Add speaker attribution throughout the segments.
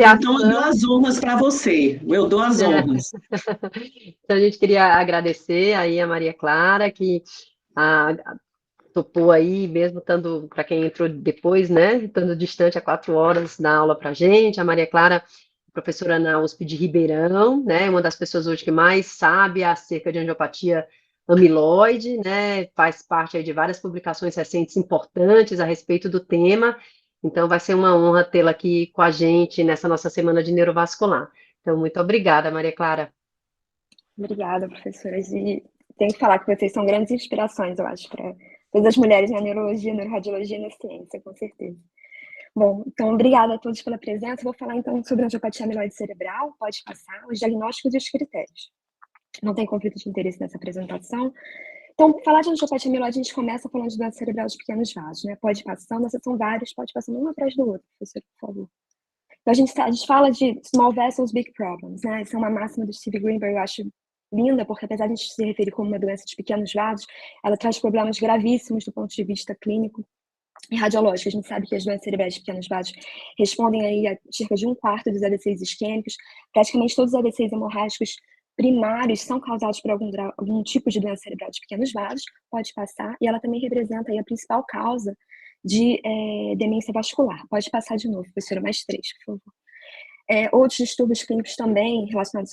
Speaker 1: Então, eu dou as honras para você. Eu dou as
Speaker 2: É.
Speaker 1: honras.
Speaker 2: Então, a gente queria agradecer aí a Maria Clara, que a, topou aí, mesmo estando, para quem entrou depois, né, estando distante há 4 horas da aula para a gente. A Maria Clara, professora na USP de Ribeirão, né, uma das pessoas hoje que mais sabe acerca de angiopatia amiloide, né, faz parte aí de várias publicações recentes importantes a respeito do tema. Então, vai ser uma honra tê-la aqui com a gente nessa nossa semana de neurovascular. Então, muito obrigada, Maria Clara.
Speaker 3: Obrigada, professoras. E tenho que falar que vocês são grandes inspirações, eu acho, para todas as mulheres na neurologia, neuroradiologia e na ciência, com certeza. Bom, então, obrigada a todos pela presença. Vou falar, então, sobre a angiopatia amiloide cerebral, pode passar, os diagnósticos e os critérios. Não tem conflito de interesse nessa apresentação. Então, falar de angiopatia amiloide, a gente começa falando de doença cerebral de pequenos vasos, né? Pode passando, essas são vários, pode passando um atrás do outro, professor, por favor. Então, a gente fala de small vessels, big problems, né? Essa é uma máxima do Steve Greenberg, eu acho linda, porque apesar de a gente se referir como uma doença de pequenos vasos, ela traz problemas gravíssimos do ponto de vista clínico e radiológico. A gente sabe que as doenças cerebrais de pequenos vasos respondem aí a cerca de 1/4 dos AVCs isquêmicos. Praticamente todos os AVCs hemorrágicos primários são causados por algum tipo de doença cerebral de pequenos vasos, pode passar, e ela também representa aí a principal causa de demência vascular. Pode passar de novo, professora, mais 3, por favor. Outros distúrbios clínicos também relacionados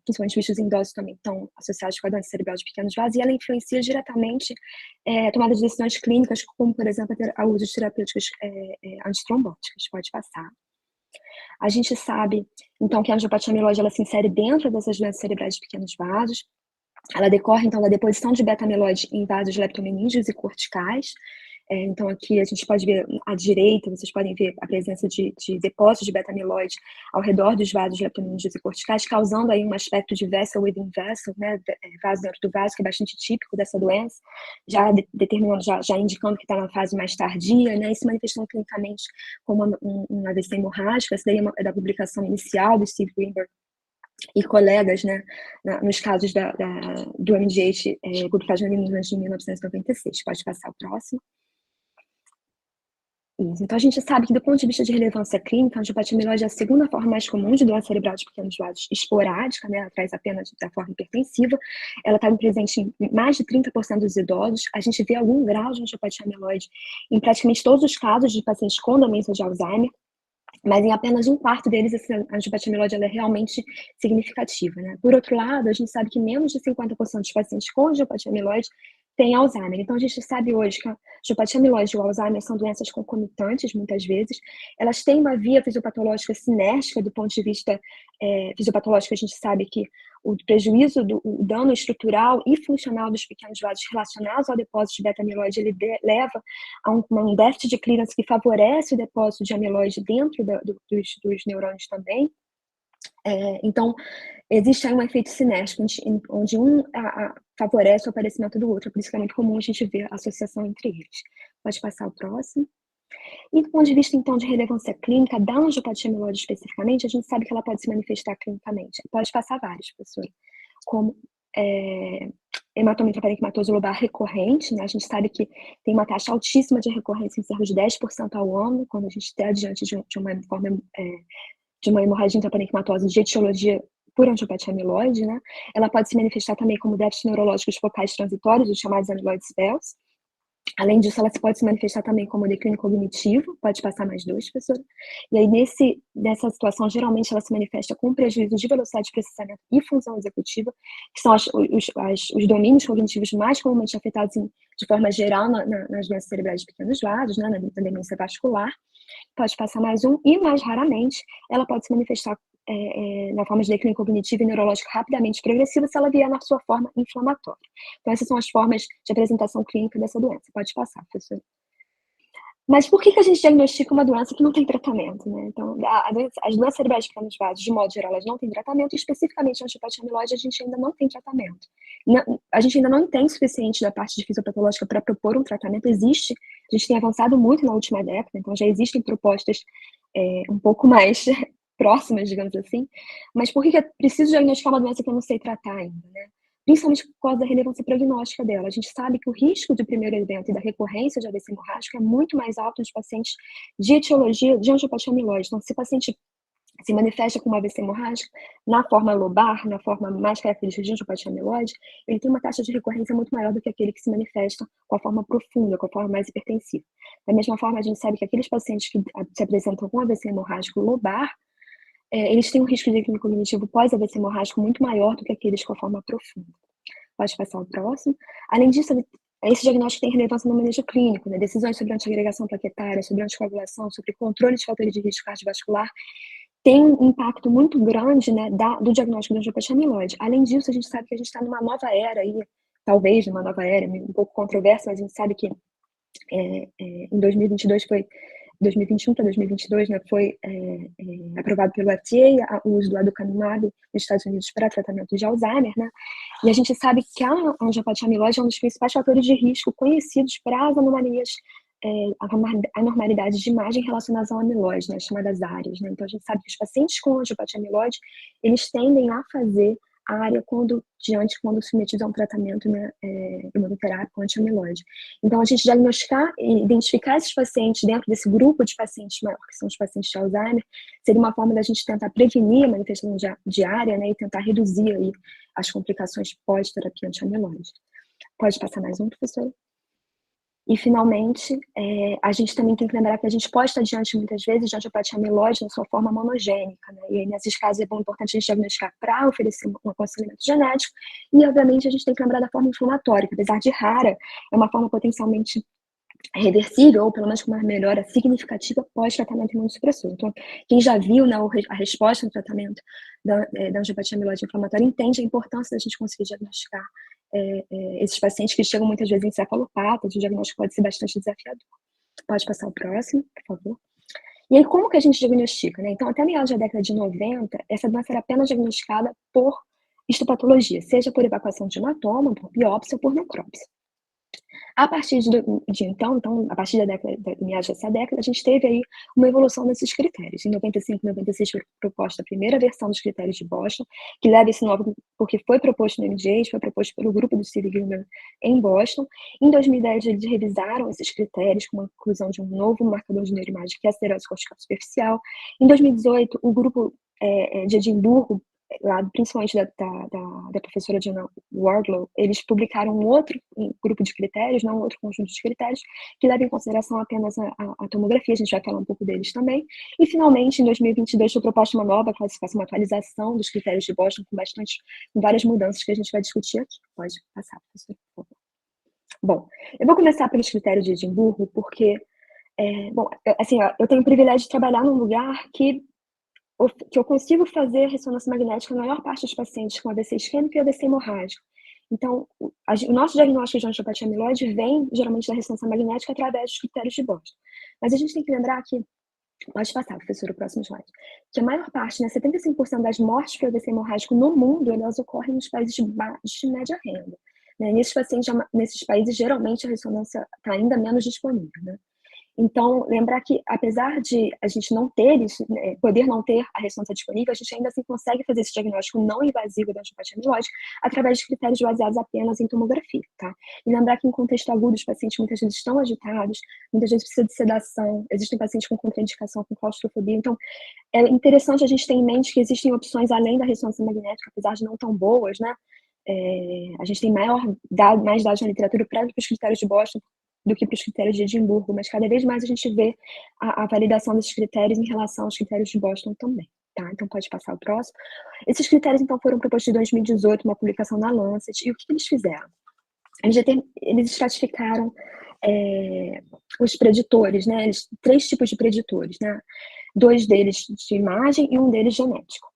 Speaker 3: principalmente bichos em dose também estão associados com a doença cerebral de pequenos vasos, e ela influencia diretamente a tomada de decisões clínicas, como, por exemplo, o uso de terapêuticas antitrombóticas. Pode passar. A gente sabe, então, que a angiopatia amiloide ela se insere dentro dessas doenças cerebrais de pequenos vasos. Ela decorre, então, da deposição de beta-amiloide em vasos leptomeníngeos e corticais. Então, aqui a gente pode ver à direita, vocês podem ver a presença de depósitos de beta-amiloide ao redor dos vasos leptomenígeos e corticais, causando aí um aspecto de vessel within vessel, né, vaso dentro do vaso, que é bastante típico dessa doença, já determinando, já indicando que está na fase mais tardia, né, e se manifestando clinicamente como um AVC hemorrágico. Essa daí é da publicação inicial do Steve Greenberg e colegas, né, nos casos do MDH, publicado no ano de 1996. Pode passar o próximo. Isso. Então, a gente sabe que, do ponto de vista de relevância clínica, a angiopatia amiloide é a segunda forma mais comum de doença cerebral de pequenos vasos esporádica, né? Ela traz apenas da forma hipertensiva. Ela está presente em mais de 30% dos idosos. A gente vê algum grau de angiopatia amiloide em praticamente todos os casos de pacientes com demência de Alzheimer, mas em apenas 1/4 deles, essa angiopatia amiloide ela é realmente significativa, né? Por outro lado, a gente sabe que menos de 50% dos pacientes com angiopatia amiloide têm Alzheimer. Então, a gente sabe hoje que a angiopatia amiloide e o Alzheimer são doenças concomitantes, muitas vezes. Elas têm uma via fisiopatológica sinérgica, do ponto de vista fisiopatológico. A gente sabe que o prejuízo, o dano estrutural e funcional dos pequenos vasos relacionados ao depósito de beta-amiloide, ele leva a um déficit de clearance que favorece o depósito de amiloide dentro dos neurônios também. Então, existe aí um efeito sinérgico, onde um favorece o aparecimento do outro. Por isso que é muito comum a gente ver a associação entre eles. Pode passar o próximo. E do ponto de vista, então, de relevância clínica da angiopatia amiloide especificamente, a gente sabe que ela pode se manifestar clinicamente. Pode passar vários, professora, como hematoma intraparenquimatoso lobar recorrente, né? A gente sabe que tem uma taxa altíssima de recorrência em cerca de 10% ao ano, quando a gente está diante de uma hemorragia intraparenquimatosa de etiologia por angiopatia amiloide, né? Ela pode se manifestar também como déficits neurológicos focais transitórios, os chamados amyloid spells. Além disso, ela pode se manifestar também como declínio cognitivo, pode passar mais 2, professora. E aí, nessa situação, geralmente ela se manifesta com prejuízo de velocidade de processamento e função executiva, que são os domínios cognitivos mais comumente afetados de forma geral nas doenças cerebrais de pequenos vasos, né, na demência vascular. Pode passar mais 1, e mais raramente, ela pode se manifestar na forma de declínio cognitivo e neurológico rapidamente progressiva, se ela vier na sua forma inflamatória. Então, essas são as formas de apresentação clínica dessa doença. Pode passar, professor. Mas por que a gente diagnostica uma doença que não tem tratamento, né? Então, as doenças cerebrais de pequenos vasos, de modo geral, elas não têm tratamento, e especificamente a angiopatia amiloide, a gente ainda não tem tratamento. A gente ainda não entende o suficiente da parte de fisiopatológica para propor um tratamento. A gente tem avançado muito na última década, então já existem propostas um pouco mais próximas, digamos assim. Mas por que é preciso diagnosticar uma doença que eu não sei tratar ainda, né? Principalmente por causa da relevância prognóstica dela. A gente sabe que o risco do primeiro evento e da recorrência de AVC hemorrágico é muito mais alto nos pacientes de etiologia de angiopatia amiloide. Então, se o paciente se manifesta com uma AVC hemorrágica, na forma lobar, na forma mais característica de angiopatria amiloide, ele tem uma taxa de recorrência muito maior do que aquele que se manifesta com a forma profunda, com a forma mais hipertensiva. Da mesma forma, a gente sabe que aqueles pacientes que se apresentam com AVC hemorrágico lobar, eles têm um risco de declínio cognitivo pós-AVC hemorrágico muito maior do que aqueles com a forma profunda. Pode passar ao próximo. Além disso, esse diagnóstico tem relevância no manejo clínico, né? Decisões sobre antiagregação plaquetária, sobre anticoagulação, sobre controle de fatores de risco cardiovascular, tem um impacto muito grande, né, do diagnóstico da angiopatia amiloide. Além disso, a gente sabe que a gente está numa nova era aí, talvez numa nova era, um pouco controversa, mas a gente sabe que em 2022 foi 2021 para 2022, né, foi aprovado pelo FDA o uso do aducanumab nos Estados Unidos para tratamento de Alzheimer, né, e a gente sabe que a angiopatia amiloide é um dos principais fatores de risco conhecidos para as anomalias, anormalidades de imagem relacionadas ao amiloide, né, chamadas áreas, né, então a gente sabe que os pacientes com angiopatia amiloide, eles tendem a fazer área quando submetidos a um tratamento, né, imunoterápico anti-amiloide. Então, a gente diagnosticar e identificar esses pacientes dentro desse grupo de pacientes maior, que são os pacientes de Alzheimer, seria uma forma da gente tentar prevenir a manifestação de área, né, e tentar reduzir aí as complicações pós-terapia anti-amiloide. Pode passar mais um, professor? E, finalmente, a gente também tem que lembrar que a gente pode estar diante, muitas vezes, de angiopatia amiloide na sua forma monogênica, né? E aí, nesses casos, é bom, importante a gente diagnosticar para oferecer um aconselhamento genético. E, obviamente, a gente tem que lembrar da forma inflamatória, que, apesar de rara, é uma forma potencialmente reversível, ou pelo menos com uma melhora significativa pós-tratamento imunossupressor. Então, quem já viu, né, a resposta no tratamento da angiopatia amiloide inflamatória entende a importância da gente conseguir diagnosticar esses pacientes que chegam muitas vezes encefalopatas, o diagnóstico pode ser bastante desafiador. Pode passar o próximo, por favor. E aí, como que a gente diagnostica, né? Então, até meados da década de 90, essa doença era apenas diagnosticada por histopatologia, seja por evacuação de hematoma, por biópsia ou por necrópsia. A partir então, a partir da meados dessa década, a gente teve aí uma evolução desses critérios. Em 95 e 96 foi proposta a primeira versão dos critérios de Boston, que leva esse nome porque foi proposto no MJ, foi proposto pelo grupo do Steve Gilmer em Boston. Em 2010, eles revisaram esses critérios com a inclusão de um novo marcador de neuroimagem, que é a esteroide cortical superficial. Em 2018, o grupo de Edimburgo, lá, principalmente da professora Diana Wardlow, eles publicaram um outro grupo de critérios, não um outro conjunto de critérios, que leva em consideração apenas a tomografia, a gente vai falar um pouco deles também. E, finalmente, em 2022, foi proposta uma nova classificação, uma atualização dos critérios de Boston, com várias mudanças que a gente vai discutir aqui. Pode passar, professor, por favor. Bom, eu vou começar pelos critérios de Edimburgo, porque, eu tenho o privilégio de trabalhar num lugar que eu consigo fazer ressonância magnética na maior parte dos pacientes com AVC isquêmico e AVC hemorrágico. Então, o nosso diagnóstico de angiopatia amiloide vem, geralmente, da ressonância magnética através dos critérios de Boston. Mas a gente tem que lembrar que, pode passar, professor, o próximo slide, que a maior parte, né, 75% das mortes por AVC hemorrágico no mundo, elas ocorrem nos países de média renda. Né? Nesses países, geralmente, a ressonância está ainda menos disponível, né? Então, lembrar que, apesar de a gente não ter isso, poder não ter a ressonância disponível, a gente ainda assim consegue fazer esse diagnóstico não invasivo da angiopatia amiloide através de critérios baseados apenas em tomografia, tá? E lembrar que, em contexto agudo, os pacientes muitas vezes estão agitados, muitas vezes precisam de sedação, existem pacientes com contraindicação, com claustrofobia. Então, é interessante a gente ter em mente que existem opções além da ressonância magnética, apesar de não tão boas, né? A gente tem mais dados na literatura para os critérios de Boston do que para os critérios de Edimburgo, mas cada vez mais a gente vê a validação desses critérios em relação aos critérios de Boston também, tá? Então, pode passar o próximo. Esses critérios, então, foram propostos em 2018, uma publicação na Lancet, e o que eles fizeram? Eles estratificaram os preditores, né? 3 tipos de preditores, né? 2 deles de imagem e um deles genético.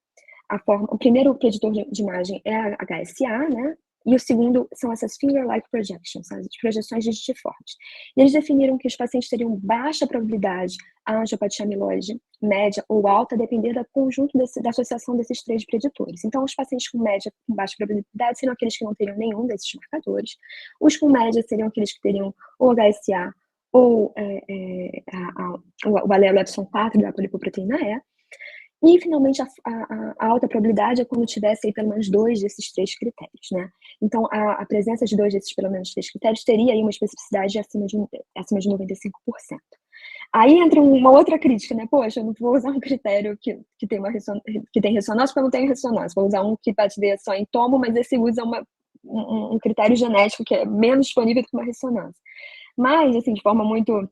Speaker 3: O primeiro preditor de imagem é a HSA, né? E o segundo são essas finger-like projections, as projeções digitiformes. E eles definiram que os pacientes teriam baixa probabilidade a angiopatia amiloide, média ou alta, a depender do conjunto da associação desses 3 preditores. Então, os pacientes com média com baixa probabilidade seriam aqueles que não teriam nenhum desses marcadores. Os com média seriam aqueles que teriam ou HSA ou o alelo epsilon 4 da polipoproteína E. E, finalmente, a alta probabilidade é quando tivesse aí pelo menos 2 desses 3 critérios, né? Então, a presença de 2 desses pelo menos 3 critérios teria aí uma especificidade acima de 95%. Aí entra uma outra crítica, né? Poxa, eu não vou usar um critério que tem que tem ressonância, porque eu não tenho ressonância. Vou usar um que vai te ver só em tomo, mas esse usa um critério genético que é menos disponível do que uma ressonância. Mas, assim, de forma muito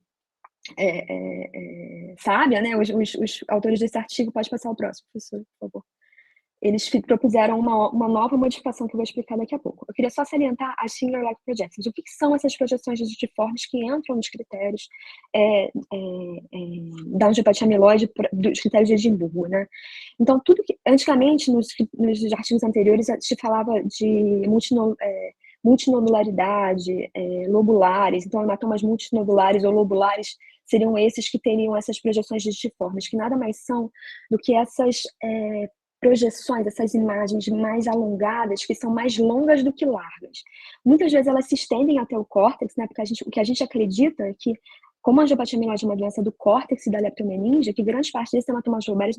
Speaker 3: sábia, né? Os autores desse artigo, pode passar o próximo, professor, por favor. Eles propuseram uma nova modificação que eu vou explicar daqui a pouco. Eu queria só salientar as Finger-like projections. O que são essas projeções digitiformes que entram nos critérios da angiopatia amiloide, dos critérios de Edimburgo, né? Então, tudo que antigamente, nos artigos anteriores, se falava de multinodularidade, lobulares, então hematomas multinodulares ou lobulares seriam esses que teriam essas projeções digitiformes, que nada mais são do que essas projeções, essas imagens mais alongadas, que são mais longas do que largas. Muitas vezes elas se estendem até o córtex, né? Porque o que a gente acredita é que, como a angiopatia amiloide é uma doença do córtex e da leptomeninge, que grande parte desses hematomas lobulares,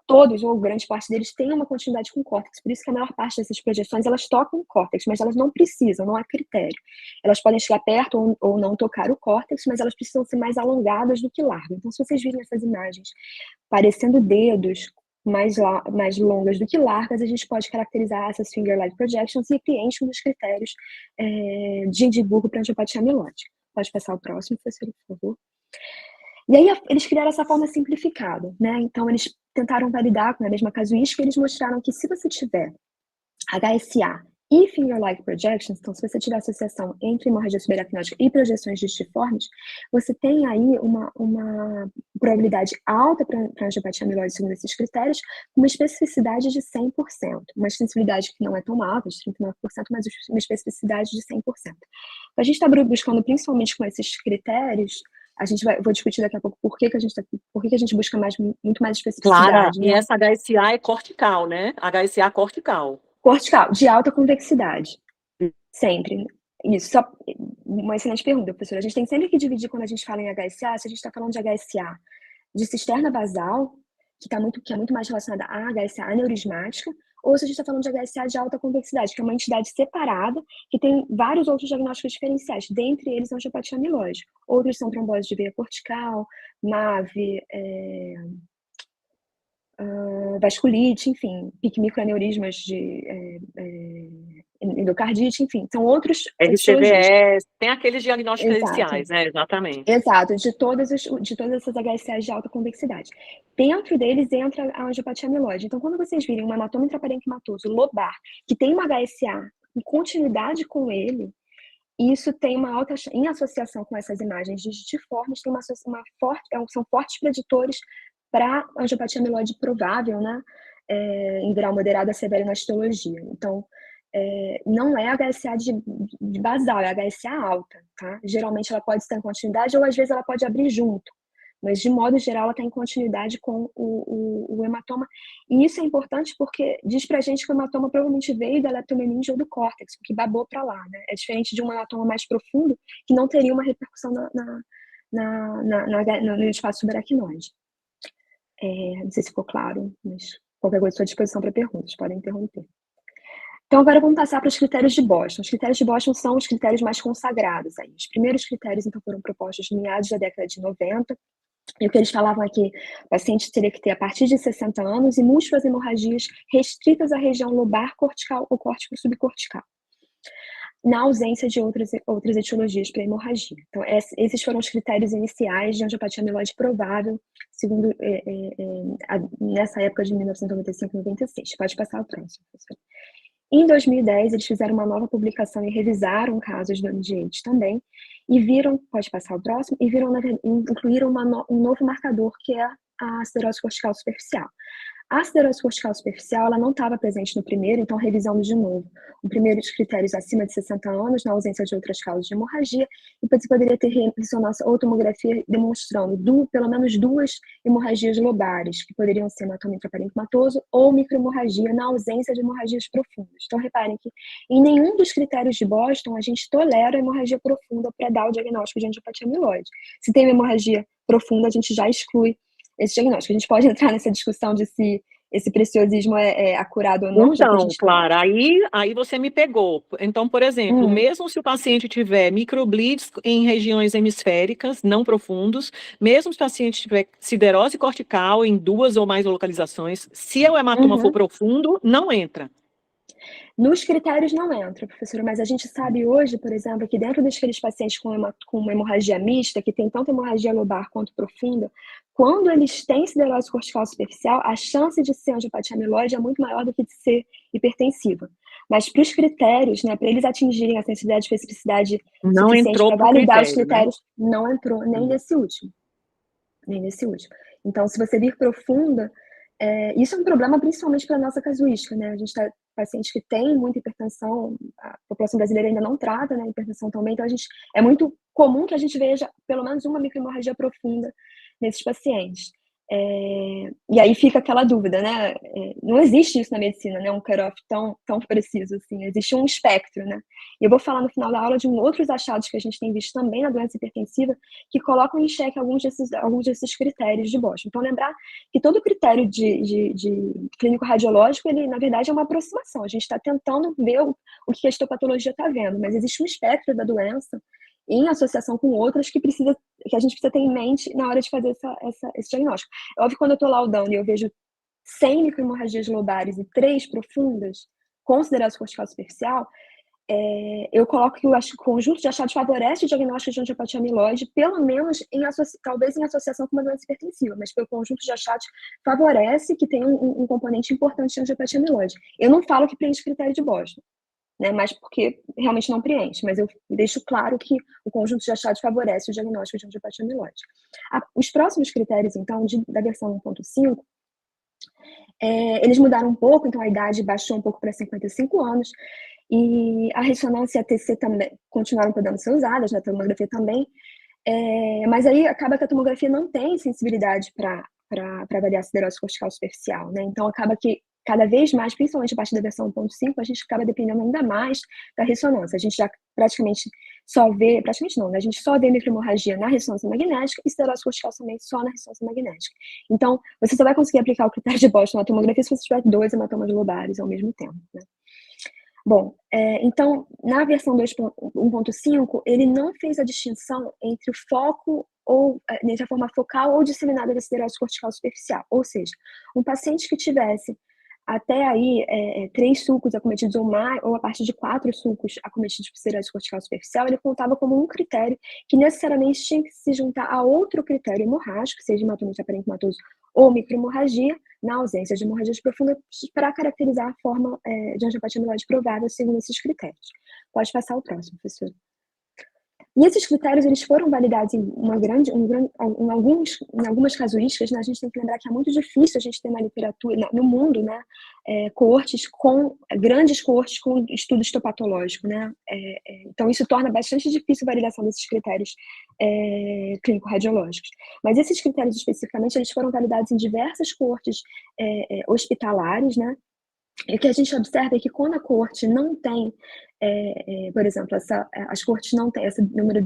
Speaker 3: todos ou grande parte deles têm uma continuidade com o córtex. Por isso que a maior parte dessas projeções, elas tocam o córtex, mas elas não precisam, não há critério. Elas podem chegar perto ou não tocar o córtex, mas elas precisam ser mais alongadas do que largas. Então, se vocês virem essas imagens parecendo dedos mais longas do que largas, a gente pode caracterizar essas finger-like projections e preenchem os critérios de Edimburgo para angiopatia amiloide. Pode passar o próximo, professor, por favor. E aí eles criaram essa forma simplificada, né? Então eles tentaram validar com a mesma casuística, eles mostraram que se você tiver HSA e finger-like projections, então se você tiver associação entre hemorragia subaracnótica e projeções digitiformes, você tem aí uma probabilidade alta para angiopatia amiloide segundo esses critérios, com uma especificidade de 100%, uma sensibilidade que não é tão alta, de 39%, mas uma especificidade de 100%. Então, a gente está buscando, principalmente com esses critérios, vou discutir daqui a pouco por que a gente busca muito mais especificidade.
Speaker 4: Clara,
Speaker 3: né?
Speaker 4: E essa HSA é cortical, né? HSA cortical.
Speaker 3: Cortical, de alta convexidade. Sempre. Isso, só uma excelente pergunta, professora. A gente tem sempre que dividir quando a gente fala em HSA, se a gente está falando de HSA de cisterna basal, que é muito mais relacionada à HSA aneurismática, ou se a gente está falando de HSA de alta convexidade, que é uma entidade separada, que tem vários outros diagnósticos diferenciais, dentre eles a angiopatia amiloide. Outros são trombose de veia cortical, MAVE, vasculite, enfim, microaneurismas de endocardite, enfim, são outros
Speaker 4: RCVS, tem aqueles diagnósticos iniciais, né? Exatamente.
Speaker 3: Exato, de todas essas HSAs de alta convexidade. Dentro deles entra a angiopatia amiloide. Então, quando vocês virem um hematoma intraparenquimatoso lobar, que tem uma HSA em continuidade com ele, isso tem uma alta, em associação com essas imagens digitiformes, são fortes preditores para angiopatia amiloide provável, né? Em grau moderado a severo na histologia. Então, não é HSA de basal, é HSA alta, tá? Geralmente ela pode estar em continuidade ou às vezes ela pode abrir junto, mas de modo geral ela está em continuidade com o hematoma. E isso é importante porque diz pra gente que o hematoma provavelmente veio da leptomeninge ou do córtex, que babou para lá, né? É diferente de um hematoma mais profundo que não teria uma repercussão no espaço subaracnoide. Não sei se ficou claro, mas qualquer coisa à sua disposição para perguntas, podem interromper. Então, agora vamos passar para os critérios de Boston. Os critérios de Boston são os critérios mais consagrados aí. Os primeiros critérios, então, foram propostos no meados da década de 90. E o que eles falavam é que o paciente teria que ter a partir de 60 anos e múltiplas hemorragias restritas à região lobar, cortical ou córtico subcortical, na ausência de outras etiologias para hemorragia. Então, esses foram os critérios iniciais de angiopatia amiloide provável, segundo nessa época de 1995-96. Pode passar o próximo, professor. Em 2010, eles fizeram uma nova publicação e revisaram casos do MGH também, e viram, pode passar o próximo, e incluíram um novo marcador, que é a aciderose cortical superficial. A aciderose cortical superficial, ela não estava presente no primeiro, então revisamos de novo. O primeiro dos critérios acima de 60 anos, na ausência de outras causas de hemorragia, e você poderia ter ressonância ou tomografia demonstrando pelo menos 2 hemorragias lobares, que poderiam ser hematoma intraparenquimatoso ou microhemorragia na ausência de hemorragias profundas. Então, reparem que em nenhum dos critérios de Boston a gente tolera a hemorragia profunda para dar o diagnóstico de angiopatia amiloide. Se tem uma hemorragia profunda, a gente já exclui esse diagnóstico. A gente pode entrar nessa discussão de se esse preciosismo é acurado ou não, já que a
Speaker 4: Então,
Speaker 3: gente...
Speaker 4: Clara, aí você me pegou. Então, por exemplo, mesmo se o paciente tiver microbleeds em regiões hemisféricas não profundos, mesmo se o paciente tiver siderose cortical em 2 ou mais localizações, se o hematoma for profundo, não entra.
Speaker 3: Nos critérios não entra, professora, mas a gente sabe hoje, por exemplo, que dentro daqueles pacientes com uma hemorragia mista, que tem tanto hemorragia lobar quanto profunda, quando eles têm siderose cortical superficial, a chance de ser angiopatia amiloide é muito maior do que de ser hipertensiva. Mas para os critérios, né, para eles atingirem a sensibilidade e especificidade
Speaker 4: Não
Speaker 3: suficiente
Speaker 4: entrou
Speaker 3: para
Speaker 4: pro
Speaker 3: validar os
Speaker 4: critério, né?
Speaker 3: critérios, não entrou nem nesse último. Nem nesse último. Então, se você vir profunda, isso é um problema principalmente para a nossa casuística, né? A gente está paciente que tem muita hipertensão, a população brasileira ainda não trata, né, hipertensão também, então é muito comum que a gente veja pelo menos uma microhemorragia profunda nesses pacientes. E aí fica aquela dúvida, né? Não existe isso na medicina, né? Um cutoff tão preciso assim. Existe um espectro, né? E eu vou falar no final da aula de outros achados que a gente tem visto também na doença hipertensiva que colocam em xeque alguns desses critérios de Boston. Então, lembrar que todo critério de clínico radiológico, ele, na verdade, é uma aproximação. A gente está tentando ver o que a histopatologia está vendo, mas existe um espectro da doença em associação com outras que a gente precisa ter em mente na hora de fazer esse diagnóstico. É óbvio que quando eu estou laudando e eu vejo 100 microhemorragias lobares e 3 profundas, consideradas cortical superficial, eu coloco que o conjunto de achados favorece o diagnóstico de angiopatia amiloide, pelo menos talvez em associação com uma doença hipertensiva, mas pelo conjunto de achados favorece que tem um componente importante de angiopatia amiloide. Eu não falo que preenche critério de Boston, né, mas porque realmente não preenche, mas eu deixo claro que o conjunto de achados favorece o diagnóstico de angiopatia amiloide. Os próximos critérios, então, da versão 1.5, eles mudaram um pouco, então a idade baixou um pouco para 55 anos, e a ressonância e a TC também continuaram podendo ser usadas, na tomografia também, mas aí acaba que a tomografia não tem sensibilidade para avaliar a siderose cortical superficial, né? Então acaba que cada vez mais, principalmente a partir da versão 1.5, a gente acaba dependendo ainda mais da ressonância. A gente já praticamente não, né? A gente só vê microhemorragia na ressonância magnética e siderose cortical também só na ressonância magnética. Então, você só vai conseguir aplicar o critério de Boston na tomografia se você tiver 2 hematomas lobares ao mesmo tempo, né? Bom, então, na versão 1.5, ele não fez a distinção entre o foco entre a forma focal ou disseminada da siderose cortical superficial. Ou seja, um paciente que tivesse até aí 3 sulcos acometidos ou a partir de 4 sulcos acometidos por siderose cortical superficial, ele contava como um critério que necessariamente tinha que se juntar a outro critério hemorrágico, seja hematomite aparentematoso ou microhemorragia, na ausência de hemorragias profundas, para caracterizar a forma de angiopatia amiloide provável segundo esses critérios. Pode passar o próximo, professor. E esses critérios, eles foram validados em algumas casuísticas, né? A gente tem que lembrar que é muito difícil a gente ter na literatura, no mundo, né, grandes coortes com estudo histopatológico, né? Então, isso torna bastante difícil a validação desses critérios clínico-radiológicos. Mas esses critérios, especificamente, eles foram validados em diversas coortes hospitalares, da E o que a gente observa é que quando a coorte não tem, por exemplo, as coortes não têm esse número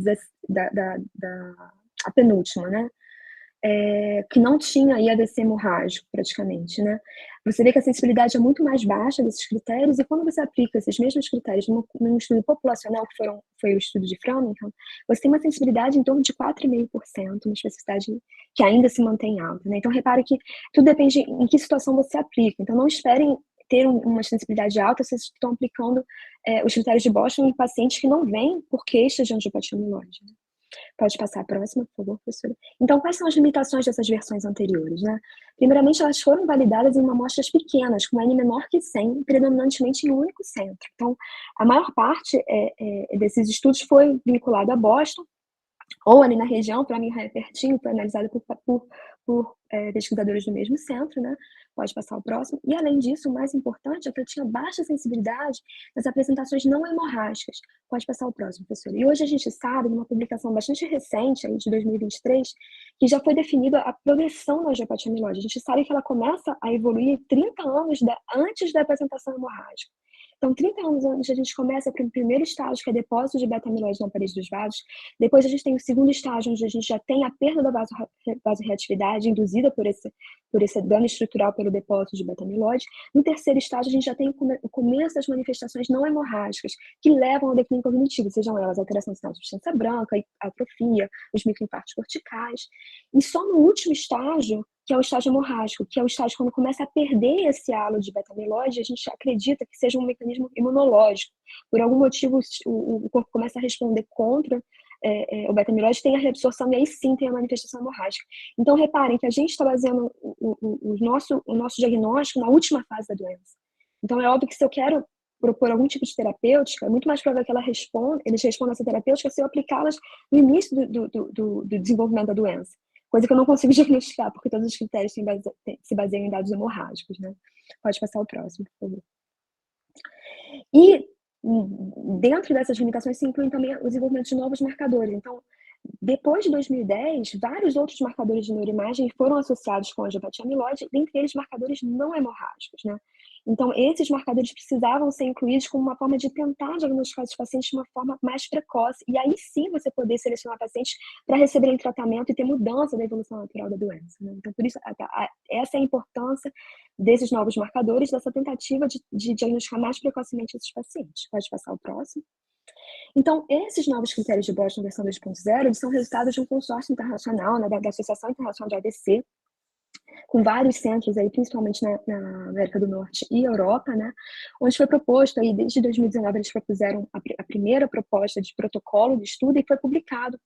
Speaker 3: a penúltima, né? Que não tinha AVC hemorrágico, praticamente, né? Você vê que a sensibilidade é muito mais baixa desses critérios, e quando você aplica esses mesmos critérios num estudo populacional, que foi o estudo de Framingham, você tem uma sensibilidade em torno de 4,5%, uma especificidade que ainda se mantém alta, né? Então, repare que tudo depende em que situação você aplica. Então, não esperem ter uma sensibilidade alta, vocês estão aplicando os critérios de Boston em pacientes que não vêm por queixa de angiopatia amiloide, né? Pode passar a próxima, por favor, professora. Então, quais são as limitações dessas versões anteriores, né? Primeiramente, elas foram validadas em amostras pequenas, com N menor que 100, predominantemente em um único centro. Então, a maior parte desses estudos foi vinculado a Boston, ou ali na região, para mim é pertinho, foi analisado por pesquisadores do mesmo centro, né? Pode passar o próximo. E, além disso, o mais importante é que eu tinha baixa sensibilidade nas apresentações não hemorrágicas. Pode passar o próximo, professor. E hoje a gente sabe, numa publicação bastante recente, aí de 2023, que já foi definida a progressão da angiopatia amiloide. A gente sabe que ela começa a evoluir 30 anos antes da apresentação hemorrágica. Então, 30 anos antes, a gente começa para o primeiro estágio, que é depósito de beta-amiloide na parede dos vasos. Depois, a gente tem o segundo estágio, onde a gente já tem a perda da vasorreatividade induzida por esse dano estrutural pelo depósito de beta-amiloide. No terceiro estágio, a gente já tem o começo das manifestações não hemorrágicas, que levam ao declínio cognitivo, sejam elas alteração do sinal de substância branca, atrofia, os microinfartos corticais. E só no último estágio, que é o estágio hemorrágico, que é o estágio quando começa a perder esse halo de beta-amiloide, a gente acredita que seja um mecanismo imunológico. Por algum motivo, o corpo começa a responder contra o beta-amiloide, tem a reabsorção e aí sim tem a manifestação hemorrágica. Então, reparem que a gente está baseando o nosso diagnóstico na última fase da doença. Então, é óbvio que se eu quero propor algum tipo de terapêutica, é muito mais provável que eles respondam a essa terapêutica se eu aplicá-las no início do desenvolvimento da doença. Coisa que eu não consigo diagnosticar, porque todos os critérios se baseiam em dados hemorrágicos, né? Pode passar o próximo, por favor. E dentro dessas limitações se incluem também o desenvolvimento de novos marcadores. Então, depois de 2010, vários outros marcadores de neuroimagem foram associados com a angiopatia amiloide, dentre eles marcadores não hemorrágicos, né? Então, esses marcadores precisavam ser incluídos como uma forma de tentar diagnosticar esses pacientes de uma forma mais precoce, e aí sim você poder selecionar pacientes para receberem tratamento e ter mudança da evolução natural da doença, né? Então, por isso, essa é a importância desses novos marcadores, dessa tentativa de diagnosticar mais precocemente esses pacientes. Pode passar o próximo. Então, esses novos critérios de Boston versão 2.0, eles são resultados de um consórcio internacional, né, da Associação Internacional de ADC, com vários centros aí, principalmente na América do Norte e Europa, né, onde foi proposto aí, desde 2019, eles propuseram a primeira proposta de protocolo de estudo e foi publicado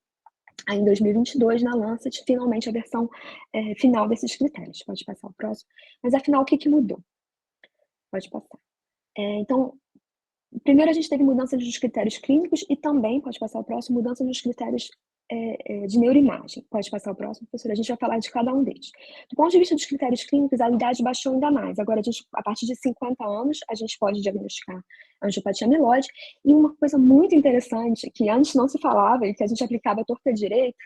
Speaker 3: aí em 2022 na Lancet, finalmente a versão final desses critérios. Pode passar o próximo. Mas, afinal, o que mudou? Pode passar. Então, primeiro a gente teve mudança dos critérios clínicos e também, pode passar o próximo, mudança nos critérios de neuroimagem. Pode passar o próximo, professora, a gente vai falar de cada um deles. Do ponto de vista dos critérios clínicos, a idade baixou ainda mais. Agora, a partir de 50 anos, a gente pode diagnosticar angiopatia amiloide. E uma coisa muito interessante, que antes não se falava e que a gente aplicava torta direita,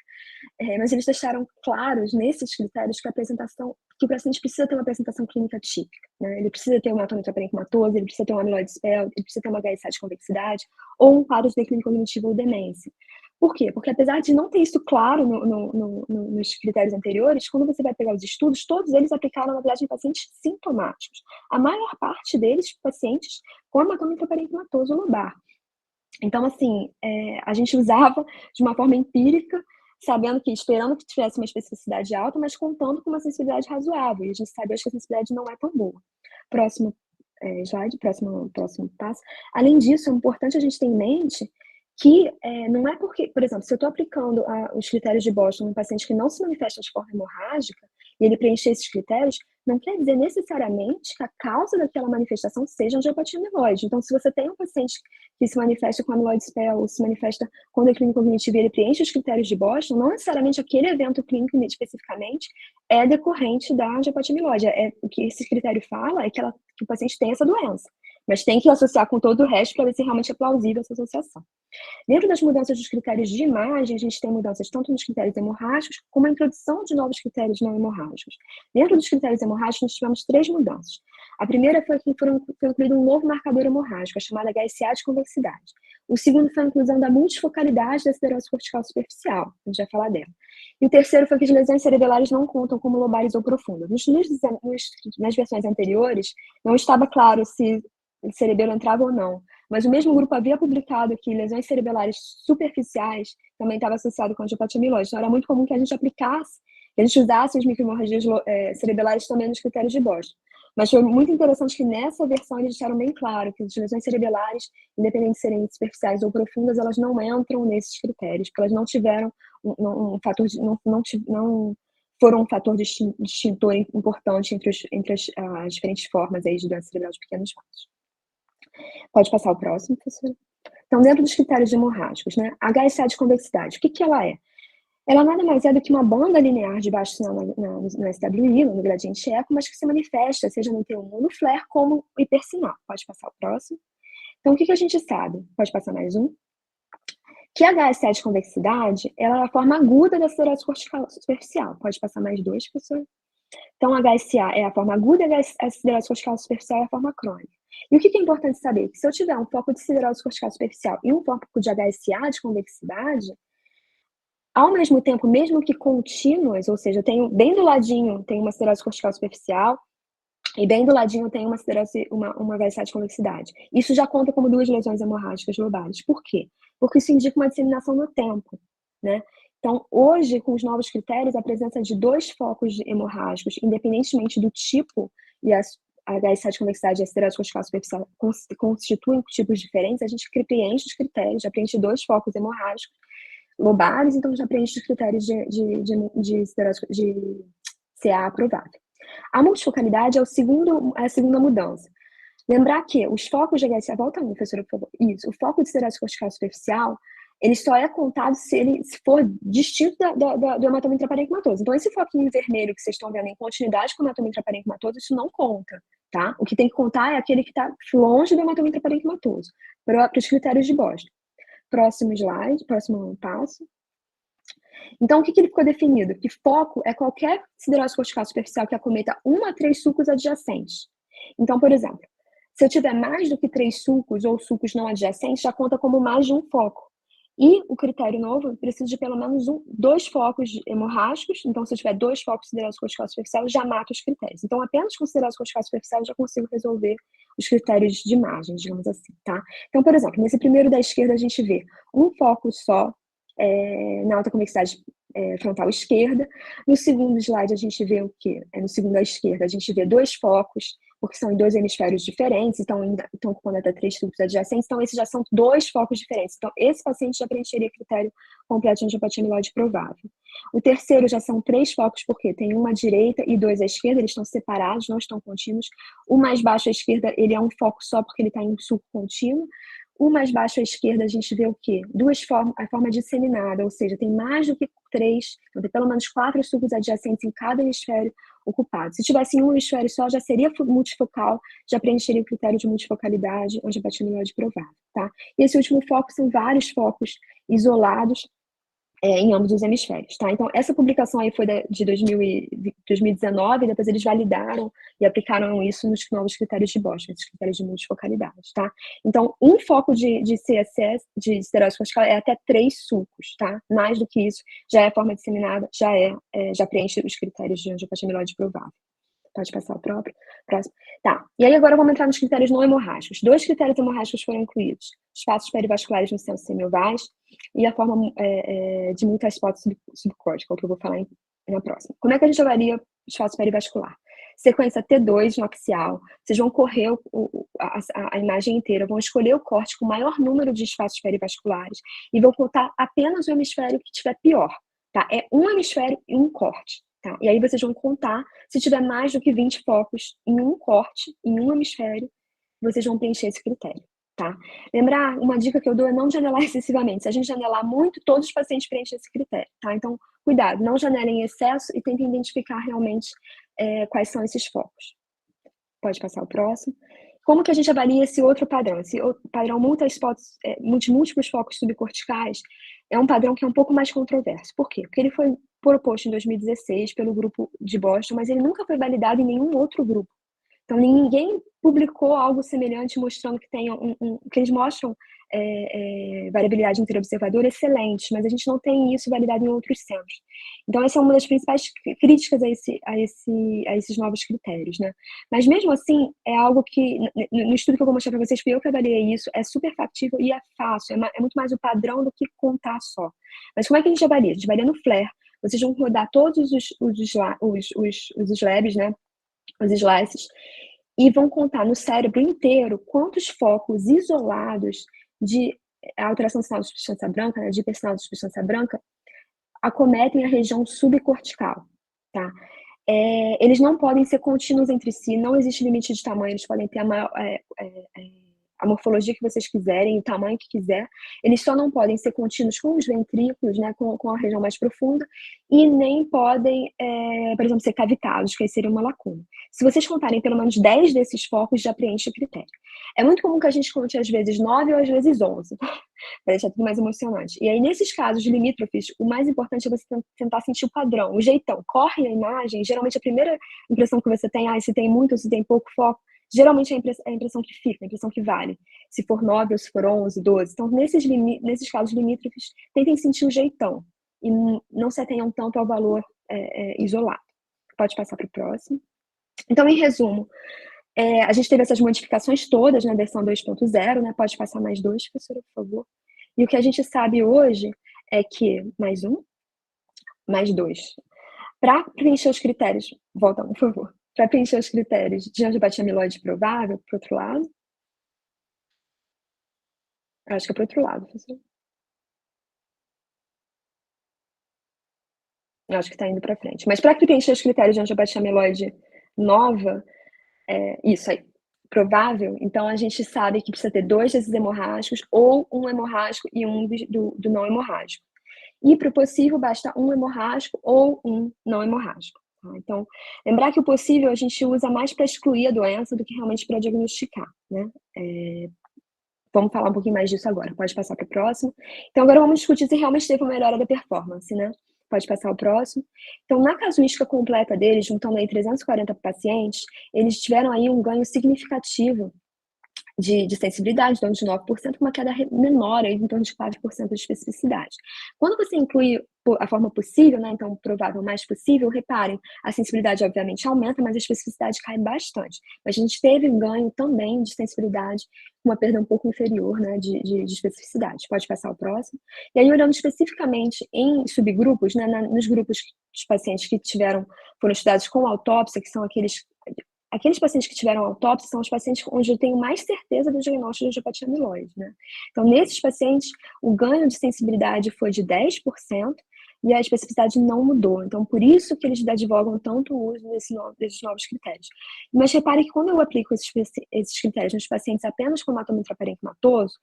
Speaker 3: mas eles deixaram claros nesses critérios que que o paciente precisa ter uma apresentação clínica típica, né? Ele precisa ter uma atonia parenquimatosa, ele precisa ter um amiloide spell, ele precisa ter uma HSA de convexidade ou um quadro de declínio cognitivo ou demência. Por quê? Porque apesar de não ter isso claro nos critérios anteriores, quando você vai pegar os estudos, todos eles aplicaram, na verdade, em pacientes sintomáticos. A maior parte deles, pacientes com hematoma intraparenquimatoso lobar. Então, assim, a gente usava de uma forma empírica, esperando que tivesse uma especificidade alta, mas contando com uma sensibilidade razoável. E a gente sabe hoje que a sensibilidade não é tão boa. Próximo slide, próximo passo. Além disso, é importante a gente ter em mente que não é porque, por exemplo, se eu estou aplicando os critérios de Boston num paciente que não se manifesta de forma hemorrágica, e ele preencher esses critérios, não quer dizer necessariamente que a causa daquela manifestação seja angiopatia amiloide. Então, se você tem um paciente que se manifesta com amiloide spell, ou se manifesta com declínio cognitivo e ele preenche os critérios de Boston, não necessariamente aquele evento clínico especificamente é decorrente da angiopatia amiloide. O que esse critério fala é que o paciente tem essa doença, mas tem que associar com todo o resto para ver se realmente é plausível essa associação. Dentro das mudanças dos critérios de imagem, a gente tem mudanças tanto nos critérios hemorrágicos, como a introdução de novos critérios não hemorrágicos. Dentro dos critérios hemorrágicos, nós tivemos 3 mudanças. A primeira foi que foi incluído um novo marcador hemorrágico, a chamada HSA de convexidade. O segundo foi a inclusão da multifocalidade da esclerose cortical superficial, a gente vai falar dela. E o terceiro foi que as lesões cerebelares não contam como lobares ou profundas. Nas versões anteriores, não estava claro se o cerebelo entrava ou não, mas o mesmo grupo havia publicado que lesões cerebelares superficiais também estava associado com angiopatia amiloide. Então, era muito comum que a gente usasse as microhemorragias cerebelares também nos critérios de Boston. Mas foi muito interessante que nessa versão eles deixaram bem claro que as lesões cerebelares, independente de serem superficiais ou profundas, elas não entram nesses critérios, porque elas não tiveram não foram um fator distintor importante entre as diferentes formas aí de doença cerebral de pequenos vasos. Pode passar o próximo, professora? Então, dentro dos critérios hemorrágicos, né? A HSA de convexidade, o que ela é? Ela nada mais é do que uma banda linear de baixo sinal no SWI, no gradiente eco, mas que se manifesta, seja no T1 ou no FLAIR, como hipersinal. Pode passar o próximo. Então, o que a gente sabe? Pode passar mais um. Que a HSA de convexidade, ela é a forma aguda da esclerose cortical superficial. Pode passar mais 2, professor? Então, a HSA é a forma aguda e a esclerose cortical superficial é a forma crônica. E o que é importante saber? Que se eu tiver um foco de siderose cortical superficial e um foco de HSA de convexidade, ao mesmo tempo, mesmo que contínuas, ou seja, eu tenho bem do ladinho tem uma siderose cortical superficial e bem do ladinho tem uma siderose, uma HSA de convexidade. Isso já conta como 2 lesões hemorrágicas lobais. Por quê? Porque isso indica uma disseminação no tempo, né? Então, hoje, com os novos critérios, a presença de 2 focos hemorrágicos, independentemente do tipo, e a HSA de convexidade e a siderose cortical superficial constituem tipos diferentes, a gente preenche os critérios, já preenche 2 focos hemorrágicos lobares, então já preenche os critérios de CA aprovável. A multifocalidade é a segunda mudança. Lembrar que os focos de HSA, volta aí, professora, por favor. Isso, o foco de siderose cortical superficial, ele só é contado se for distinto do hematoma intraparenquimatoso. Então, esse foquinho vermelho que vocês estão vendo em continuidade com o hematoma intraparenquimatoso, isso não conta, tá? O que tem que contar é aquele que está longe do hematoma intraparenquimatoso, para os critérios de Boston. Próximo slide, próximo passo. Então, o que ele ficou definido? Que foco é qualquer siderose cortical superficial que acometa 1 a 3 sulcos adjacentes. Então, por exemplo, se eu tiver mais do que 3 sulcos ou sulcos não adjacentes, já conta como mais de um foco. E o critério novo precisa de pelo menos 2 focos hemorrágicos. Então, se eu tiver 2 focos de siderose cortical superficial, já mata os critérios. Então, apenas com siderose cortical superficial eu já consigo resolver os critérios de margem, digamos assim, tá? Então, por exemplo, nesse primeiro da esquerda a gente vê um foco só na alta convexidade frontal esquerda. No segundo slide a gente vê o quê? No segundo à esquerda a gente vê 2 focos, porque são em 2 hemisférios diferentes, então estão ocupando até 3 sulcos adjacentes, então esses já são 2 focos diferentes. Então esse paciente já preencheria critério completo de angiopatia amiloide provável. O terceiro já são 3 focos, porque tem 1 à direita e 2 à esquerda, eles estão separados, não estão contínuos. O mais baixo à esquerda, ele é um foco só porque ele está em sulco contínuo. O mais baixo à esquerda, a gente vê o quê? A forma disseminada, ou seja, tem mais do que 3, então tem pelo menos 4 sulcos adjacentes em cada hemisfério ocupado. Se tivesse em um hemisfério só, já seria multifocal, já preencheria o critério de multifocalidade, angiopatia amiloide provável, tá? E esse último foco são vários focos isolados em ambos os hemisférios, tá? Então, essa publicação aí foi de 2019, depois eles validaram e aplicaram isso nos novos critérios de Boston, esses critérios de multifocalidade, tá? Então, um foco de CSS, de siderose cortical, é até 3 sulcos, tá? Mais do que isso, já é forma disseminada, já preenche os critérios de angiopatia amiloide provável. Pode passar o próximo. Tá, e aí agora vamos entrar nos critérios não hemorrágicos. 2 critérios hemorrágicos foram incluídos. Os fatos perivasculares no centro semiovais e a forma de multispot subcortical, que eu vou falar na próxima. Como é que a gente avalia os fatos perivasculares? Sequência T2 no axial. Vocês vão correr a imagem inteira, vão escolher o corte com o maior número de espaços perivasculares e vão contar apenas o hemisfério que tiver pior. Tá? É um hemisfério e um corte. Tá? E aí vocês vão contar, se tiver mais do que 20 focos em um corte, em um hemisfério, vocês vão preencher esse critério, tá? Lembrar, uma dica que eu dou é não janelar excessivamente. Se a gente janelar muito, todos os pacientes preenchem esse critério, tá? Então, cuidado, não janelem em excesso e tentem identificar realmente quais são esses focos. Pode passar o próximo. Como que a gente avalia esse outro padrão? Esse padrão múltiplos focos subcorticais é um padrão que é um pouco mais controverso. Por quê? Porque ele foi proposto em 2016 pelo grupo de Boston, mas ele nunca foi validado em nenhum outro grupo. Então, ninguém publicou algo semelhante mostrando que tem que eles mostram variabilidade interobservadora excelente, mas a gente não tem isso validado em outros centros. Então, essa é uma das principais críticas a esses novos critérios, né? Mas, mesmo assim, é algo que, no estudo que eu vou mostrar para vocês, fui eu que avaliei isso, é super factível e é fácil, é muito mais o padrão do que contar só. Mas como é que a gente avalia? A gente avalia no FLAIR. Vocês vão rodar todos os slabs, né? Os slices, e vão contar no cérebro inteiro quantos focos isolados de alteração do sinal de substância branca, né, de hipersinal de substância branca, acometem a região subcortical, tá? Eles não podem ser contínuos entre si, não existe limite de tamanho, eles podem ter a morfologia que vocês quiserem, o tamanho que quiser. Eles só não podem ser contínuos com os ventrículos, né, com a região mais profunda, e nem podem, por exemplo, ser cavitados, que aí seria uma lacuna. Se vocês contarem pelo menos 10 desses focos, já preenche o critério. É muito comum que a gente conte às vezes 9 ou às vezes 11, para deixar tudo mais emocionante. E aí, nesses casos limítrofes, o mais importante é você tentar sentir o padrão, o jeitão. Corre a imagem, geralmente a primeira impressão que você tem, se tem muito ou se tem pouco foco, geralmente é a impressão que fica, a impressão que vale. Se for 9 ou se for 11, 12. Então, nesses casos limítrofes, tentem sentir o jeitão e não se atenham tanto ao valor isolado. Pode passar para o próximo. Então, em resumo, a gente teve essas modificações todas na versão 2.0, né? Pode passar mais 2, professora, por favor. E o que a gente sabe hoje é que, mais 1, mais 2. Para preencher os critérios, volta, por favor. Para preencher os critérios de angiopatia amiloide provável, para o outro lado. Acho que é para o outro lado, professor. Acho que está indo para frente. Mas para preencher os critérios de angiopatia amiloide nova, isso aí, provável, então a gente sabe que precisa ter 2 desses hemorrágicos, ou um hemorrágico e um do não hemorrágico. E para o possível, basta um hemorrágico ou um não hemorrágico. Tá? Então, lembrar que o possível a gente usa mais para excluir a doença do que realmente para diagnosticar, né? Vamos falar um pouquinho mais disso agora. Pode passar para o próximo. Então, agora vamos discutir se realmente teve uma melhora da performance, né? Pode passar o próximo. Então, na casuística completa deles, juntando aí 340 pacientes, eles tiveram aí um ganho significativo de sensibilidade, em torno de 9%, com uma queda menor, aí, em torno de 4% de especificidade. Quando você inclui a forma possível, né, então provável mais possível, reparem, a sensibilidade obviamente aumenta, mas a especificidade cai bastante. Mas a gente teve um ganho também de sensibilidade, uma perda um pouco inferior, né, de especificidade. Pode passar o próximo. E aí, olhando especificamente em subgrupos, né, nos grupos dos pacientes que foram estudados com autópsia, que são aqueles pacientes que tiveram autópsia são os pacientes onde eu tenho mais certeza do diagnóstico de angiopatia amiloide, né? Então, nesses pacientes, o ganho de sensibilidade foi de 10% e a especificidade não mudou. Então, por isso que eles advogam tanto o uso desses novos critérios. Mas repare que quando eu aplico esses critérios nos pacientes apenas com hematoma intraparenquimatoso,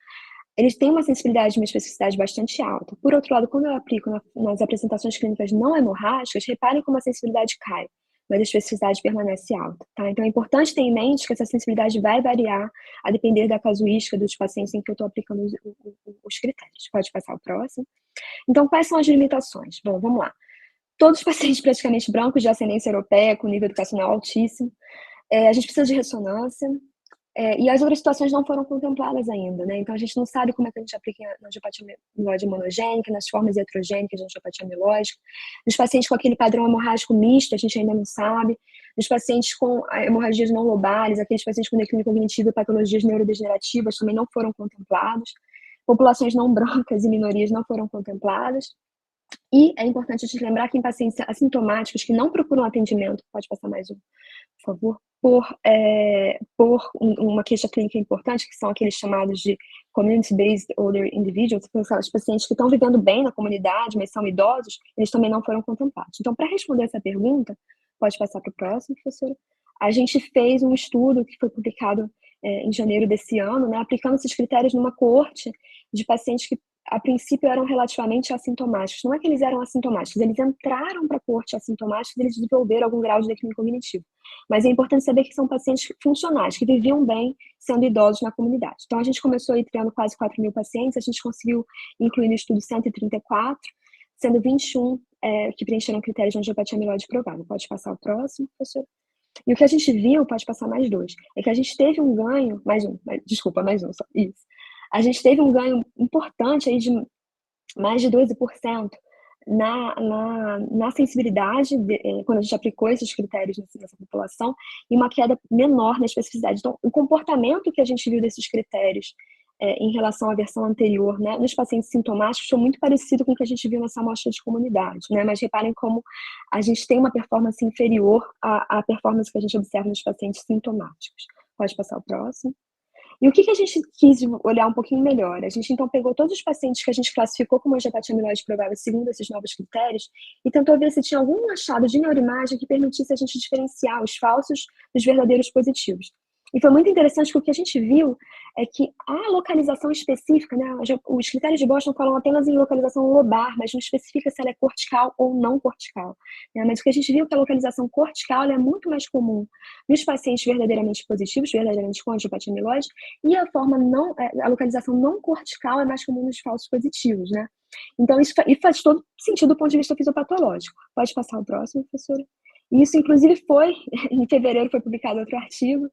Speaker 3: eles têm uma sensibilidade e uma especificidade bastante alta. Por outro lado, quando eu aplico nas apresentações clínicas não hemorrágicas, reparem como a sensibilidade cai, mas a especificidade permanece alta, tá? Então é importante ter em mente que essa sensibilidade vai variar a depender da casuística dos pacientes em que eu estou aplicando os critérios. Pode passar o próximo. Então, quais são as limitações? Bom, vamos lá. Todos os pacientes praticamente brancos de ascendência europeia, com nível educacional altíssimo. A gente precisa de ressonância. E as outras situações não foram contempladas ainda, né? Então, a gente não sabe como é que a gente aplica na angiopatia amiloide monogênica, nas formas heterogênicas de angiopatia amiloide. Nos pacientes com aquele padrão hemorrágico misto, a gente ainda não sabe. Nos pacientes com hemorragias não lobares, aqueles pacientes com declínio cognitivo e patologias neurodegenerativas também não foram contemplados. Populações não brancas e minorias não foram contempladas. E é importante a gente lembrar que em pacientes assintomáticos que não procuram atendimento, pode passar mais um, por favor, por uma queixa clínica importante, que são aqueles chamados de community-based older individuals, que são os pacientes que estão vivendo bem na comunidade, mas são idosos, eles também não foram contemplados. Então, para responder essa pergunta, pode passar para o próximo, professora. A gente fez um estudo que foi publicado em janeiro desse ano, né, aplicando esses critérios numa coorte de pacientes que a princípio eram relativamente assintomáticos. Não é que eles eram assintomáticos, eles entraram para a coorte assintomáticos e eles desenvolveram algum grau de declínio cognitivo. Mas é importante saber que são pacientes funcionais, que viviam bem sendo idosos na comunidade. Então, a gente começou aí criando quase 4.000 pacientes, a gente conseguiu incluir no estudo 134, sendo 21 que preencheram critérios de angiopatia amiloide provável. Pode passar o próximo, professor. E o que a gente viu, pode passar mais 2, é que a gente teve um ganho, mais um só, isso. A gente teve um ganho importante aí de mais de 12% na sensibilidade, quando a gente aplicou esses critérios nessa população, e uma queda menor na especificidade. Então, o comportamento que a gente viu desses critérios em relação à versão anterior, né, nos pacientes sintomáticos, foi muito parecido com o que a gente viu nessa amostra de comunidade, né, mas reparem como a gente tem uma performance inferior à performance que a gente observa nos pacientes sintomáticos. Pode passar o próximo. E o que a gente quis olhar um pouquinho melhor? A gente, então, pegou todos os pacientes que a gente classificou como angiopatia amiloide provável segundo esses novos critérios e tentou ver se tinha algum achado de neuroimagem que permitisse a gente diferenciar os falsos dos verdadeiros positivos. E foi muito interessante que o que a gente viu é que a localização específica, né, os critérios de Boston falam apenas em localização lobar, mas não especifica se ela é cortical ou não cortical. Né? Mas o que a gente viu é que a localização cortical é muito mais comum nos pacientes verdadeiramente positivos, verdadeiramente com angiopatia amiloide, e a localização não cortical é mais comum nos falsos positivos, né? Então, isso faz todo sentido do ponto de vista fisiopatológico. Pode passar o próximo, professora? E isso, inclusive, em fevereiro foi publicado outro artigo,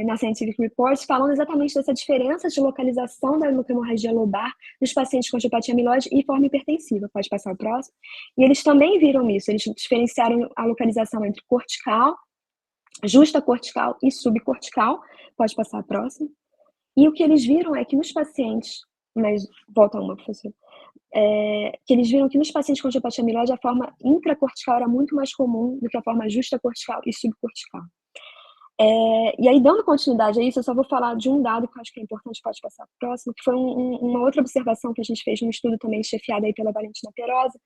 Speaker 3: na Scientific Reports, falando exatamente dessa diferença de localização da microhemorragia lobar nos pacientes com angiopatia amiloide e forma hipertensiva. Pode passar o próximo. E eles também viram isso, eles diferenciaram a localização entre cortical, justa cortical e subcortical. Pode passar a próxima. E o que eles viram é que nos pacientes, mas volta uma, professor, que eles viram que nos pacientes com angiopatia amiloide a forma intracortical era muito mais comum do que a forma justa cortical e subcortical. E aí, dando continuidade a isso, eu só vou falar de um dado que eu acho que é importante, pode passar para o próximo, que foi uma outra observação que a gente fez num estudo também chefiado aí pela Valentina Perosa,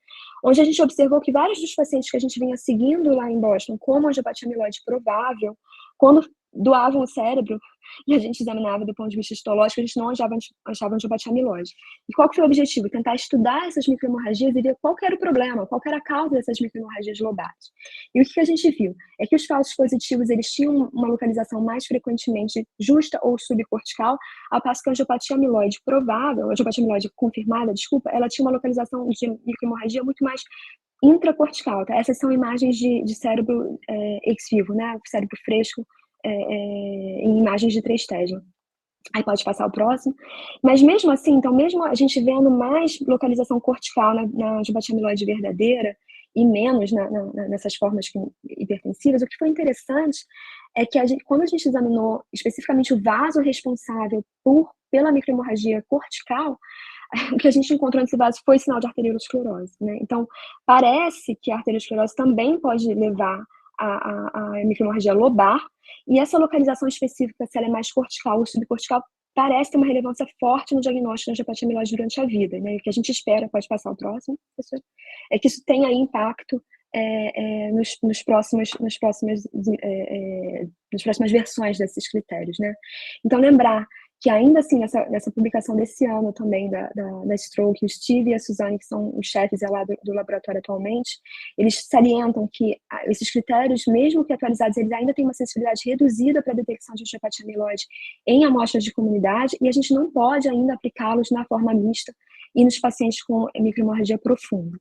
Speaker 3: onde a gente observou que vários dos pacientes que a gente vinha seguindo lá em Boston como angiopatia amiloide provável, quando doavam o cérebro e a gente examinava do ponto de vista histológico, a gente não achava angiopatia amiloide. E qual que foi o objetivo? Tentar estudar essas microhemorragias e ver qual que era o problema, qual que era a causa dessas microhemorragias lobares. E o que a gente viu? É que os falsos positivos, eles tinham uma localização mais frequentemente justa ou subcortical, ao passo que a angiopatia amiloide provável, a angiopatia amiloide confirmada, desculpa, ela tinha uma localização de microhemorragia muito mais intracortical, tá? Essas são imagens de cérebro ex vivo, né? Cérebro fresco, em imagens de 3 Tesla. Aí pode passar o próximo. Mas mesmo assim, então, mesmo a gente vendo mais localização cortical na angiopatia amiloide verdadeira e menos nessas formas hipertensivas, o que foi interessante é que quando a gente examinou especificamente o vaso responsável pela microhemorragia cortical, o que a gente encontrou nesse vaso foi sinal de arteriosclerose, né? Então, parece que a arteriosclerose também pode levar a microhemorragia lobar, e essa localização específica, se ela é mais cortical ou subcortical, parece ter uma relevância forte no diagnóstico da angiopatia amiloide durante a vida, né? E o que a gente espera, pode passar o próximo, professor, é que isso tenha impacto nas próximas versões desses critérios, né? Então, lembrar que ainda assim, nessa publicação desse ano também da Stroke, o Steve e a Suzane, que são os chefes lá do laboratório atualmente, eles salientam que esses critérios, mesmo que atualizados, eles ainda têm uma sensibilidade reduzida para a detecção de angiopatia amiloide em amostras de comunidade, e a gente não pode ainda aplicá-los na forma mista e nos pacientes com microhemorragia profunda.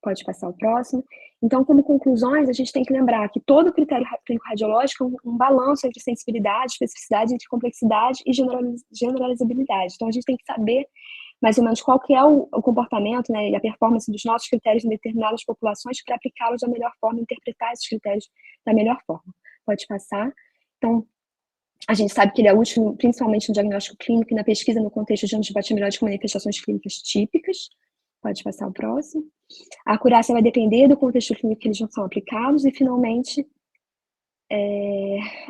Speaker 3: Pode passar o próximo. Então, como conclusões, a gente tem que lembrar que todo critério clínico radiológico é um balanço entre sensibilidade, especificidade, entre complexidade e generalizabilidade. Então, a gente tem que saber mais ou menos qual que é o comportamento, né, e a performance dos nossos critérios em determinadas populações para aplicá-los da melhor forma, interpretar esses critérios da melhor forma. Pode passar. Então, a gente sabe que ele é útil principalmente no diagnóstico clínico e na pesquisa no contexto de angiopatia amiloide com manifestações clínicas típicas. Pode passar o próximo. A acurácia vai depender do contexto clínico que eles não são aplicados. E, finalmente,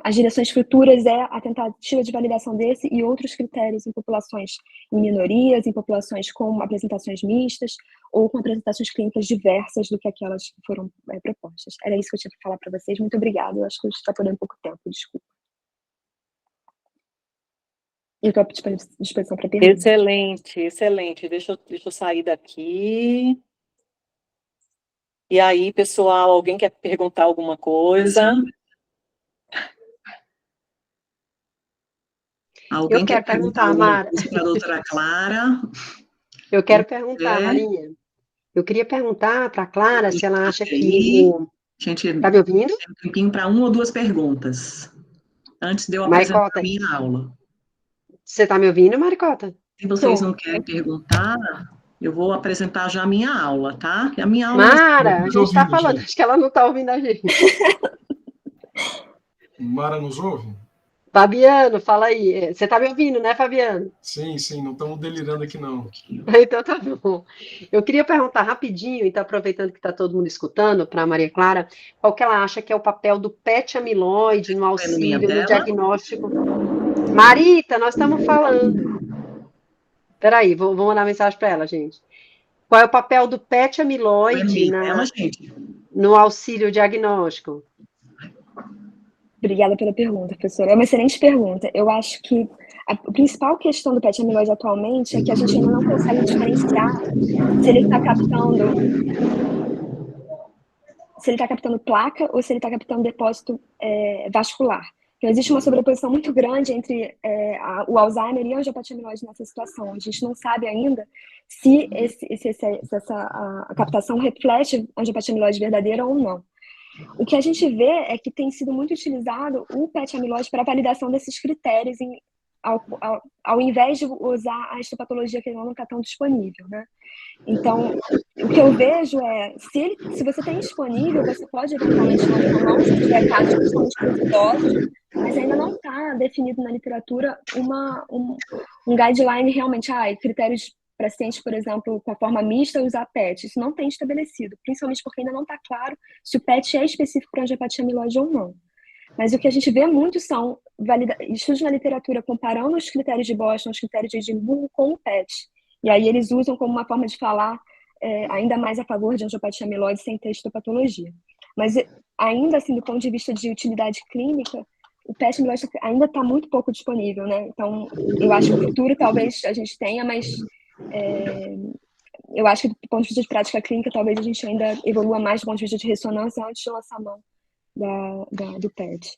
Speaker 3: as direções futuras é a tentativa de validação desse e outros critérios em populações em minorias, em populações com apresentações mistas ou com apresentações clínicas diversas do que aquelas que foram propostas. Era isso que eu tinha para falar para vocês. Muito obrigada. Eu acho que eu estou perdendo pouco tempo, desculpa. Eu estou à disposição para perguntas.
Speaker 4: Excelente, excelente. Deixa eu sair daqui. E aí, pessoal, alguém quer perguntar alguma coisa?
Speaker 1: Alguém
Speaker 2: Eu quero
Speaker 1: quer perguntar
Speaker 2: perguntar,
Speaker 1: alguma
Speaker 2: Mara.
Speaker 1: coisa para a doutora Clara?
Speaker 2: Eu quero perguntar, Marinha. Eu queria perguntar para a Clara se ela acha que
Speaker 1: Gente,
Speaker 2: Está me ouvindo?
Speaker 1: tem um tempinho para 1 ou 2 perguntas, antes de eu apresentar
Speaker 2: Maricota,
Speaker 1: a minha aula.
Speaker 2: você está me ouvindo, Maricota?
Speaker 1: Se vocês não querem perguntar, eu vou apresentar já a minha aula, tá? E a minha aula
Speaker 2: Mara, a gente está falando, acho que ela não está ouvindo a gente.
Speaker 5: Mara nos ouve?
Speaker 2: Fabiano, fala aí. Você está me ouvindo, né, Fabiano?
Speaker 5: Sim, não estamos delirando aqui, não.
Speaker 2: Então tá bom. Eu queria perguntar rapidinho, então aproveitando que está todo mundo escutando, para a Maria Clara, qual que ela acha que é o papel do PET amiloide no auxílio, no diagnóstico? Marita, nós estamos falando. Peraí, vou mandar mensagem para ela, gente. Qual é o papel do PET amiloide no auxílio diagnóstico?
Speaker 3: Obrigada pela pergunta, professora. É uma excelente pergunta. Eu acho que a principal questão do PET amiloide atualmente é que a gente ainda não consegue diferenciar se ele está captando placa ou se ele está captando depósito vascular. Então, existe uma sobreposição muito grande entre o Alzheimer e a angiopatia amiloide nessa situação. A gente não sabe ainda se a captação reflete a angiopatia amiloide verdadeira ou não. O que a gente vê é que tem sido muito utilizado o PET amiloide para validação desses critérios, ao invés de usar a histopatologia que não está tão disponível, né? Então, o que eu vejo é, se você tem disponível, você pode eventualmente lançar mão, se tiver casos, principalmente para os idosos, mas ainda não está definido na literatura um guideline realmente, critérios para pacientes, por exemplo, com a forma mista, usar PET. Isso não tem estabelecido, principalmente porque ainda não está claro se o PET é específico para angiopatia amiloide ou não. Mas o que a gente vê muito são estudos na literatura comparando os critérios de Boston, os critérios de Edimburgo com o PET. E aí eles usam como uma forma de falar ainda mais a favor de angiopatia amiloide sem ter histopatologia. Mas ainda assim, do ponto de vista de utilidade clínica, o PET amiloide ainda está muito pouco disponível, né? Então, eu acho que no futuro talvez a gente tenha, mas eu acho que do ponto de vista de prática clínica, talvez a gente ainda evolua mais do ponto de vista de ressonância antes de lançar a mão do PET.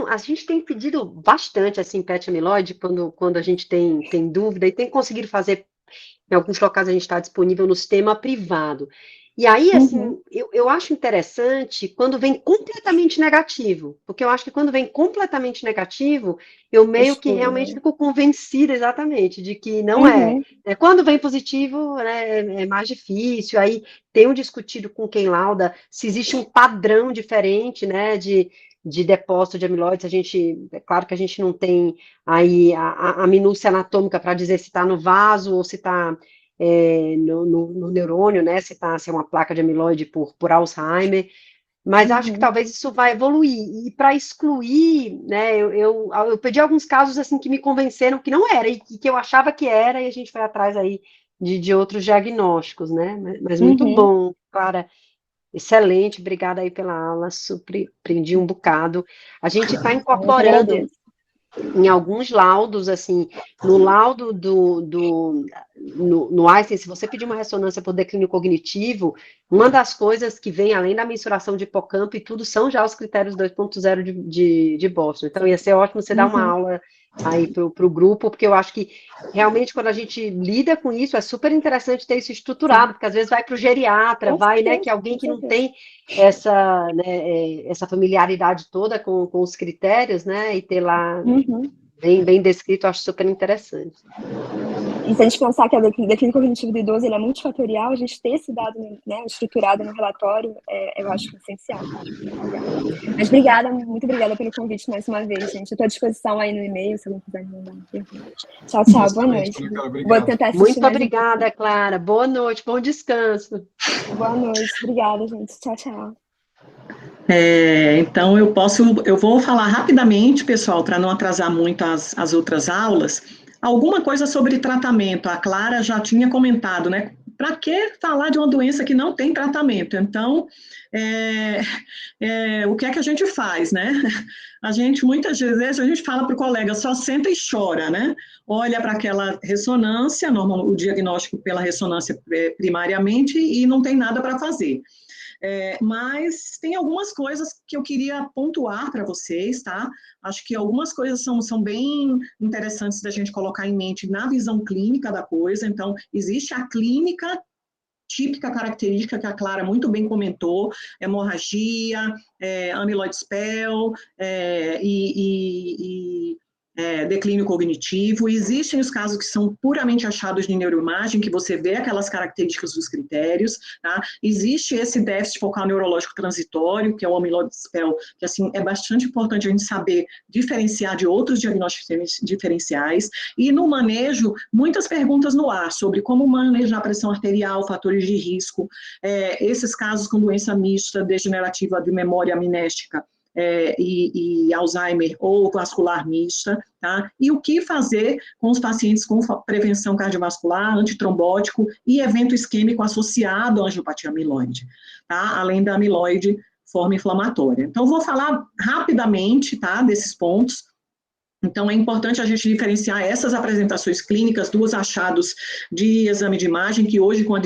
Speaker 2: A gente tem pedido bastante, assim, PET amiloide, quando a gente tem dúvida, e tem conseguido fazer, em alguns locais a gente está disponível no sistema privado. E aí, assim, eu acho interessante quando vem completamente negativo, porque eu acho que quando vem completamente negativo, eu meio que realmente fico convencida exatamente de que não é. Quando vem positivo, né, é mais difícil, aí tenho discutido com quem lauda se existe um padrão diferente, né, de depósito de amiloides. É claro que a gente não tem aí a minúcia anatômica para dizer se está no vaso ou se está no neurônio, né, se é uma placa de amiloide por Alzheimer, mas acho que talvez isso vai evoluir, e para excluir, né, eu pedi alguns casos, assim, que me convenceram que não era, e que eu achava que era, e a gente foi atrás aí de outros diagnósticos, né, mas muito bom, Clara, excelente, obrigada aí pela aula, surpreendi um bocado. A gente está incorporando em alguns laudos, assim, no laudo no Einstein, se você pedir uma ressonância por declínio cognitivo, uma das coisas que vem, além da mensuração de hipocampo e tudo, são já os critérios 2.0 de Boston. Então, ia ser ótimo você dar uma aula aí para o grupo, porque eu acho que, realmente, quando a gente lida com isso, é super interessante ter isso estruturado, porque às vezes vai para o geriatra, né, que alguém que não tem essa familiaridade toda com os critérios, né, e ter lá bem descrito, eu acho super interessante.
Speaker 3: E se a gente pensar que o declínio cognitivo do idoso ele é multifatorial, a gente ter esse dado, né, estruturado no relatório, eu acho essencial. Mas muito obrigada pelo convite mais uma vez, gente. Eu estou à disposição aí no e-mail, se alguém quiser me mandar uma pergunta. Tchau, boa noite. Vou tentar assistir.
Speaker 2: Muito obrigada, Clara. Boa noite, bom descanso.
Speaker 3: Boa noite, obrigada, gente. Tchau.
Speaker 1: Então, eu vou falar rapidamente, pessoal, para não atrasar muito as outras aulas, alguma coisa sobre tratamento. A Clara já tinha comentado, né? Para que falar de uma doença que não tem tratamento? Então, o que é que a gente faz, né? Muitas vezes, a gente fala para o colega, só senta e chora, né? Olha para aquela ressonância, o diagnóstico pela ressonância primariamente, e não tem nada para fazer. Mas tem algumas coisas que eu queria pontuar para vocês, tá? Acho que algumas coisas são bem interessantes da gente colocar em mente na visão clínica da coisa. Então, existe a clínica típica característica que a Clara muito bem comentou, hemorragia, amyloid spell declínio cognitivo. Existem os casos que são puramente achados de neuroimagem, que você vê aquelas características dos critérios, tá? Existe esse déficit focal neurológico transitório, que é o amyloid spell, que, assim, é bastante importante a gente saber diferenciar de outros diagnósticos diferenciais. E no manejo, muitas perguntas no ar sobre como manejar a pressão arterial, fatores de risco, esses casos com doença mista, degenerativa de memória amnéstica, e Alzheimer ou vascular mista, tá? E o que fazer com os pacientes com prevenção cardiovascular, antitrombótico e evento isquêmico associado à angiopatia amiloide, tá? Além da amiloide, forma inflamatória. Então, vou falar rapidamente, tá, desses pontos. Então, é importante a gente diferenciar essas apresentações clínicas dos achados de exame de imagem, que hoje, com a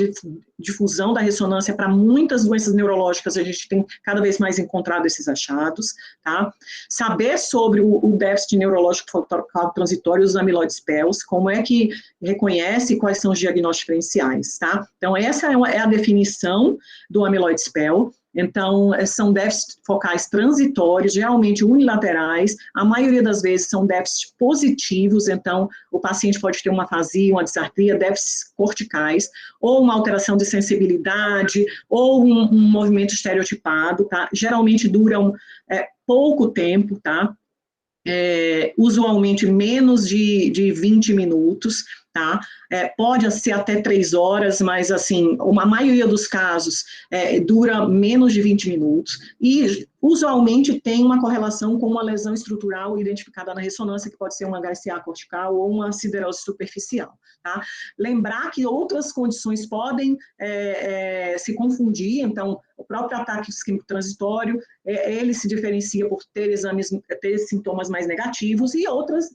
Speaker 1: difusão da ressonância para muitas doenças neurológicas, a gente tem cada vez mais encontrado esses achados, tá? Saber sobre o déficit neurológico focal transitório, os amyloid spells, como é que reconhece quais são os diagnósticos diferenciais, tá? Então, essa é a definição do amyloid spell. Então, são déficits focais transitórios, geralmente unilaterais, a maioria das vezes são déficits positivos, então o paciente pode ter uma afasia, uma disartria, déficits corticais, ou uma alteração de sensibilidade, ou um movimento estereotipado, tá? Geralmente duram pouco tempo, tá? Usualmente menos de 20 minutos, tá? Pode ser até 3 horas, mas assim, a maioria dos casos dura menos de 20 minutos, e usualmente tem uma correlação com uma lesão estrutural identificada na ressonância, que pode ser uma HSA cortical ou uma siderose superficial, tá? Lembrar que outras condições podem se confundir, então, o próprio ataque isquêmico transitório, ele se diferencia por ter sintomas mais negativos, e outras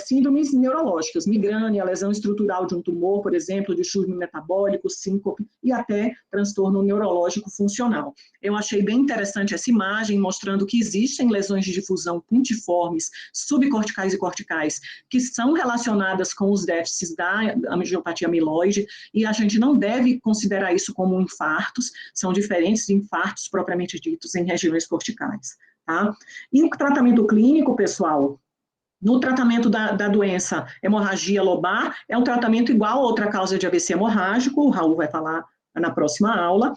Speaker 1: síndromes neurológicas, migrânia, lesão estrutural de um tumor, por exemplo, distúrbio metabólico, síncope e até transtorno neurológico funcional. Eu achei bem interessante essa imagem, mostrando que existem lesões de difusão puntiformes, subcorticais e corticais, que são relacionadas com os déficits da angiopatia amiloide, e a gente não deve considerar isso como infartos, são diferentes de infartos propriamente ditos em regiões corticais, tá? E o tratamento clínico, pessoal, no tratamento da doença hemorragia lobar, é um tratamento igual a outra causa de AVC hemorrágico, o Raul vai falar na próxima aula.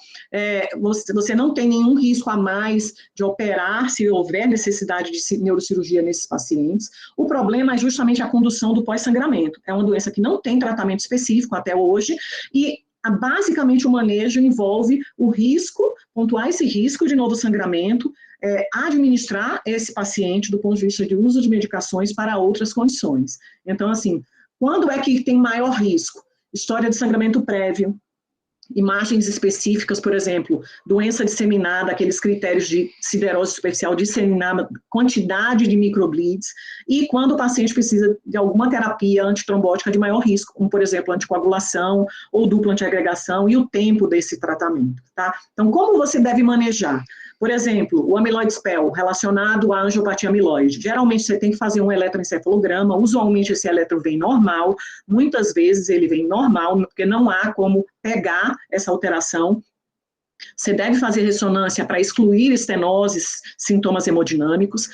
Speaker 1: Você não tem nenhum risco a mais de operar, se houver necessidade de neurocirurgia nesses pacientes. O problema é justamente a condução do pós-sangramento. É uma doença que não tem tratamento específico até hoje, e basicamente o manejo envolve o risco, pontuar esse risco de novo sangramento, administrar esse paciente do ponto de vista de uso de medicações para outras condições. Então, assim, quando é que tem maior risco? História de sangramento prévio, imagens específicas, por exemplo, doença disseminada, aqueles critérios de siderose superficial disseminada, quantidade de microbleeds, e quando o paciente precisa de alguma terapia antitrombótica de maior risco, como, por exemplo, anticoagulação ou dupla antiagregação, e o tempo desse tratamento, tá? Então, como você deve manejar? Por exemplo, o amiloide SPEL, relacionado à angiopatia amiloide. Geralmente você tem que fazer um eletroencefalograma, usualmente esse eletro vem normal, muitas vezes ele vem normal, porque não há como pegar essa alteração. Você deve fazer ressonância para excluir estenoses, sintomas hemodinâmicos.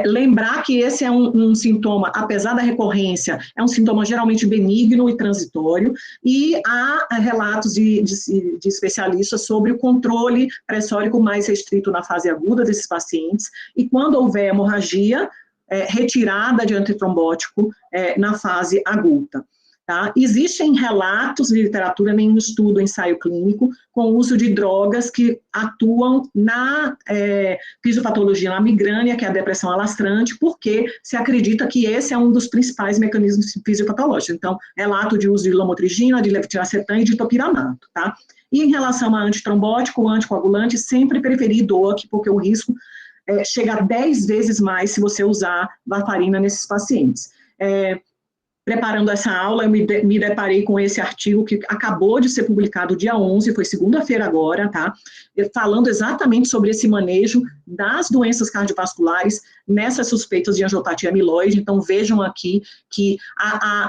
Speaker 1: Lembrar que esse é um sintoma, apesar da recorrência, é um sintoma geralmente benigno e transitório, e há relatos de especialistas sobre o controle pressórico mais restrito na fase aguda desses pacientes, e quando houver hemorragia, retirada de antitrombótico na fase aguda. Tá? Existem relatos de literatura, nenhum estudo, ensaio clínico, com o uso de drogas que atuam na fisiopatologia, na migrânia, que é a depressão alastrante, porque se acredita que esse é um dos principais mecanismos fisiopatológicos. Então, relato de uso de lamotrigina, de levetiracetam e de topiramato. Tá? E em relação a antitrombótico, anticoagulante, sempre preferir DOAC, porque o risco chega a 10 vezes mais se você usar varfarina nesses pacientes. Preparando essa aula, eu me deparei com esse artigo que acabou de ser publicado dia 11, foi segunda-feira agora, tá? Falando exatamente sobre esse manejo das doenças cardiovasculares nessas suspeitas de angiopatia amiloide. Então, vejam aqui que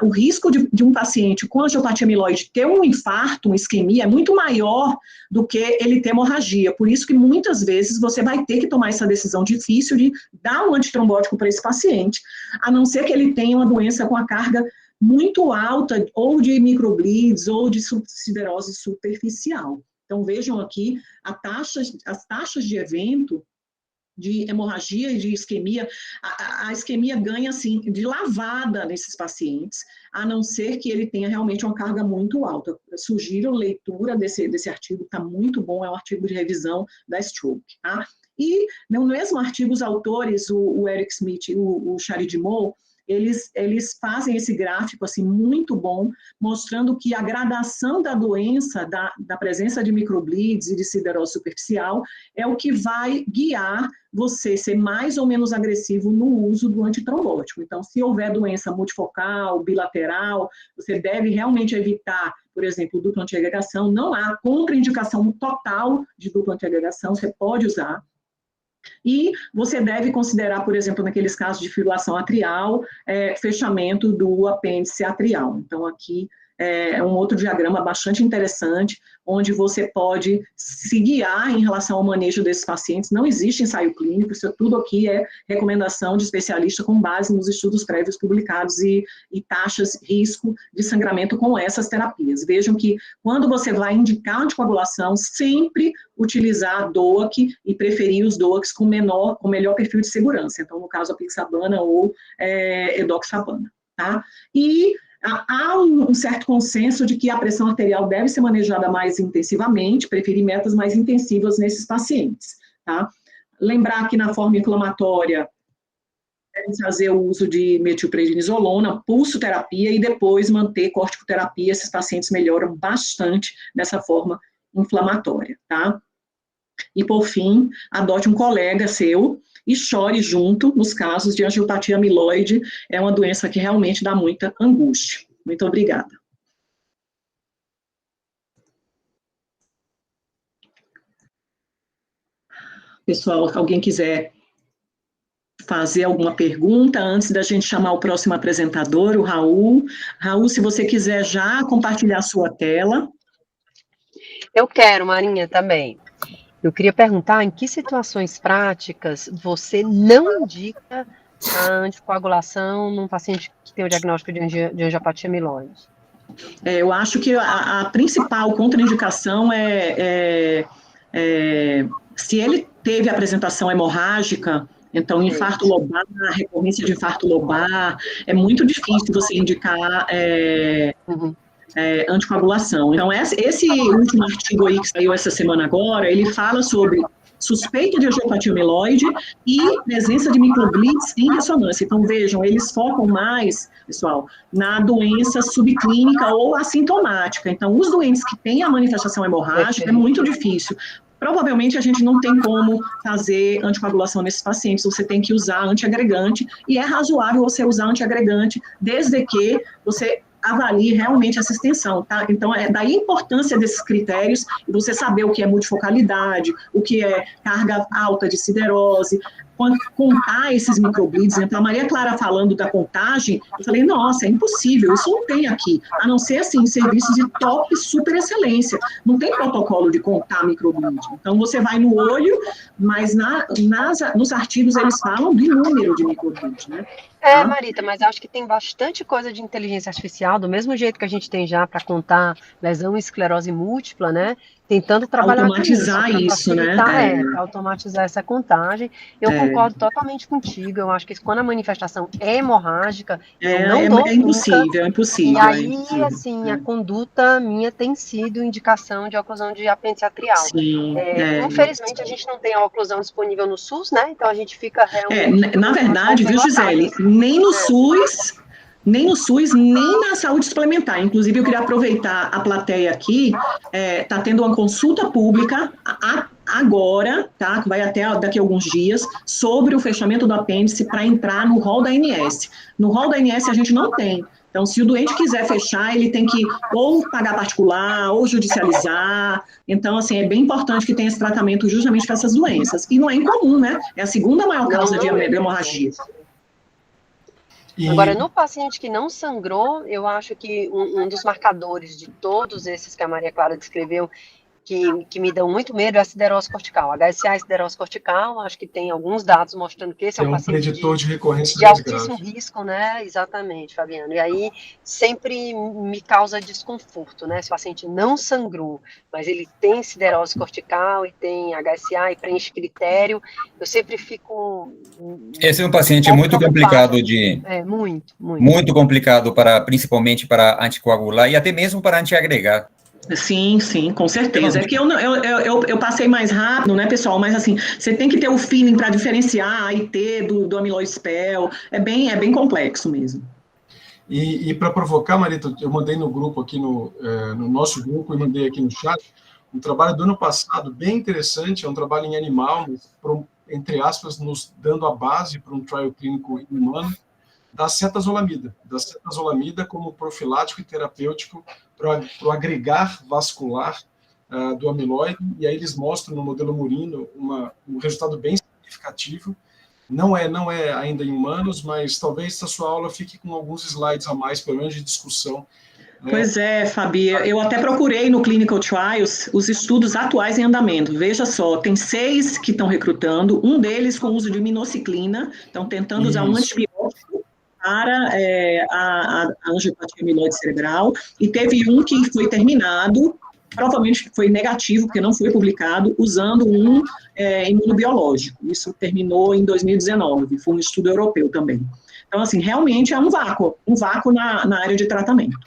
Speaker 1: o risco de um paciente com angiopatia amiloide ter um infarto, uma isquemia, é muito maior do que ele ter hemorragia. Por isso que, muitas vezes, você vai ter que tomar essa decisão difícil de dar um antitrombótico para esse paciente, a não ser que ele tenha uma doença com a carga muito alta, ou de microbleeds, ou de siderose superficial. Então, vejam aqui as taxas de evento de hemorragia e de isquemia. A isquemia ganha, assim, de lavada nesses pacientes, a não ser que ele tenha realmente uma carga muito alta. Eu sugiro leitura desse artigo, está muito bom, é um artigo de revisão da Stroke, tá? E, no mesmo artigo, os autores, o Eric Smith e o Charidimou, eles fazem esse gráfico assim, muito bom, mostrando que a gradação da doença, da presença de microbleeds e de siderose superficial, é o que vai guiar você ser mais ou menos agressivo no uso do antitrombótico. Então, se houver doença multifocal, bilateral, você deve realmente evitar, por exemplo, dupla antiagregação. Não há contraindicação total de dupla antiagregação, você pode usar. E você deve considerar, por exemplo, naqueles casos de fibrilação atrial, fechamento do apêndice atrial. Então, aqui é um outro diagrama bastante interessante, onde você pode se guiar em relação ao manejo desses pacientes. Não existe ensaio clínico, isso tudo aqui é recomendação de especialista com base nos estudos prévios publicados e taxas risco de sangramento com essas terapias. Vejam que quando você vai indicar anticoagulação, sempre utilizar a DOAC e preferir os DOACs com melhor perfil de segurança. Então, no caso, a apixabana ou edoxabana, tá? E há um certo consenso de que a pressão arterial deve ser manejada mais intensivamente, preferir metas mais intensivas nesses pacientes, tá? Lembrar que na forma inflamatória, devem fazer o uso de metilprednisolona, pulsoterapia e depois manter corticoterapia. Esses pacientes melhoram bastante dessa forma inflamatória, tá? E, por fim, adote um colega seu e chore junto nos casos de angiopatia amiloide. É uma doença que realmente dá muita angústia. Muito obrigada. Pessoal, se alguém quiser fazer alguma pergunta antes da gente chamar o próximo apresentador, o Raul. Raul, se você quiser já compartilhar a sua tela.
Speaker 2: Eu quero, Marinha, também. Eu queria perguntar em que situações práticas você não indica a anticoagulação num paciente que tem o diagnóstico de angiopatia amiloide?
Speaker 1: Eu acho que a principal contraindicação se ele teve apresentação hemorrágica, então infarto lobar, recorrência de infarto lobar, é muito difícil você indicar anticoagulação. Então, esse último artigo aí que saiu essa semana agora, ele fala sobre suspeita de angiopatia amiloide e presença de microblitz em ressonância. Então, vejam, eles focam mais, pessoal, na doença subclínica ou assintomática. Então, os doentes que têm a manifestação hemorrágica é muito difícil. Provavelmente a gente não tem como fazer anticoagulação nesses pacientes, você tem que usar antiagregante, e é razoável você usar antiagregante, desde que você avalie realmente essa extensão, tá? Então, é daí a importância desses critérios, e você saber o que é multifocalidade, o que é carga alta de siderose, contar esses microblitz. Então, a Maria Clara falando da contagem, eu falei, nossa, é impossível, isso não tem aqui, a não ser, assim, serviços de top super excelência, não tem protocolo de contar microblitz. Então, você vai no olho, mas nos artigos eles falam do número de microblitz, né?
Speaker 2: Marita, mas acho que tem bastante coisa de inteligência artificial, do mesmo jeito que a gente tem já para contar lesão e esclerose múltipla, né? Tentando trabalhar
Speaker 1: automatizar
Speaker 2: com
Speaker 1: isso, né?
Speaker 2: Para automatizar essa contagem. Eu concordo totalmente contigo. Eu acho que quando a manifestação é hemorrágica, eu não dou
Speaker 1: impossível, é impossível.
Speaker 2: E aí, assim, a conduta minha tem sido indicação de oclusão de apêndice atrial.
Speaker 1: Sim,
Speaker 2: infelizmente, a gente não tem a oclusão disponível no SUS, né? Então, a gente fica realmente...
Speaker 1: na verdade, viu, Gisele? Nem no SUS, nem na saúde suplementar. Inclusive, eu queria aproveitar a plateia aqui, está tendo uma consulta pública agora, tá, que vai até daqui a alguns dias, sobre o fechamento do apêndice para entrar no rol da ANS. No rol da ANS a gente não tem. Então, se o doente quiser fechar, ele tem que ou pagar particular, ou judicializar. Então, assim, é bem importante que tenha esse tratamento justamente para essas doenças. E não é incomum, né? É a segunda maior causa de hemorragia.
Speaker 2: Agora, no paciente que não sangrou, eu acho que um dos marcadores de todos esses que a Maria Clara descreveu, que me dão muito medo, é a siderose cortical. HSA e siderose cortical, acho que tem alguns dados mostrando que esse é um paciente
Speaker 5: preditor de recorrência
Speaker 2: de altíssimo risco, né? Exatamente, Fabiano. E aí sempre me causa desconforto, né? Se o paciente não sangrou, mas ele tem siderose cortical e tem HSA e preenche critério, eu sempre fico...
Speaker 6: Esse é um paciente muito complicado de... Muito complicado, principalmente para anticoagular e até mesmo para antiagregar.
Speaker 1: Sim, com certeza. É que eu passei mais rápido, né, pessoal? Mas, assim, você tem que ter o feeling para diferenciar a IT do amyloid spell. É bem complexo mesmo.
Speaker 5: E para provocar, Marita, eu mandei no grupo aqui, no nosso grupo, e mandei aqui no chat, um trabalho do ano passado, bem interessante, é um trabalho em animal, entre aspas, nos dando a base para um trial clínico humano, da cetazolamida como profilático e terapêutico para o agregar vascular do amiloide, e aí eles mostram no modelo murino um resultado bem significativo. Não é ainda em humanos, mas talvez a sua aula fique com alguns slides a mais, pelo menos de discussão,
Speaker 1: Pois é, Fabi, eu até procurei no Clinical Trials os estudos atuais em andamento. Veja só, tem 6 que estão recrutando, um deles com uso de minociclina, estão tentando usar um antibiótico para a angiopatia amiloide cerebral, e teve um que foi terminado, provavelmente foi negativo, porque não foi publicado, usando um imunobiológico. Isso terminou em 2019, foi um estudo europeu também. Então, assim, realmente é um vácuo na área de tratamento.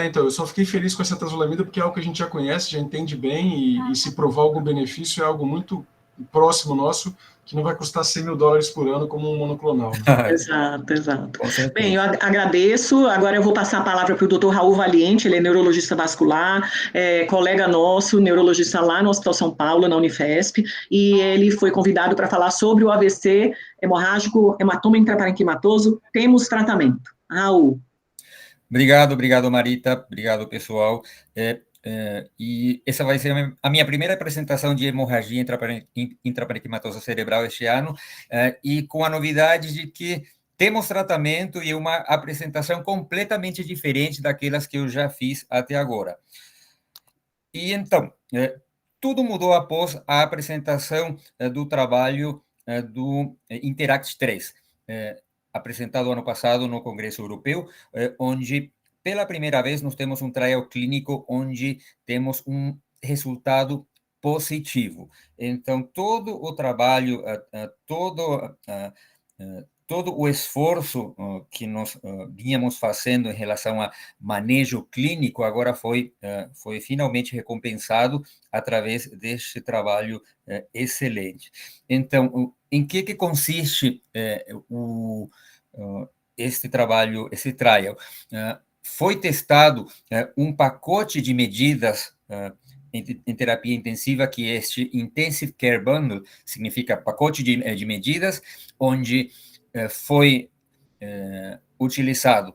Speaker 5: Então, eu só fiquei feliz com essa transazolamida porque é algo que a gente já conhece, já entende bem, e se provar algum benefício é algo muito próximo nosso, que não vai custar $100 mil por ano como um monoclonal. Né?
Speaker 1: Exato. Bem, eu agradeço. Agora eu vou passar a palavra para o Dr. Raul Valiente, ele é neurologista vascular, colega nosso, neurologista lá no Hospital São Paulo, na Unifesp, e ele foi convidado para falar sobre o AVC hemorrágico, hematoma intraparenquimatoso. Temos tratamento. Raul.
Speaker 6: Obrigado, Marita. Obrigado, pessoal. E essa vai ser a minha primeira apresentação de hemorragia intraparenquimatosa cerebral este ano, e com a novidade de que temos tratamento e uma apresentação completamente diferente daquelas que eu já fiz até agora. E então, tudo mudou após a apresentação do trabalho do Interact 3, apresentado ano passado no Congresso Europeu, onde, pela primeira vez, nós temos um trial clínico onde temos um resultado positivo. Então, todo o trabalho, todo o esforço que nós vínhamos fazendo em relação a manejo clínico, agora foi finalmente recompensado através deste trabalho excelente. Então, em que consiste este trabalho, esse trial? Foi testado um pacote de medidas em terapia intensiva, que é este Intensive Care Bundle, significa pacote de medidas, onde foi utilizado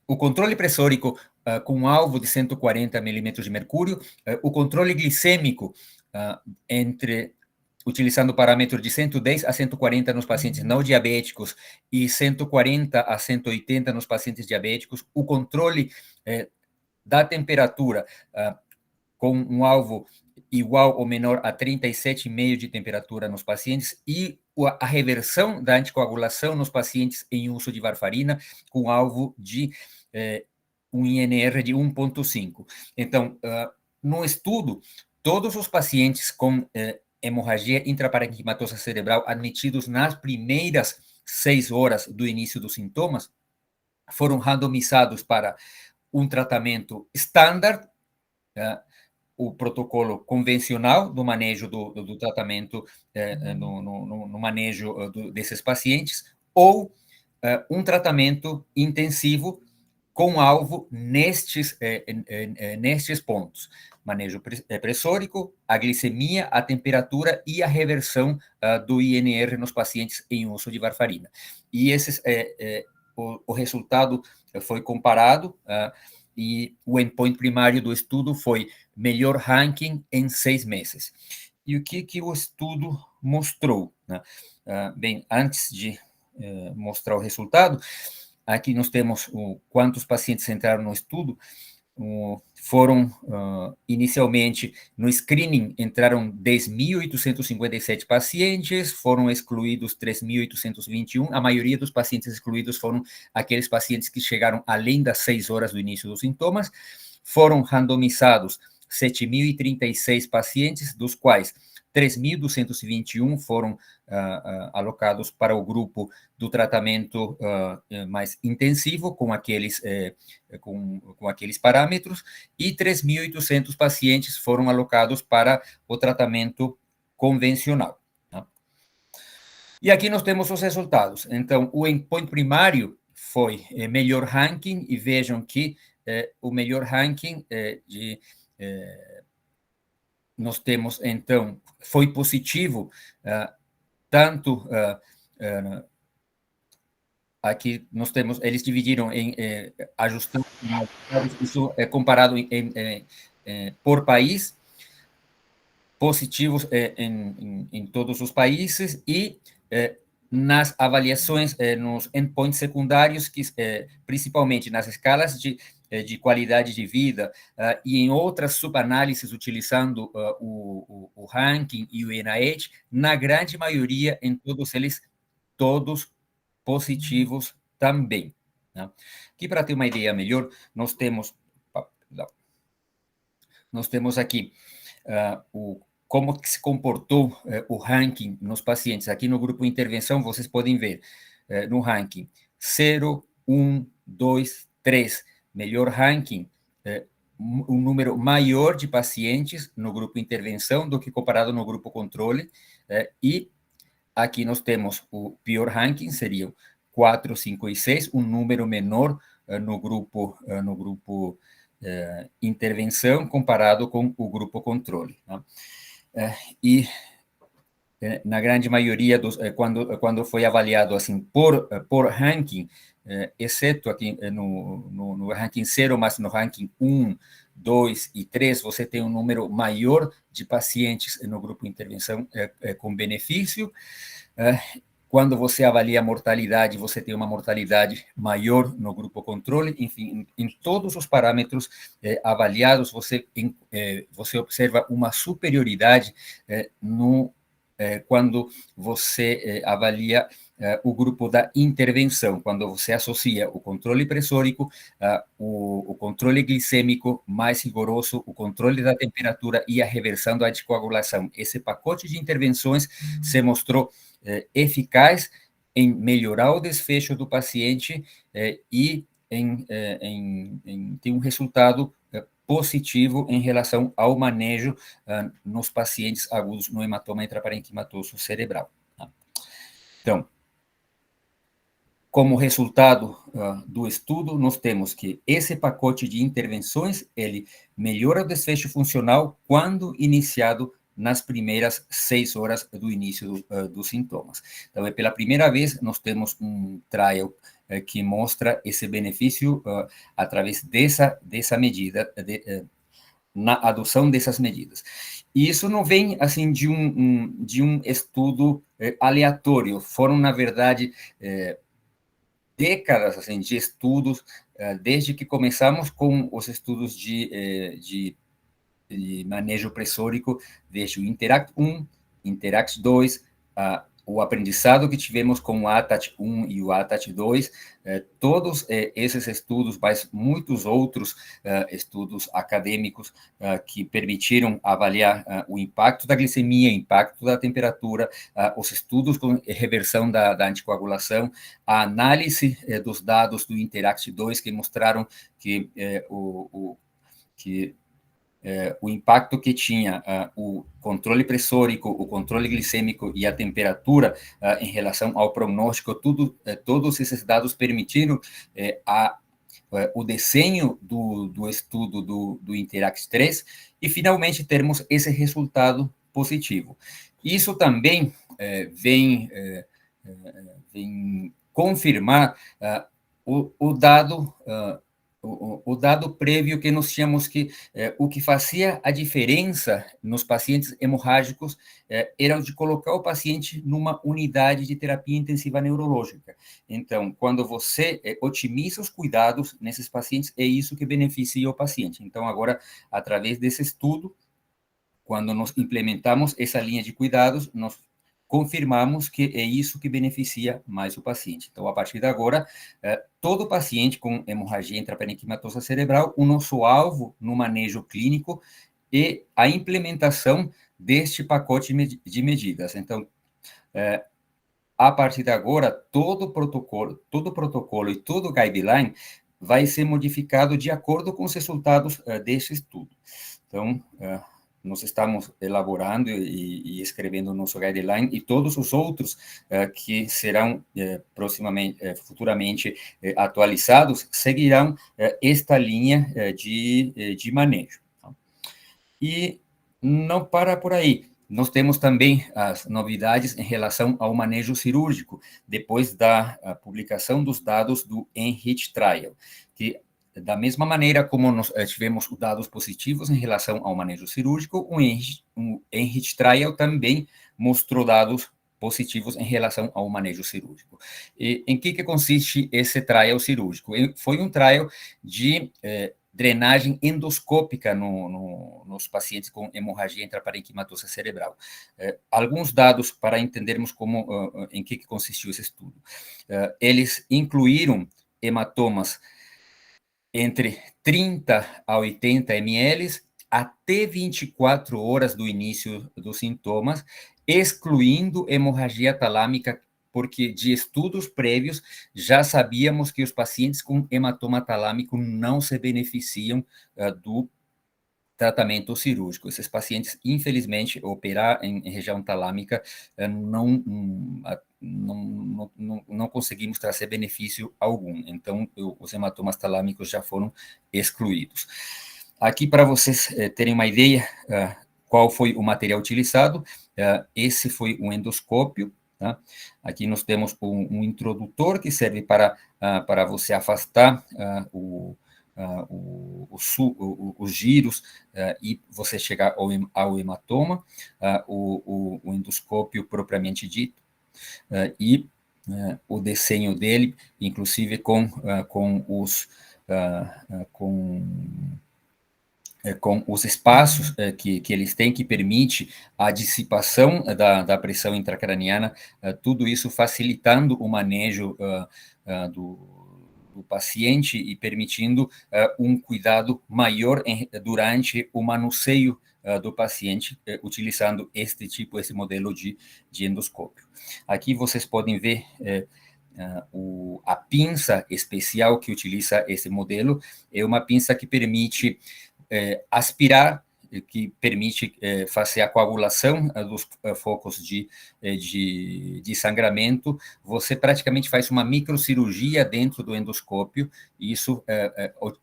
Speaker 6: o controle pressórico com um alvo de 140 milímetros de mercúrio, o controle glicêmico utilizando parâmetros de 110 a 140 nos pacientes não diabéticos e 140 a 180 nos pacientes diabéticos, o controle da temperatura com um alvo igual ou menor a 37,5 de temperatura nos pacientes, e a reversão da anticoagulação nos pacientes em uso de varfarina, com alvo de um INR de 1,5. Então, no estudo, todos os pacientes com hemorragia intraparenquimatosa cerebral admitidos nas primeiras 6 horas do início dos sintomas foram randomizados para um tratamento standard, o protocolo convencional do manejo do tratamento, no manejo desses pacientes, ou um tratamento intensivo com alvo nestes pontos: manejo pressórico, a glicemia, a temperatura e a reversão do INR nos pacientes em uso de varfarina. E o resultado foi comparado, e o endpoint primário do estudo foi melhor ranking em 6 meses. E o que o estudo mostrou? Né? Bem, antes de mostrar o resultado, aqui nós temos quantos pacientes entraram no estudo. Foram, inicialmente, no screening, entraram 10.857 pacientes, foram excluídos 3.821, a maioria dos pacientes excluídos foram aqueles pacientes que chegaram além das 6 horas do início dos sintomas. Foram randomizados 7.036 pacientes, dos quais 3.221 foram alocados para o grupo do tratamento mais intensivo, com aqueles parâmetros, e 3.800 pacientes foram alocados para o tratamento convencional. Tá? E aqui nós temos os resultados. Então, o endpoint primário foi melhor ranking, e vejam que o melhor ranking nós temos, então, foi positivo, tanto aqui nós temos, eles dividiram em ajustando, isso é comparado por país, positivos em todos os países, e nas avaliações, nos endpoints secundários, que, principalmente nas escalas de qualidade de vida, e em outras subanálises utilizando o ranking e o NIH, na grande maioria, em todos eles, todos positivos também. Né? Aqui, para ter uma ideia melhor, nós temos aqui como que se comportou o ranking nos pacientes. Aqui no grupo de intervenção, vocês podem ver no ranking 0, 1, 2, 3. Melhor ranking, um número maior de pacientes no grupo de intervenção do que comparado no grupo controle. E aqui nós temos o pior ranking, seriam 4, 5 e 6, um número menor no grupo intervenção comparado com o grupo controle. Né? E na grande maioria dos, quando foi avaliado assim por ranking, exceto aqui no ranking 0, mas no ranking 1, 2 e 3, você tem um número maior de pacientes no grupo de intervenção com benefício. Quando você avalia a mortalidade, você tem uma mortalidade maior no grupo controle. Enfim, em todos os parâmetros avaliados, você observa uma superioridade quando você avalia o grupo da intervenção, quando você associa o controle pressórico, o controle glicêmico mais rigoroso, o controle da temperatura e a reversão da anticoagulação. Esse pacote de intervenções se mostrou eficaz em melhorar o desfecho do paciente e em ter um resultado positivo em relação ao manejo nos pacientes agudos no hematoma intraparenquimatoso cerebral. Tá? Então, como resultado do estudo, nós temos que esse pacote de intervenções, ele melhora o desfecho funcional quando iniciado nas primeiras 6 horas do início dos sintomas. Então, pela primeira vez, nós temos um trial que mostra esse benefício através dessa medida, na adoção dessas medidas. E isso não vem, assim, de um estudo aleatório. Foram, na verdade, décadas, assim, de estudos, desde que começamos com os estudos de manejo pressórico, desde o Interact 1, Interact 2, o aprendizado que tivemos com o ATAT 1 e o ATAT 2, todos esses estudos, mas muitos outros estudos acadêmicos que permitiram avaliar o impacto da glicemia, impacto da temperatura, os estudos com reversão da anticoagulação, a análise dos dados do Interact 2 que mostraram que o impacto que tinha o controle pressórico, o controle glicêmico e a temperatura em relação ao prognóstico, todos esses dados permitiram o desenho do estudo do Interact 3 e, finalmente, termos esse resultado positivo. Isso também vem confirmar o dado prévio que nós tínhamos que o que fazia a diferença nos pacientes hemorrágicos era de colocar o paciente numa unidade de terapia intensiva neurológica. Então, quando você otimiza os cuidados nesses pacientes, é isso que beneficia o paciente. Então, agora, através desse estudo, quando nós implementamos essa linha de cuidados, nós confirmamos que é isso que beneficia mais o paciente. Então, a partir de agora, todo paciente com hemorragia intraparenquimatosa cerebral, o nosso alvo no manejo clínico é a implementação deste pacote de medidas. Então, a partir de agora, todo protocolo e todo guideline vai ser modificado de acordo com os resultados deste estudo. Então, nós estamos elaborando e escrevendo o nosso guideline e todos os outros que serão futuramente atualizados seguirão esta linha de manejo. E não para por aí. Nós temos também as novidades em relação ao manejo cirúrgico, depois da publicação dos dados do ENRICH Trial, que da mesma maneira como nós tivemos os dados positivos em relação ao manejo cirúrgico, o ENRICH Trial também mostrou dados positivos em relação ao manejo cirúrgico. E em que consiste esse trial cirúrgico? Foi um trial de drenagem endoscópica nos pacientes com hemorragia intraparenquimatosa cerebral. Alguns dados para entendermos em que consistiu esse estudo. Eles incluíram hematomas entre 30 a 80 ml até 24 horas do início dos sintomas, excluindo hemorragia talâmica, porque de estudos prévios já sabíamos que os pacientes com hematoma talâmico não se beneficiam do tratamento cirúrgico. Esses pacientes, infelizmente, operar em região talâmica não conseguimos trazer benefício algum. Então, os hematomas talâmicos já foram excluídos. Aqui, para vocês terem uma ideia qual foi o material utilizado, esse foi um endoscópio, tá? Aqui nós temos um introdutor que serve para você afastar os giros e você chegar ao hematoma, o endoscópio propriamente dito, e o desenho dele, inclusive com os espaços que eles têm, que permite a dissipação da pressão intracraniana, tudo isso facilitando o manejo do paciente e permitindo um cuidado maior durante o manuseio do paciente, utilizando esse modelo de endoscópio. Aqui vocês podem ver a pinça especial que utiliza esse modelo. É uma pinça que permite aspirar, que permite fazer a coagulação dos focos de sangramento. Você praticamente faz uma microcirurgia dentro do endoscópio, e isso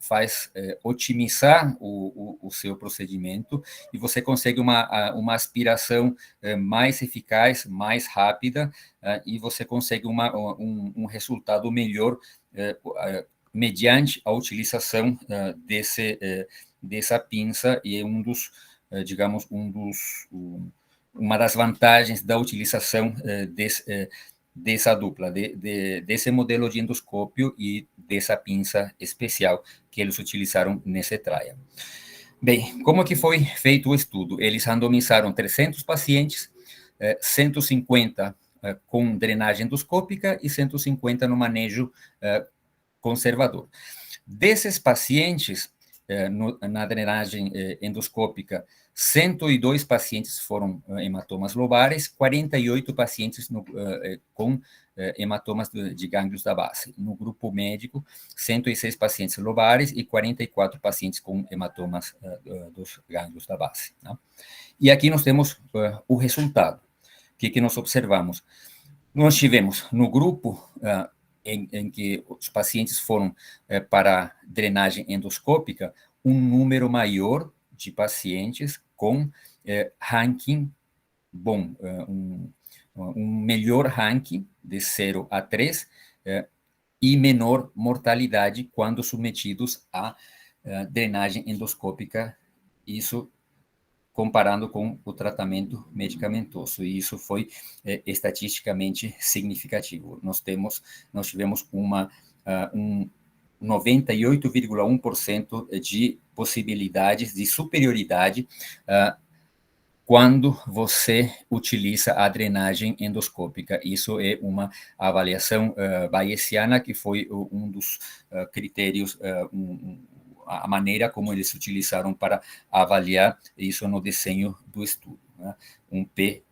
Speaker 6: faz otimizar o seu procedimento, e você consegue uma aspiração mais eficaz, mais rápida, e você consegue um resultado melhor mediante a utilização dessa pinça, e é uma das vantagens da utilização dessa dupla, desse modelo de endoscópio e dessa pinça especial que eles utilizaram nesse trial. Bem, como que foi feito o estudo? Eles randomizaram 300 pacientes, 150 com drenagem endoscópica e 150 no manejo conservador. Desses pacientes, na drenagem endoscópica, 102 pacientes foram hematomas lobares, 48 pacientes com hematomas de gânglios da base. No grupo médico, 106 pacientes lobares e 44 pacientes com hematomas dos gânglios da base. Tá? E aqui nós temos o resultado. O que nós observamos? Nós tivemos no grupo em que os pacientes foram para drenagem endoscópica, um número maior de pacientes com ranking bom, um melhor ranking de 0 a 3 e menor mortalidade quando submetidos à drenagem endoscópica, isso comparando com o tratamento medicamentoso, e isso foi estatisticamente significativo. Nós tivemos um 98,1% de possibilidades de superioridade quando você utiliza a drenagem endoscópica. Isso é uma avaliação bayesiana, que foi um dos critérios, a maneira como eles utilizaram para avaliar isso no desenho do estudo, né? Um P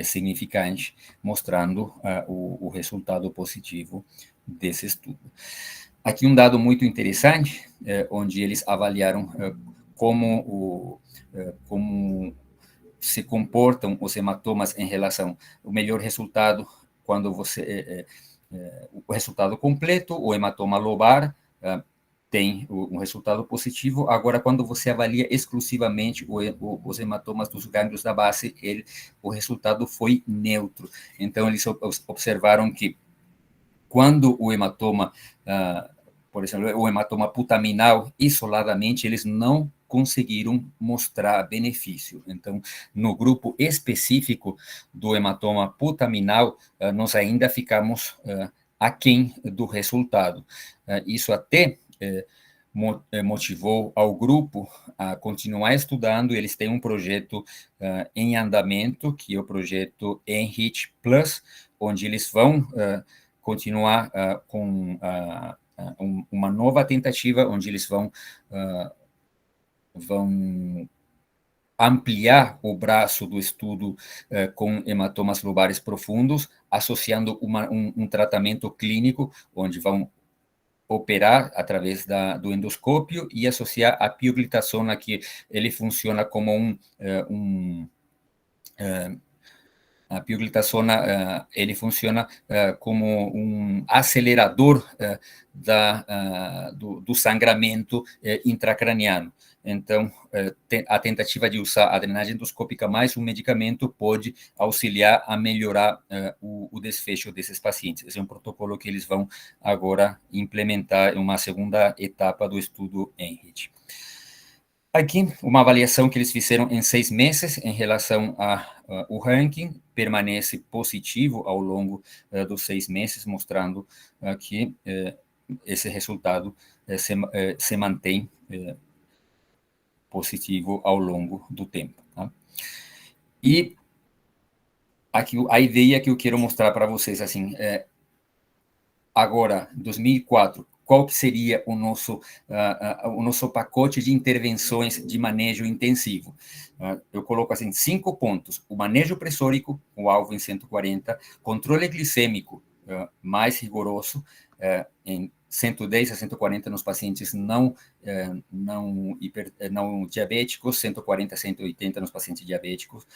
Speaker 6: significante, mostrando o resultado positivo desse estudo. Aqui um dado muito interessante, onde eles avaliaram como se comportam os hematomas em relação ao melhor resultado quando você... o resultado completo, o hematoma lobar tem um resultado positivo. Agora, quando você avalia exclusivamente os hematomas dos gânglios da base, o resultado foi neutro. Então, eles observaram que quando o hematoma, por exemplo, o hematoma putaminal, isoladamente, eles não conseguiram mostrar benefício. Então, no grupo específico do hematoma putaminal, nós ainda ficamos aquém do resultado. Isso até motivou ao grupo a continuar estudando. Eles têm um projeto em andamento, que é o projeto Enrich Plus, onde eles vão continuar com uma nova tentativa, onde eles vão ampliar o braço do estudo com hematomas lobares profundos, associando um tratamento clínico, onde vão operar através do endoscópio e associar a pioglitazona, que ele funciona como a pioglitazona, ele funciona como um acelerador do sangramento intracraniano. Então, a tentativa de usar a drenagem endoscópica mais um medicamento pode auxiliar a melhorar o desfecho desses pacientes. Esse é um protocolo que eles vão agora implementar em uma segunda etapa do estudo Enrich. Aqui, uma avaliação que eles fizeram em 6 meses em relação ao ranking, permanece positivo ao longo dos 6 meses, mostrando que esse resultado se mantém positivo ao longo do tempo. Tá? E aqui a ideia que eu quero mostrar para vocês, assim, agora, 2004, qual que seria o nosso pacote de intervenções de manejo intensivo? Eu coloco assim 5 pontos: o manejo pressórico, o alvo em 140, controle glicêmico mais rigoroso, em 110 a 140 nos pacientes não diabéticos, 140 a 180 nos pacientes diabéticos,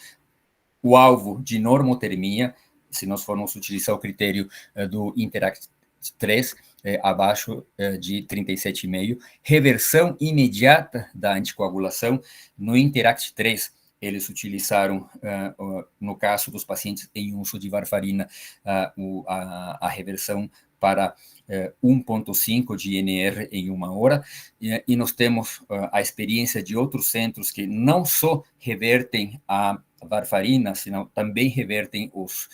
Speaker 6: o alvo de normotermia, se nós formos utilizar o critério do Interact 3, abaixo de 37,5, reversão imediata da anticoagulação. No Interact 3, eles utilizaram, no caso dos pacientes em uso de varfarina, a reversão para 1,5 de INR em 1 hora, e nós temos a experiência de outros centros que não só revertem a varfarina, senão também revertem os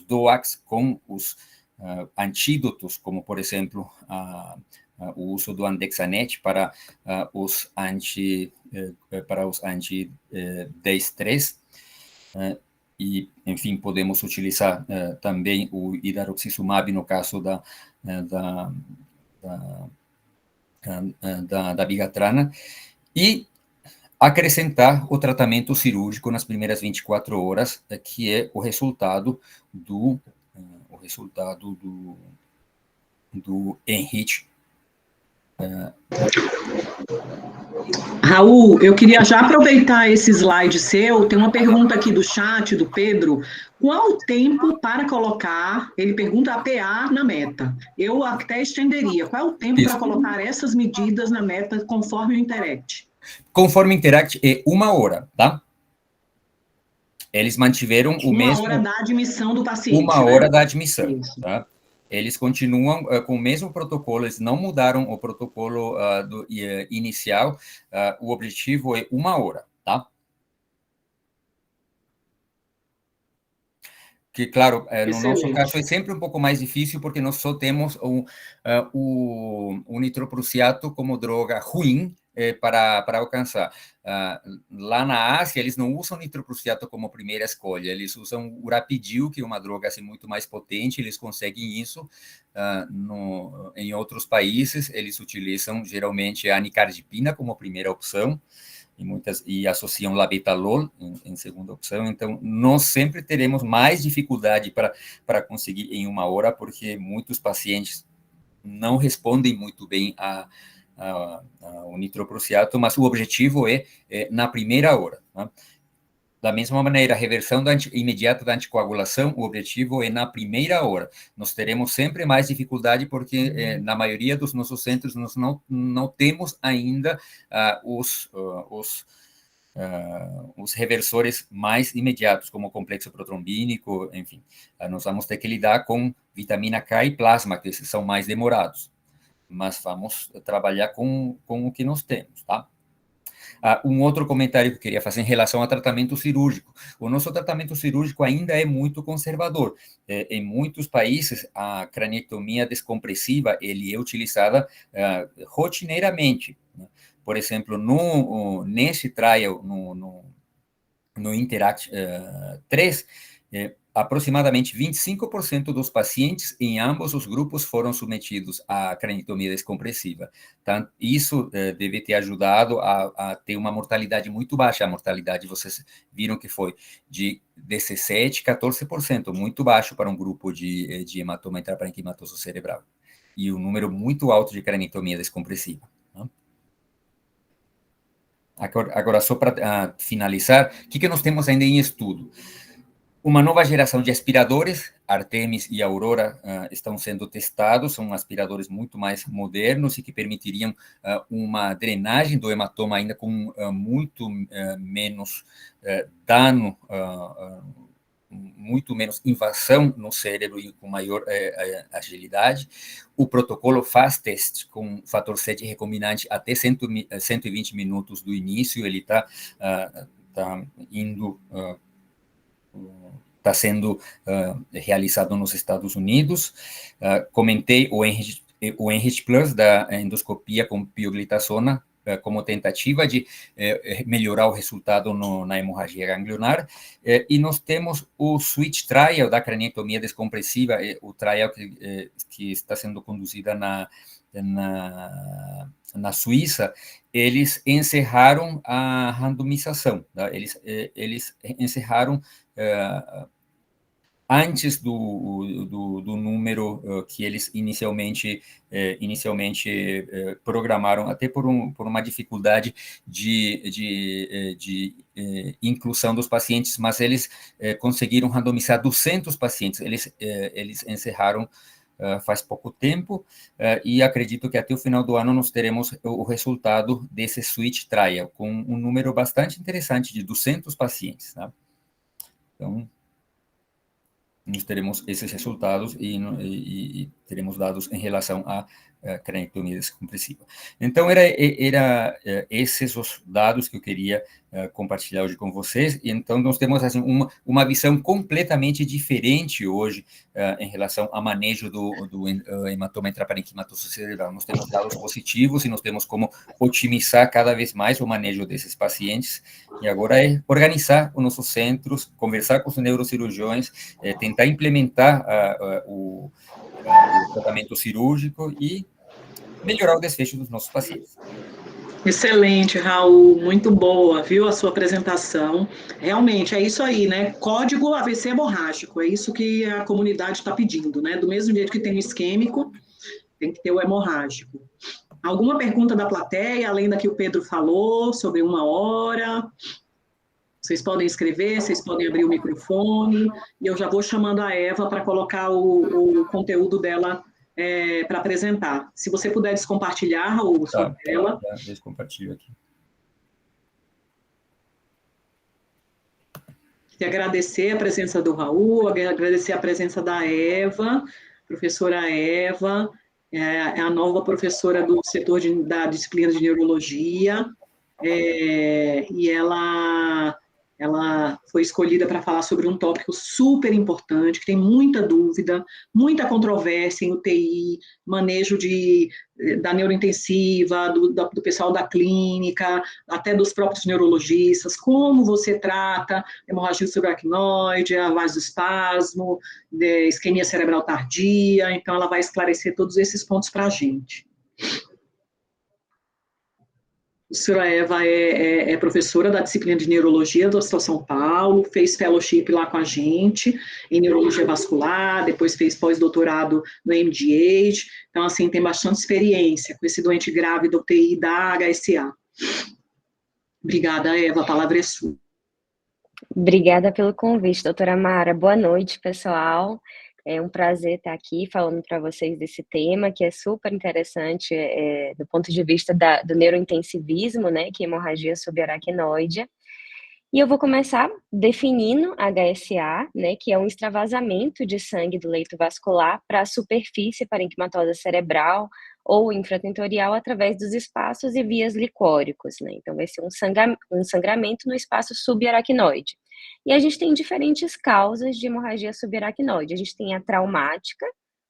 Speaker 6: DOACs com os antídotos, como, por exemplo, o uso do Andexanet para os anti-DACE3, e, enfim, podemos utilizar também o hidaroxizumab no caso da bigatrana, e acrescentar o tratamento cirúrgico nas primeiras 24 horas, que é o resultado do Enrich.
Speaker 1: Raul, eu queria já aproveitar esse slide seu. Tem uma pergunta aqui do chat, do Pedro. Qual o tempo para colocar, ele pergunta, a PA na meta? Eu até estenderia. Qual é o tempo para colocar essas medidas na meta conforme o Interact?
Speaker 6: Conforme o Interact é 1 hora, tá? Eles mantiveram o mesmo... 1
Speaker 1: hora da admissão do paciente.
Speaker 6: 1 hora da admissão, tá? Eles continuam com o mesmo protocolo, eles não mudaram o protocolo inicial, o objetivo é 1 hora, tá? Que, claro, no nosso caso é sempre um pouco mais difícil, porque nós só temos o nitroprusiato como droga ruim para alcançar. Lá na Ásia, eles não usam nitroprusiato como primeira escolha, eles usam o Urapidil, que é uma droga assim, muito mais potente, eles conseguem isso. Em outros países, eles utilizam geralmente a anicardipina como primeira opção, e associam labetalol em segunda opção. Então, nós sempre teremos mais dificuldade para conseguir em 1 hora, porque muitos pacientes não respondem muito bem ao nitroprusiato, mas o objetivo é na primeira hora. Tá? Da mesma maneira, a reversão imediata da anticoagulação, o objetivo é na primeira hora. Nós teremos sempre mais dificuldade, porque na maioria dos nossos centros nós não temos ainda os reversores mais imediatos, como o complexo protrombínico, enfim. Nós vamos ter que lidar com vitamina K e plasma, que esses são mais demorados. Mas vamos trabalhar com o que nós temos, tá? Outro comentário que eu queria fazer em relação ao tratamento cirúrgico. O nosso tratamento cirúrgico ainda é muito conservador. Em muitos países, a craniotomia descompressiva ele é utilizada rotineiramente. Né? Por exemplo, nesse trial, no Interact 3, aproximadamente 25% dos pacientes em ambos os grupos foram submetidos à craniotomia descompressiva. Então, isso deve ter ajudado a ter uma mortalidade muito baixa. A mortalidade, vocês viram que foi de 17%, 14%, muito baixo para um grupo de hematoma intraparenquimatoso cerebral. E um número muito alto de craniotomia descompressiva. Né? Agora, só para finalizar, o que nós temos ainda em estudo? Uma nova geração de aspiradores, Artemis e Aurora, estão sendo testados, são aspiradores muito mais modernos e que permitiriam uma drenagem do hematoma ainda com muito menos dano, muito menos invasão no cérebro e com maior agilidade. O protocolo faz teste com fator 7 recombinante até 120 minutos do início, ele está indo... Está sendo realizado nos Estados Unidos. Comentei o Enrich Plus da endoscopia com pioglitazona como tentativa de melhorar o resultado na hemorragia ganglionar. E nós temos o Switch Trial da craniotomia descompressiva, o trial que está sendo conduzida na Suíça. Eles encerraram a randomização, tá? Eles encerraram antes do número que eles inicialmente programaram, até por uma dificuldade de inclusão dos pacientes, mas eles conseguiram randomizar 200 pacientes, eles encerraram faz pouco tempo, e acredito que até o final do ano nós teremos o resultado desse Switch Trial, com um número bastante interessante de 200 pacientes, tá? Então, nós teremos esses resultados e teremos dados em relação à craniotomia descompressiva. Então, era esses os dados que eu queria compartilhar hoje com vocês. E então, nós temos assim, uma visão completamente diferente hoje em relação ao manejo do hematoma intraparenquimatoso cerebral. Nós temos dados positivos e nós temos como otimizar cada vez mais o manejo desses pacientes. E agora é organizar os nossos centros, conversar com os neurocirurgiões, tentar implementar o tratamento cirúrgico e melhorar o desfecho dos nossos pacientes.
Speaker 1: Excelente, Raul, muito boa, viu, a sua apresentação. Realmente, é isso aí, né? Código AVC hemorrágico, é isso que a comunidade está pedindo, né? Do mesmo jeito que tem o isquêmico, tem que ter o hemorrágico. Alguma pergunta da plateia, além da que o Pedro falou, sobre 1 hora? Vocês podem escrever, vocês podem abrir o microfone, e eu já vou chamando a Eva para colocar o conteúdo dela para apresentar. Se você puder descompartilhar, Raul, sua tela.
Speaker 6: Descompartilho aqui.
Speaker 1: E agradecer a presença do Raul, agradecer a presença da Eva, professora Eva, é a nova professora do setor da disciplina de neurologia, e ela foi escolhida para falar sobre um tópico super importante, que tem muita dúvida, muita controvérsia em UTI, manejo da neurointensiva, do pessoal da clínica, até dos próprios neurologistas, como você trata hemorragia subaracnoide, a vasoespasmo, isquemia cerebral tardia. Então ela vai esclarecer todos esses pontos para a gente. A professora Eva é professora da disciplina de neurologia do Hospital São Paulo, fez fellowship lá com a gente, em neurologia vascular, depois fez pós-doutorado no MGH, então, assim, tem bastante experiência com esse doente grave da UTI da HSA. Obrigada, Eva, a palavra é sua.
Speaker 3: Obrigada pelo convite, doutora Mara. Boa noite, pessoal. É um prazer estar aqui falando para vocês desse tema, que é super interessante do ponto de vista do neurointensivismo, né, que é hemorragia subaracnoide. E eu vou começar definindo HSA, né, que é um extravasamento de sangue do leito vascular para a superfície parenquimatosa cerebral ou infratentorial através dos espaços e vias licóricos, né? Então, vai ser um sangramento no espaço subaracnoide. E a gente tem diferentes causas de hemorragia subaracnoide. A gente tem a traumática,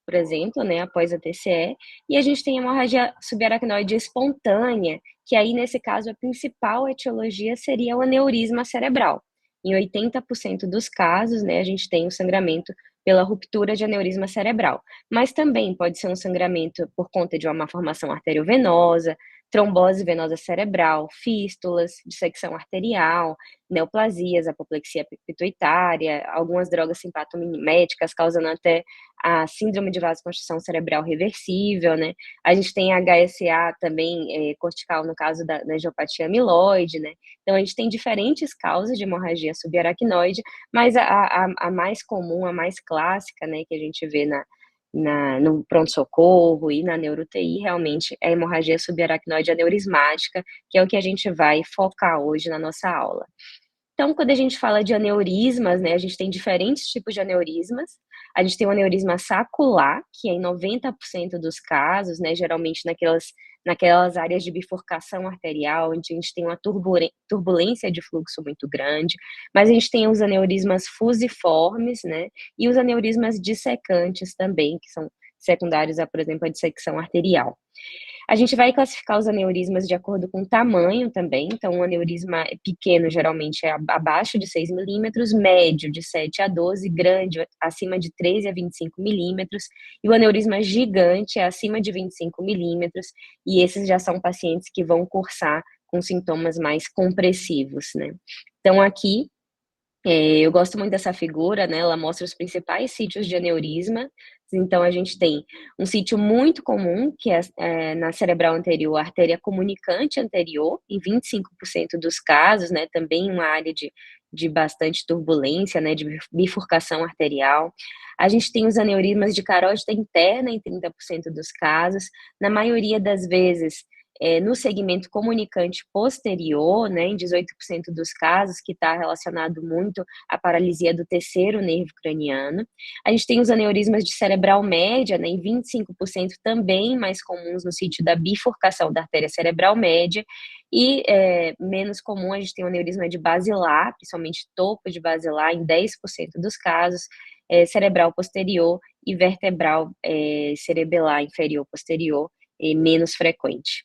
Speaker 3: por exemplo, né, após a TCE, e a gente tem a hemorragia subaracnoide espontânea, que aí, nesse caso, a principal etiologia seria o aneurisma cerebral. Em 80% dos casos, né, a gente tem o sangramento pela ruptura de aneurisma cerebral, mas também pode ser um sangramento por conta de uma malformação arteriovenosa, trombose venosa cerebral, fístulas, dissecção arterial, neoplasias, apoplexia pituitária, algumas drogas simpatomiméticas causando até a síndrome de vasoconstrição cerebral reversível, né? A gente tem HSA também cortical no caso da angiopatia amiloide, né? Então, a gente tem diferentes causas de hemorragia subaracnoide, mas a mais comum, a mais clássica, né, que a gente vê no pronto-socorro e na neuro-UTI, realmente é a hemorragia subaracnoide aneurismática, que é o que a gente vai focar hoje na nossa aula. Então, quando a gente fala de aneurismas, né, a gente tem diferentes tipos de aneurismas. A gente tem o aneurisma sacular, que é em 90% dos casos, né, geralmente naquelas áreas de bifurcação arterial, onde a gente tem uma turbulência de fluxo muito grande. Mas a gente tem os aneurismas fusiformes, né, e os aneurismas dissecantes também, que são secundários a, por exemplo, a dissecção arterial. A gente vai classificar os aneurismas de acordo com o tamanho também, então um aneurisma pequeno geralmente é abaixo de 6 milímetros, médio de 7 a 12, grande acima de 13 a 25 milímetros, e o aneurisma gigante é acima de 25 milímetros, e esses já são pacientes que vão cursar com sintomas mais compressivos, né? Então aqui, eu gosto muito dessa figura, né? Ela mostra os principais sítios de aneurisma. Então, a gente tem um sítio muito comum, que é na cerebral anterior, a artéria comunicante anterior, em 25% dos casos, né? Também uma área de bastante turbulência, né? De bifurcação arterial. A gente tem os aneurismas de carótida interna, em 30% dos casos. Na maioria das vezes, no segmento comunicante posterior, né, em 18% dos casos, que está relacionado muito à paralisia do terceiro nervo craniano. A gente tem os aneurismas de cerebral média, né, em 25% também mais comuns no sítio da bifurcação da artéria cerebral média, e menos comum a gente tem o aneurisma de basilar, principalmente topo de basilar, em 10% dos casos, cerebral posterior e vertebral cerebelar inferior posterior, menos frequente.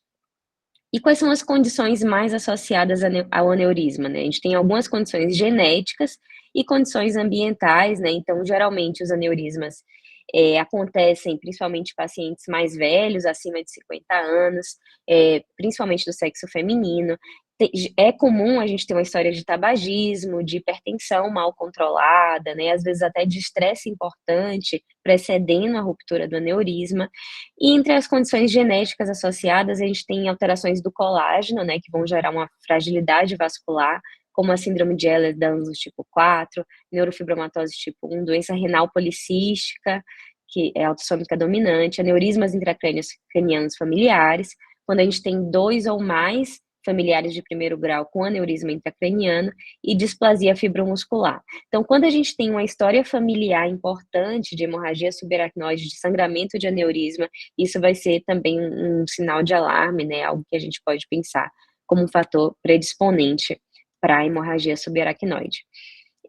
Speaker 3: E quais são as condições mais associadas ao aneurisma, né? A gente tem algumas condições genéticas e condições ambientais, né? Então, geralmente, os aneurismas acontecem principalmente em pacientes mais velhos, acima de 50 anos, principalmente do sexo feminino. É comum a gente ter uma história de tabagismo, de hipertensão mal controlada, né? Às vezes até de estresse importante, precedendo a ruptura do aneurisma. E entre as condições genéticas associadas, a gente tem alterações do colágeno, né, que vão gerar uma fragilidade vascular, como a síndrome de Ehlers-Danlos tipo 4, neurofibromatose tipo 1, doença renal policística, que é autossômica dominante, aneurismas intracranianos familiares, quando a gente tem 2 ou mais familiares de primeiro grau com aneurisma intracraniano e displasia fibromuscular. Então, quando a gente tem uma história familiar importante de hemorragia subaracnoide, de sangramento de aneurisma, isso vai ser também um sinal de alarme, né? Algo que a gente pode pensar como um fator predisponente para a hemorragia subaracnoide.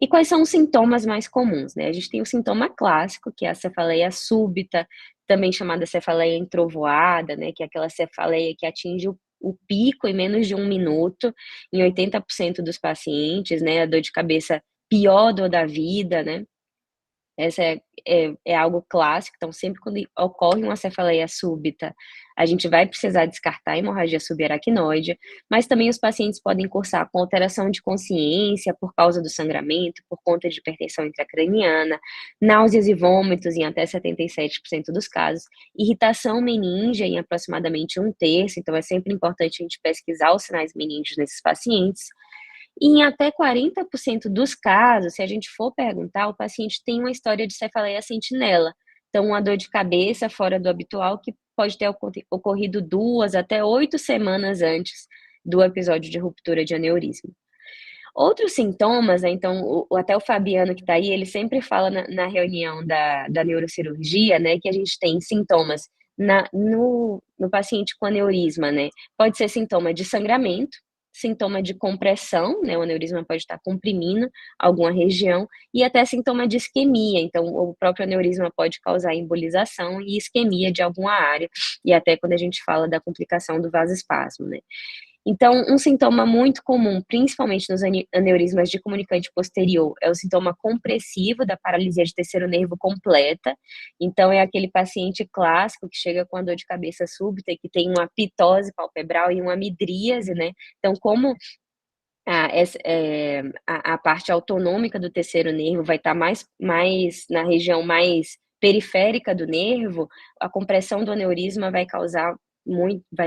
Speaker 3: E quais são os sintomas mais comuns, né? A gente tem o sintoma clássico, que é a cefaleia súbita, também chamada cefaleia entrovoada, né? Que é aquela cefaleia que atinge o pico em menos de 1 minuto, em 80% dos pacientes, né? A dor de cabeça pior dor da vida, né? Essa é algo clássico, então sempre quando ocorre uma cefaleia súbita, a gente vai precisar descartar a hemorragia subaracnoide, mas também os pacientes podem cursar com alteração de consciência por causa do sangramento, por conta de hipertensão intracraniana, náuseas e vômitos em até 77% dos casos, irritação meníngea em aproximadamente 1/3, então é sempre importante a gente pesquisar os sinais meníngeos nesses pacientes. E em até 40% dos casos, se a gente for perguntar, o paciente tem uma história de cefaleia sentinela. Então, uma dor de cabeça fora do habitual que pode ter ocorrido 2 até 8 semanas antes do episódio de ruptura de aneurisma. Outros sintomas, né, então, até o Fabiano que está aí, ele sempre fala na reunião da neurocirurgia, né, que a gente tem sintomas no paciente com aneurisma, né, pode ser sintoma de sangramento, sintoma de compressão, né, o aneurisma pode estar comprimindo alguma região, e até sintoma de isquemia, então o próprio aneurisma pode causar embolização e isquemia de alguma área, e até quando a gente fala da complicação do vasoespasmo, né. Então, um sintoma muito comum, principalmente nos aneurismas de comunicante posterior, é o sintoma compressivo da paralisia de terceiro nervo completa. Então, é aquele paciente clássico que chega com a dor de cabeça súbita e que tem uma pitose palpebral e uma midríase, né? Então, como a parte autonômica do terceiro nervo vai estar mais na região mais periférica do nervo, a compressão do aneurisma vai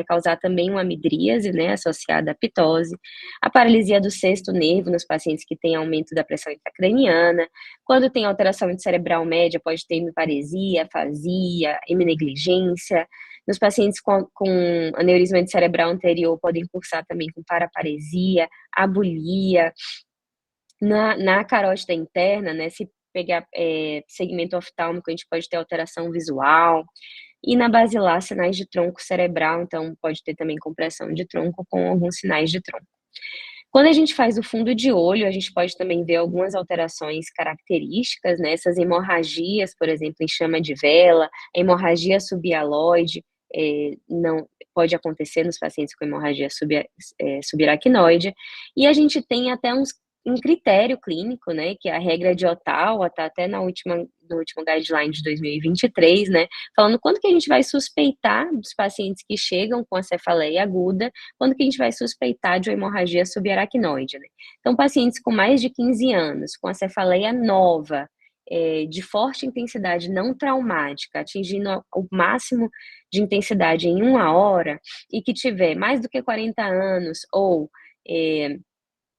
Speaker 3: causar também uma midríase, né, associada à pitose, a paralisia do sexto nervo nos pacientes que têm aumento da pressão intracraniana, quando tem alteração cerebral média, pode ter hemiparesia, afasia, heminegligência, nos pacientes com aneurisma de cerebral anterior podem cursar também com paraparesia, abulia, na carótida interna, né, se pegar segmento oftálmico, a gente pode ter alteração visual, e na basilar, sinais de tronco cerebral, então pode ter também compressão de tronco com alguns sinais de tronco. Quando a gente faz o fundo de olho, a gente pode também ver algumas alterações características, né? Essas hemorragias, por exemplo, em chama de vela, a hemorragia subialoide, não pode acontecer nos pacientes com hemorragia subaracnoide, e a gente tem até um critério clínico, né, que é a regra de Ottawa, tá até no último guideline de 2023, né, falando quando que a gente vai suspeitar dos pacientes que chegam com a cefaleia aguda, quando que a gente vai suspeitar de uma hemorragia subaracnoide, né. Então, pacientes com mais de 15 anos, com a cefaleia nova, de forte intensidade não traumática, atingindo o máximo de intensidade em 1 hora, e que tiver mais do que 40 anos, ou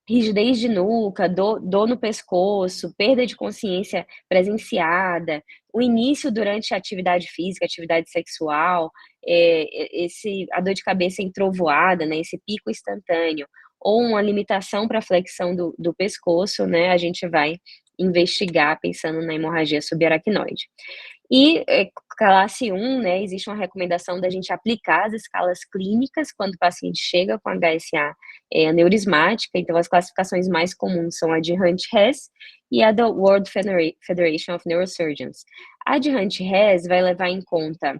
Speaker 3: rigidez de nuca, dor no pescoço, perda de consciência presenciada, o início durante a atividade física, atividade sexual, a dor de cabeça entrovoada, né, esse pico instantâneo, ou uma limitação para a flexão do pescoço, né, a gente vai investigar pensando na hemorragia subaracnoide. E classe 1, né, existe uma recomendação da gente aplicar as escalas clínicas quando o paciente chega com HSA aneurismática, então as classificações mais comuns são a de Hunt-Hess e a da World Federation of Neurosurgeons. A de Hunt-Hess vai levar em conta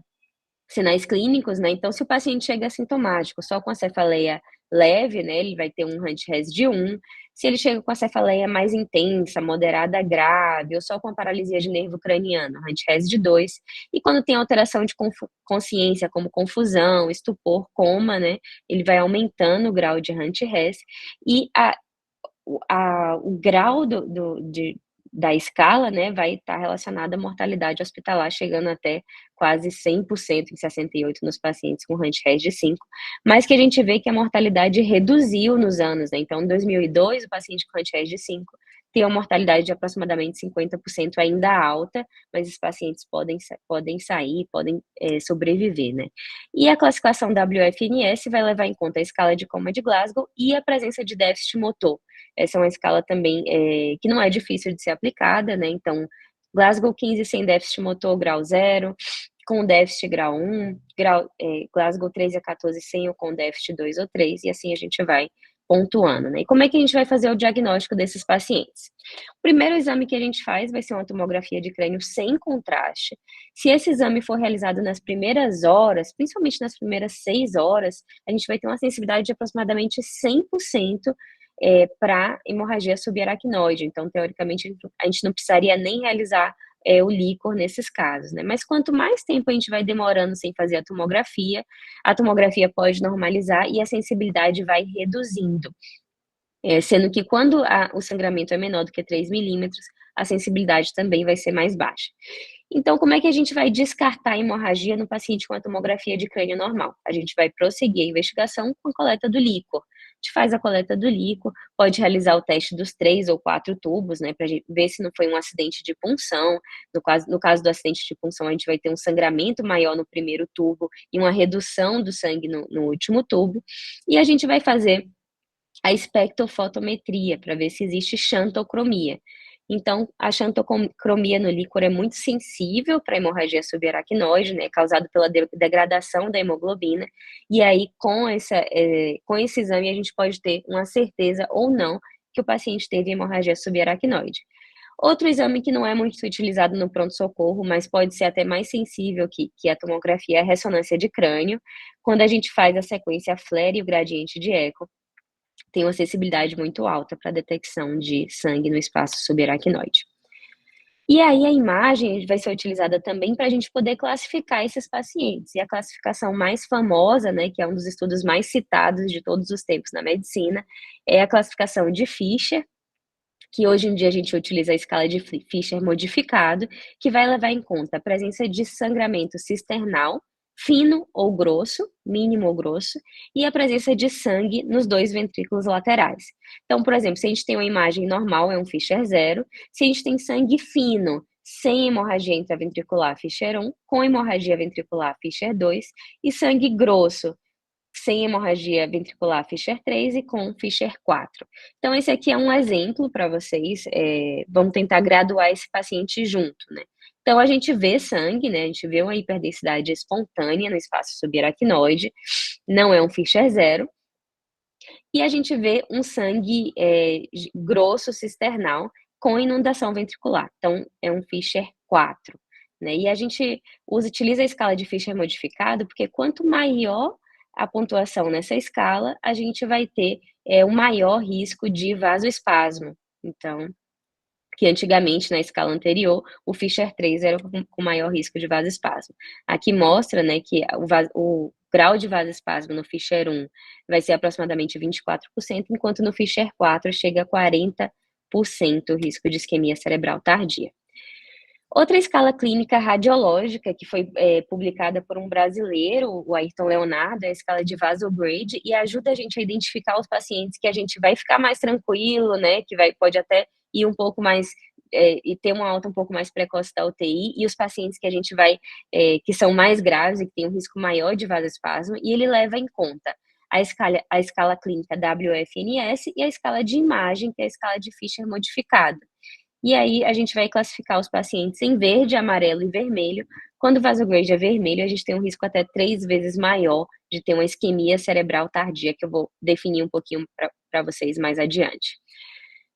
Speaker 3: sinais clínicos, né, então se o paciente chega assintomático, só com a cefaleia leve, né, ele vai ter um Hunt-Hess de 1, se ele chega com a cefaleia mais intensa, moderada, grave, ou só com a paralisia de nervo craniano, Hunt-Hess de 2, e quando tem alteração de consciência, como confusão, estupor, coma, né, ele vai aumentando o grau de Hunt-Hess, e o grau da escala, né, vai estar relacionada à mortalidade hospitalar, chegando até quase 100% em 68 nos pacientes com Hunt-Hess de 5, mas que a gente vê que a mortalidade reduziu nos anos, né, então em 2002 o paciente com Hunt-Hess de 5 tem uma mortalidade de aproximadamente 50% ainda alta, mas os pacientes podem sair, podem sobreviver, né. E a classificação WFNS vai levar em conta a escala de coma de Glasgow e a presença de déficit motor. Essa é uma escala também que não é difícil de ser aplicada, né, então Glasgow 15 sem déficit motor, grau 0, com déficit grau 1, Glasgow 13 a 14 sem ou com déficit 2 ou 3, e assim a gente vai pontuando, né. E como é que a gente vai fazer o diagnóstico desses pacientes? O primeiro exame que a gente faz vai ser uma tomografia de crânio sem contraste. Se esse exame for realizado nas primeiras horas, principalmente nas primeiras 6 horas, a gente vai ter uma sensibilidade de aproximadamente 100% para hemorragia subaracnoide. Então, teoricamente, a gente não precisaria nem realizar o líquor nesses casos, né? Mas quanto mais tempo a gente vai demorando sem fazer a tomografia pode normalizar e a sensibilidade vai reduzindo. Sendo que quando o sangramento é menor do que 3 milímetros, a sensibilidade também vai ser mais baixa. Então, como é que a gente vai descartar a hemorragia no paciente com a tomografia de crânio normal? A gente vai prosseguir a investigação com a coleta do líquor. A gente faz a coleta do líquor, pode realizar o teste dos 3 ou 4 tubos, né, para ver se não foi um acidente de punção. No caso do acidente de punção, a gente vai ter um sangramento maior no primeiro tubo e uma redução do sangue no último tubo. E a gente vai fazer
Speaker 7: a espectrofotometria, para ver se existe xantocromia. Então, a xantocromia no líquor é muito sensível para a hemorragia subaracnoide, né, causada pela degradação da hemoglobina, e aí com esse exame a gente pode ter uma certeza ou não que o paciente teve hemorragia subaracnoide. Outro exame que não é muito utilizado no pronto-socorro, mas pode ser até mais sensível que a tomografia, é a ressonância de crânio, quando a gente faz a sequência FLAIR e o gradiente de eco, tem uma sensibilidade muito alta para a detecção de sangue no espaço subaracnoide. E aí a imagem vai ser utilizada também para a gente poder classificar esses pacientes. E a classificação mais famosa, né, que é um dos estudos mais citados de todos os tempos na medicina, é a classificação de Fisher, que hoje em dia a gente utiliza a escala de Fisher modificado, que vai levar em conta a presença de sangramento cisternal, fino ou grosso, mínimo ou grosso, e a presença de sangue nos 2 ventrículos laterais. Então, por exemplo, se a gente tem uma imagem normal, é um Fisher 0, se a gente tem sangue fino, sem hemorragia intraventricular Fisher 1, com hemorragia ventricular Fisher 2, e sangue grosso, sem hemorragia ventricular Fisher 3 e com Fisher 4. Então, esse aqui é um exemplo para vocês, vamos tentar graduar esse paciente junto, né? Então, a gente vê sangue, né? A gente vê uma hiperdensidade espontânea no espaço subaracnoide, não é um Fisher 0, e a gente vê um sangue grosso cisternal com inundação ventricular. Então, é um Fisher 4, né? E a gente utiliza a escala de Fisher modificado, porque quanto maior a pontuação nessa escala, a gente vai ter um maior risco de vasoespasmo. Então, que antigamente, na escala anterior, o Fisher 3 era com maior risco de vasoespasmo. Aqui mostra, né, que o grau de vasoespasmo no Fisher 1 vai ser aproximadamente 24%, enquanto no Fisher 4 chega a 40% o risco de isquemia cerebral tardia. Outra escala clínica radiológica, que foi publicada por um brasileiro, o Ayrton Leonardo, é a escala de Vaso-Grade, e ajuda a gente a identificar os pacientes que a gente vai ficar mais tranquilo, né, que pode até ir um pouco mais, e ter uma alta um pouco mais precoce da UTI, e os pacientes que a gente vai, que são mais graves e que têm um risco maior de vasoespasmo, e ele leva em conta a escala clínica WFNS e a escala de imagem, que é a escala de Fisher modificada. E aí a gente vai classificar os pacientes em verde, amarelo e vermelho. Quando o Vaso-Grade é vermelho, a gente tem um risco até 3 vezes maior de ter uma isquemia cerebral tardia, que eu vou definir um pouquinho para vocês mais adiante.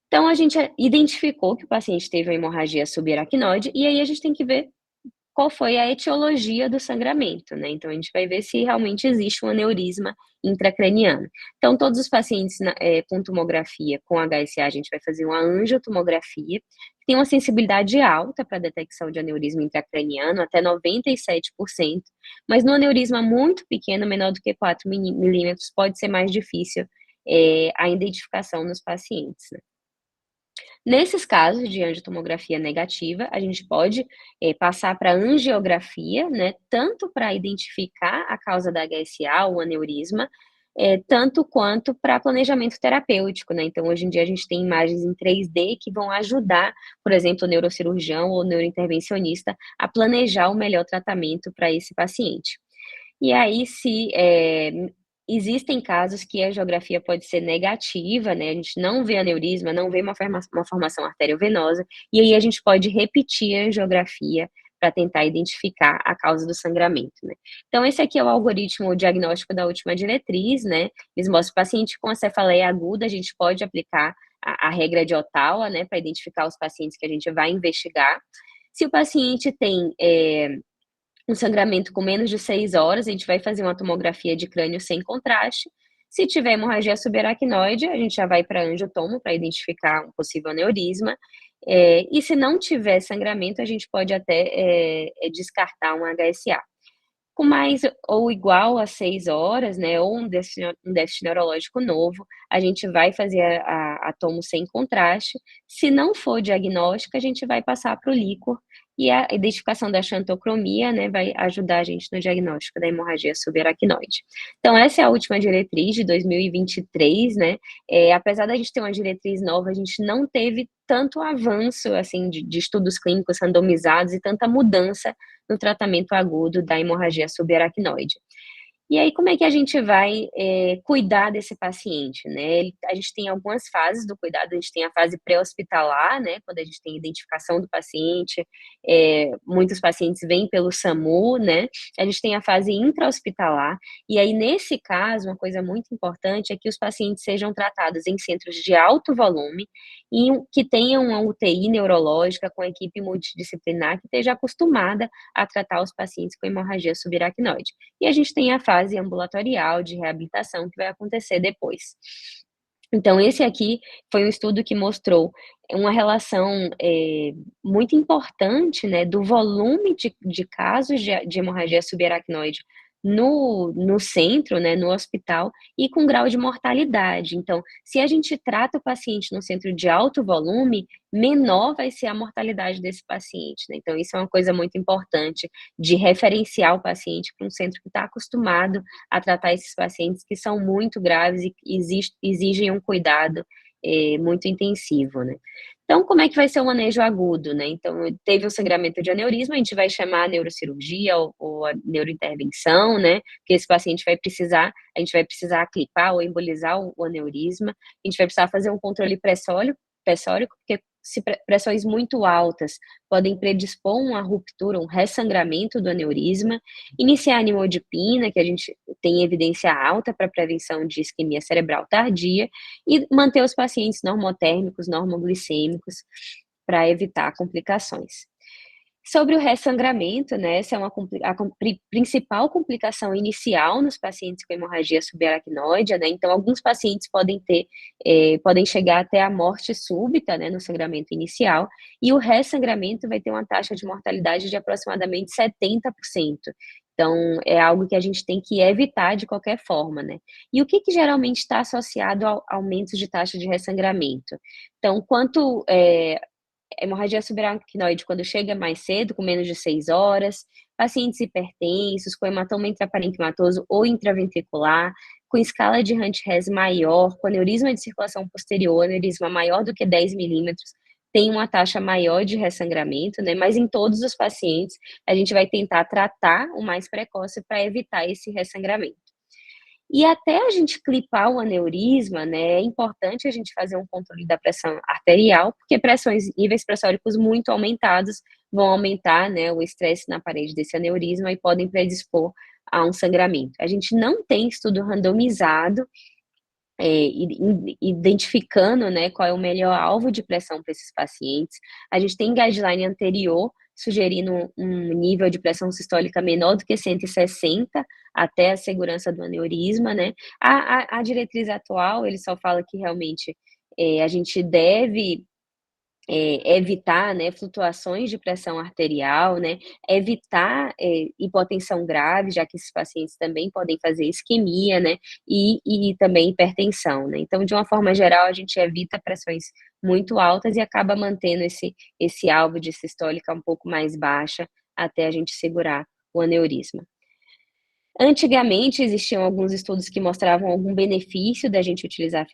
Speaker 7: Então, a gente identificou que o paciente teve uma hemorragia subaracnoide, e aí a gente tem que ver qual foi a etiologia do sangramento, né? Então, a gente vai ver se realmente existe um aneurisma intracraniano. Então, todos os pacientes com tomografia com HSA, a gente vai fazer uma angiotomografia, que tem uma sensibilidade alta para a detecção de aneurisma intracraniano, até 97%, mas no aneurisma muito pequeno, menor do que 4 milímetros, pode ser mais difícil a identificação nos pacientes, né? Nesses casos de angiotomografia negativa, a gente pode passar para angiografia, né, tanto para identificar a causa da HSA, o aneurisma, tanto quanto para planejamento terapêutico, né? Então, hoje em dia, a gente tem imagens em 3D que vão ajudar, por exemplo, o neurocirurgião ou o neurointervencionista a planejar o melhor tratamento para esse paciente. E aí, se existem casos que a angiografia pode ser negativa, né? A gente não vê aneurisma, não vê uma formação arteriovenosa, e aí a gente pode repetir a angiografia para tentar identificar a causa do sangramento, né? Então, esse aqui é o algoritmo diagnóstico da última diretriz, né? Eles mostram o paciente com a cefaleia aguda, a gente pode aplicar a regra de Ottawa, né? Para identificar os pacientes que a gente vai investigar. Se o paciente tem um sangramento com menos de 6 horas, a gente vai fazer uma tomografia de crânio sem contraste. Se tiver hemorragia subaracnoide, a gente já vai para angiotomo para identificar um possível aneurisma. E se não tiver sangramento, a gente pode até descartar um HSA. Com mais ou igual a 6 horas, né, ou um déficit neurológico novo, a gente vai fazer a tomo sem contraste. Se não for diagnóstico, a gente vai passar para o líquor, e a identificação da xantocromia, né, vai ajudar a gente no diagnóstico da hemorragia subaracnoide. Então, essa é a última diretriz de 2023, né, apesar da gente ter uma diretriz nova, a gente não teve tanto avanço, assim, de estudos clínicos randomizados e tanta mudança no tratamento agudo da hemorragia subaracnoide. E aí, como é que a gente vai cuidar desse paciente, né? A gente tem algumas fases do cuidado, a gente tem a fase pré-hospitalar, né? Quando a gente tem identificação do paciente, muitos pacientes vêm pelo SAMU, né? A gente tem a fase intra-hospitalar, e aí, nesse caso, uma coisa muito importante é que os pacientes sejam tratados em centros de alto volume e que tenham uma UTI neurológica com equipe multidisciplinar que esteja acostumada a tratar os pacientes com hemorragia subaracnoide. E a gente tem a fase ambulatorial de reabilitação que vai acontecer depois. Então, esse aqui foi um estudo que mostrou uma relação muito importante, né, do volume de casos de hemorragia subaracnoide no centro, né, no hospital, e com grau de mortalidade. Então, se a gente trata o paciente no centro de alto volume, menor vai ser a mortalidade desse paciente, né? Então, isso é uma coisa muito importante de referenciar o paciente para um centro que está acostumado a tratar esses pacientes que são muito graves e exigem um cuidado muito intensivo, né? Então, como é que vai ser o manejo agudo, né? Então, teve um sangramento de aneurisma, a gente vai chamar a neurocirurgia ou a neurointervenção, né? Porque esse paciente a gente vai precisar clipar ou embolizar o aneurisma, a gente vai precisar fazer um controle pressórico, porque pressões muito altas podem predispor uma ruptura, um ressangramento do aneurisma, iniciar a nimodipina, que a gente tem evidência alta para prevenção de isquemia cerebral tardia, e manter os pacientes normotérmicos, normoglicêmicos, para evitar complicações. Sobre o ressangramento, né, essa é a principal complicação inicial nos pacientes com hemorragia subaracnoide, né, então alguns pacientes podem chegar até a morte súbita, né, no sangramento inicial, e o ressangramento vai ter uma taxa de mortalidade de aproximadamente 70%. Então, é algo que a gente tem que evitar de qualquer forma, né. E o que geralmente está associado ao aumento de taxa de ressangramento? Então, quanto hemorragia subaracnoide, quando chega mais cedo, com menos de 6 horas, pacientes hipertensos, com hematoma intraparenquimatoso ou intraventricular, com escala de Hunt-Hess maior, com aneurisma de circulação posterior, aneurisma maior do que 10 milímetros, tem uma taxa maior de ressangramento, né? Mas em todos os pacientes, a gente vai tentar tratar o mais precoce para evitar esse ressangramento. E até a gente clipar o aneurisma, né, é importante a gente fazer um controle da pressão arterial, porque níveis pressóricos muito aumentados vão aumentar, né, o estresse na parede desse aneurisma e podem predispor a um sangramento. A gente não tem estudo randomizado identificando, né, qual é o melhor alvo de pressão para esses pacientes. A gente tem guideline anterior sugerindo um nível de pressão sistólica menor do que 160 até a segurança do aneurisma, né? A diretriz atual, ele só fala que realmente a gente deve evitar, né, flutuações de pressão arterial, né, evitar hipotensão grave, já que esses pacientes também podem fazer isquemia, né, e também hipertensão, né. Então, de uma forma geral, a gente evita pressões muito altas e acaba mantendo esse alvo de sistólica um pouco mais baixa até a gente segurar o aneurisma. Antigamente, existiam alguns estudos que mostravam algum benefício da gente utilizar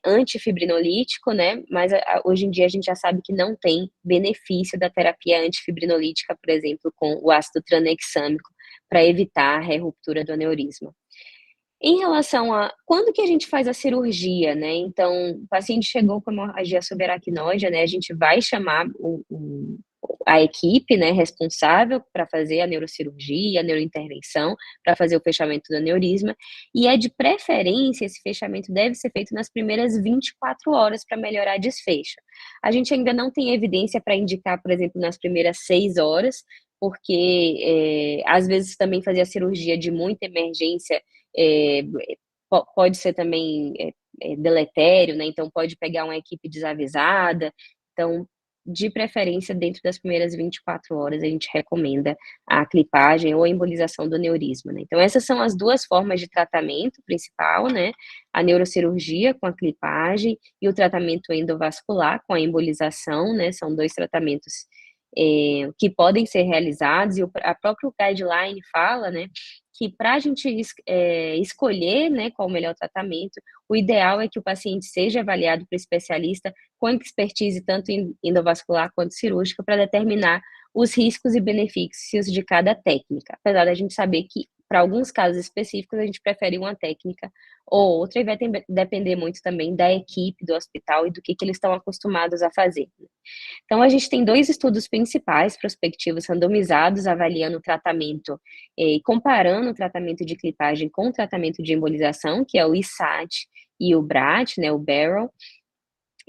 Speaker 7: antifibrinolítico, né? Mas hoje em dia a gente já sabe que não tem benefício da terapia antifibrinolítica, por exemplo, com o ácido tranexâmico, para evitar a ruptura do aneurisma. Em relação a quando que a gente faz a cirurgia, né? Então, o paciente chegou com hemorragia subaracnoide, né? A gente vai chamar a equipe, né, responsável para fazer a neurocirurgia, a neurointervenção, para fazer o fechamento do aneurisma, e de preferência, esse fechamento deve ser feito nas primeiras 24 horas para melhorar desfecho. A gente ainda não tem evidência para indicar, por exemplo, nas primeiras 6 horas, porque às vezes também fazer a cirurgia de muita emergência pode ser também deletério, né? Então pode pegar uma equipe desavisada. Então, de preferência, dentro das primeiras 24 horas, a gente recomenda a clipagem ou a embolização do aneurisma, né? Então, essas são as duas formas de tratamento principal, né? A neurocirurgia com a clipagem e o tratamento endovascular com a embolização, né? São dois tratamentos que podem ser realizados, e a própria guideline fala, né, que para a gente escolher, né, qual o melhor tratamento, o ideal é que o paciente seja avaliado por especialista com expertise tanto endovascular quanto cirúrgica para determinar os riscos e benefícios de cada técnica, apesar da gente saber que para alguns casos específicos, a gente prefere uma técnica ou outra, e vai depender muito também da equipe do hospital e do que eles estão acostumados a fazer. Então, a gente tem 2 estudos principais prospectivos randomizados avaliando o tratamento e comparando o tratamento de clipagem com o tratamento de embolização, que é o ISAT e o BRAT, né, o Barrel,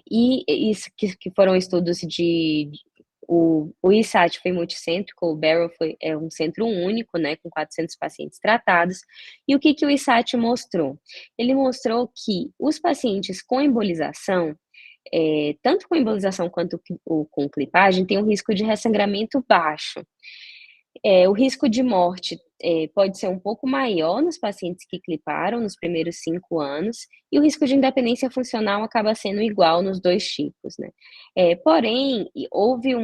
Speaker 7: e isso que foram estudos o ISAT foi multicêntrico, o Barrel é um centro único, né, com 400 pacientes tratados. E o que o ISAT mostrou? Ele mostrou que os pacientes com embolização, tanto com embolização quanto com clipagem, tem um risco de ressangramento baixo. O risco de morte pode ser um pouco maior nos pacientes que cliparam nos primeiros 5 anos, e o risco de independência funcional acaba sendo igual nos 2 tipos, né? Porém, houve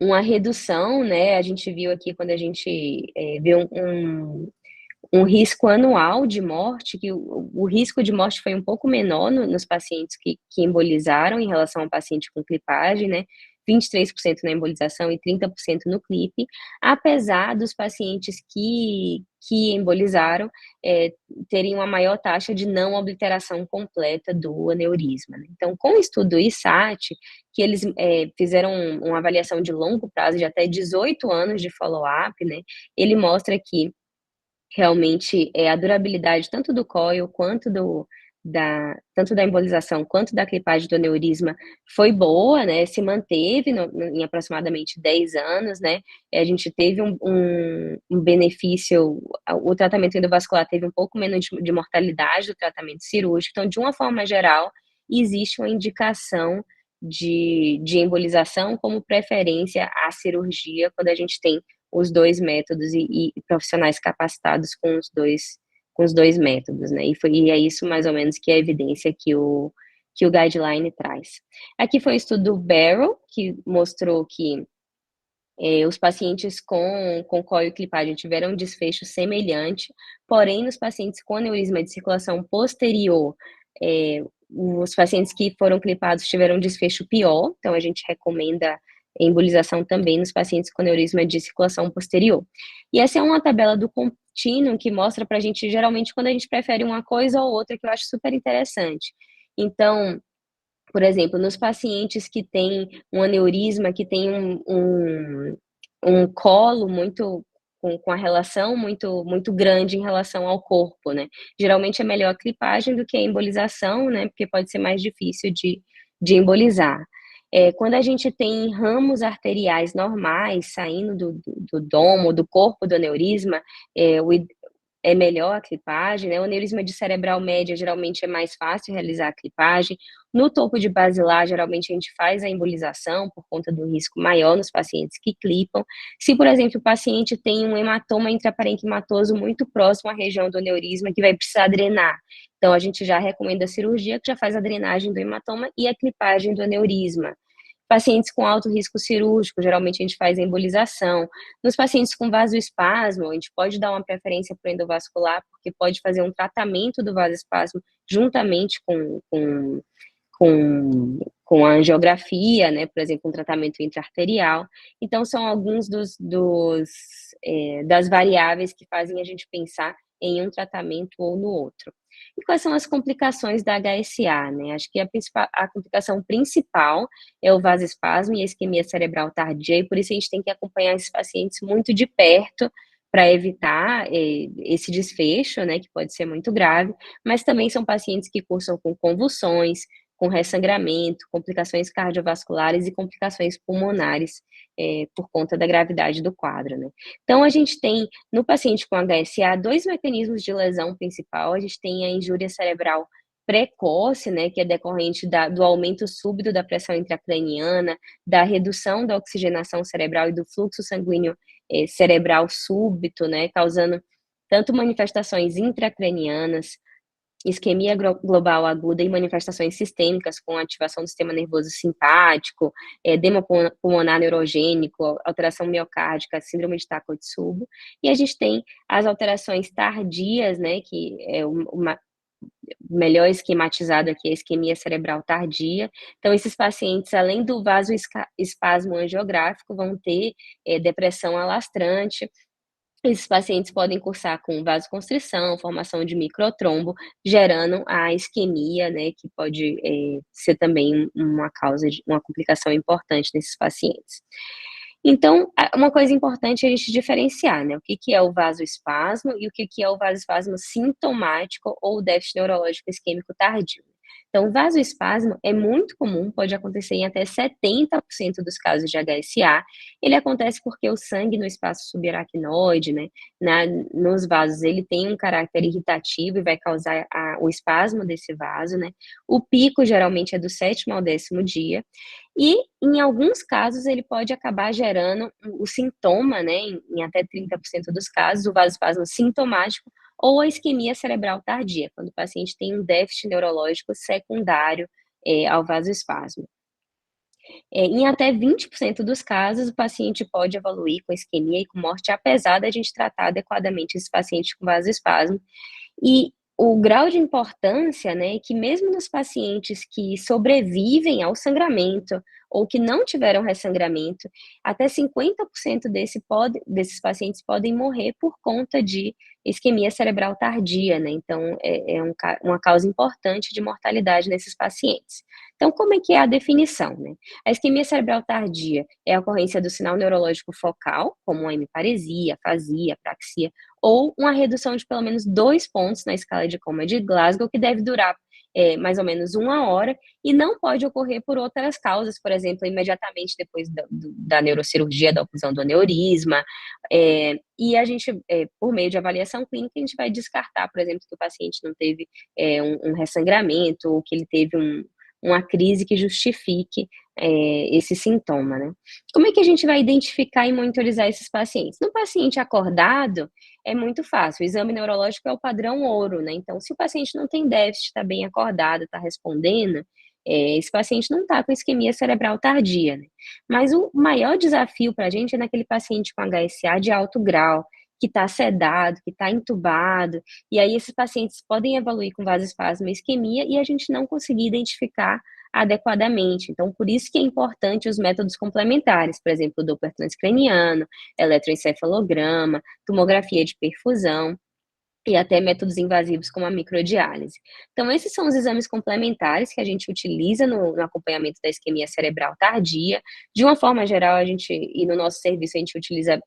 Speaker 7: uma redução, né? A gente viu aqui quando a gente viu um risco anual de morte, que o risco de morte foi um pouco menor nos pacientes que embolizaram em relação ao paciente com clipagem, né? 23% na embolização e 30% no clipe, apesar dos pacientes que embolizaram terem uma maior taxa de não obliteração completa do aneurisma, né? Então, com o estudo ISAT, que eles fizeram uma avaliação de longo prazo, de até 18 anos de follow-up, né? Ele mostra que realmente a durabilidade tanto do coil quanto tanto da embolização quanto da clipagem do aneurisma foi boa, né, se manteve em aproximadamente 10 anos, né, a gente teve um benefício, o tratamento endovascular teve um pouco menos de mortalidade do tratamento cirúrgico, então, de uma forma geral, existe uma indicação de embolização como preferência à cirurgia, quando a gente tem os 2 métodos e profissionais capacitados com os dois métodos, né? E é isso mais ou menos que é a evidência que o guideline traz. Aqui foi o estudo do Barrel, que mostrou que os pacientes com coil e clipagem tiveram um desfecho semelhante, porém, nos pacientes com aneurisma de circulação posterior, os pacientes que foram clipados tiveram um desfecho pior, então a gente recomenda embolização também nos pacientes com aneurisma de circulação posterior. E essa é uma tabela do contínuo que mostra pra gente, geralmente, quando a gente prefere uma coisa ou outra, que eu acho super interessante. Então, por exemplo, nos pacientes que têm um aneurisma, que tem um colo muito com a relação muito grande em relação ao corpo, né? Geralmente é melhor a clipagem do que a embolização, né? Porque pode ser mais difícil de embolizar. Quando a gente tem ramos arteriais normais saindo do domo, do corpo do aneurisma, é melhor a clipagem, né? O aneurisma de cerebral média, geralmente é mais fácil realizar a clipagem. No topo de basilar, geralmente a gente faz a embolização por conta do risco maior nos pacientes que clipam. Se, por exemplo, o paciente tem um hematoma intraparenquimatoso muito próximo à região do aneurisma, que vai precisar drenar, então a gente já recomenda a cirurgia, que já faz a drenagem do hematoma e a clipagem do aneurisma. Pacientes com alto risco cirúrgico, geralmente a gente faz a embolização. Nos pacientes com vasoespasmo, a gente pode dar uma preferência para o endovascular, porque pode fazer um tratamento do vasoespasmo juntamente com a angiografia, né, por exemplo, um tratamento intraarterial. Então, são alguns das variáveis que fazem a gente pensar em um tratamento ou no outro. E quais são as complicações da HSA, né? Acho que a complicação principal é o vasoespasmo e a isquemia cerebral tardia, e por isso a gente tem que acompanhar esses pacientes muito de perto para evitar esse desfecho, né, que pode ser muito grave, mas também são pacientes que cursam com convulsões, com ressangramento, complicações cardiovasculares e complicações pulmonares por conta da gravidade do quadro, né? Então, a gente tem, no paciente com HSA, 2 mecanismos de lesão principal. A gente tem a injúria cerebral precoce, né, que é decorrente do aumento súbito da pressão intracraniana, da redução da oxigenação cerebral e do fluxo sanguíneo cerebral súbito, né, causando tanto manifestações intracranianas, isquemia global aguda e manifestações sistêmicas com ativação do sistema nervoso simpático, edema pulmonar neurogênico, alteração miocárdica, síndrome de Takotsubo. E a gente tem as alterações tardias, né, que é uma melhor esquematizado aqui, a isquemia cerebral tardia. Então, esses pacientes, além do vasoespasmo angiográfico, vão ter depressão alastrante, Esses pacientes podem cursar com vasoconstrição, formação de microtrombo, gerando a isquemia, né, que pode ser também uma causa de uma complicação importante nesses pacientes. Então, uma coisa importante é a gente diferenciar, né, o que é o vasoespasmo e o que é o vasoespasmo sintomático ou déficit neurológico isquêmico tardio. Então, o vasoespasmo é muito comum, pode acontecer em até 70% dos casos de HSA. Ele acontece porque o sangue no espaço subaracnoide, né, nos vasos, ele tem um caráter irritativo e vai causar o espasmo desse vaso, né. O pico geralmente é do 7º ao 10º dia, e em alguns casos ele pode acabar gerando o sintoma, né, em até 30% dos casos, o vasoespasmo sintomático, ou a isquemia cerebral tardia, quando o paciente tem um déficit neurológico secundário ao vasoespasmo. Em até 20% dos casos, o paciente pode evoluir com isquemia e com morte, apesar da gente tratar adequadamente esse paciente com vasoespasmo. E o grau de importância, né, é que mesmo nos pacientes que sobrevivem ao sangramento ou que não tiveram ressangramento, até 50% desses pacientes podem morrer por conta de isquemia cerebral tardia, né? Então, uma causa importante de mortalidade nesses pacientes. Então, como é que é a definição, né? A isquemia cerebral tardia é a ocorrência do sinal neurológico focal, como a hemiparesia, afasia, apraxia, ou uma redução de pelo menos 2 pontos na escala de coma de Glasgow, que deve durar mais ou menos 1 hora, e não pode ocorrer por outras causas, por exemplo, imediatamente depois da neurocirurgia, da oclusão do aneurisma, e a gente, por meio de avaliação clínica, a gente vai descartar, por exemplo, que o paciente não teve um ressangramento, ou que ele teve uma crise que justifique esse sintoma, né? Como é que a gente vai identificar e monitorizar esses pacientes? No paciente acordado, é muito fácil, o exame neurológico é o padrão ouro, né? Então, se o paciente não tem déficit, está bem acordado, está respondendo, esse paciente não está com isquemia cerebral tardia, né? Mas o maior desafio para a gente é naquele paciente com HSA de alto grau, que está sedado, que está entubado, e aí esses pacientes podem evoluir com vasoespasmo e isquemia e a gente não conseguir identificar adequadamente. Então, por isso que é importante os métodos complementares, por exemplo, o Doppler transcraniano, eletroencefalograma, tomografia de perfusão e até métodos invasivos como a microdiálise. Então, esses são os exames complementares que a gente utiliza no acompanhamento da isquemia cerebral tardia. De uma forma geral, e no nosso serviço, a gente utiliza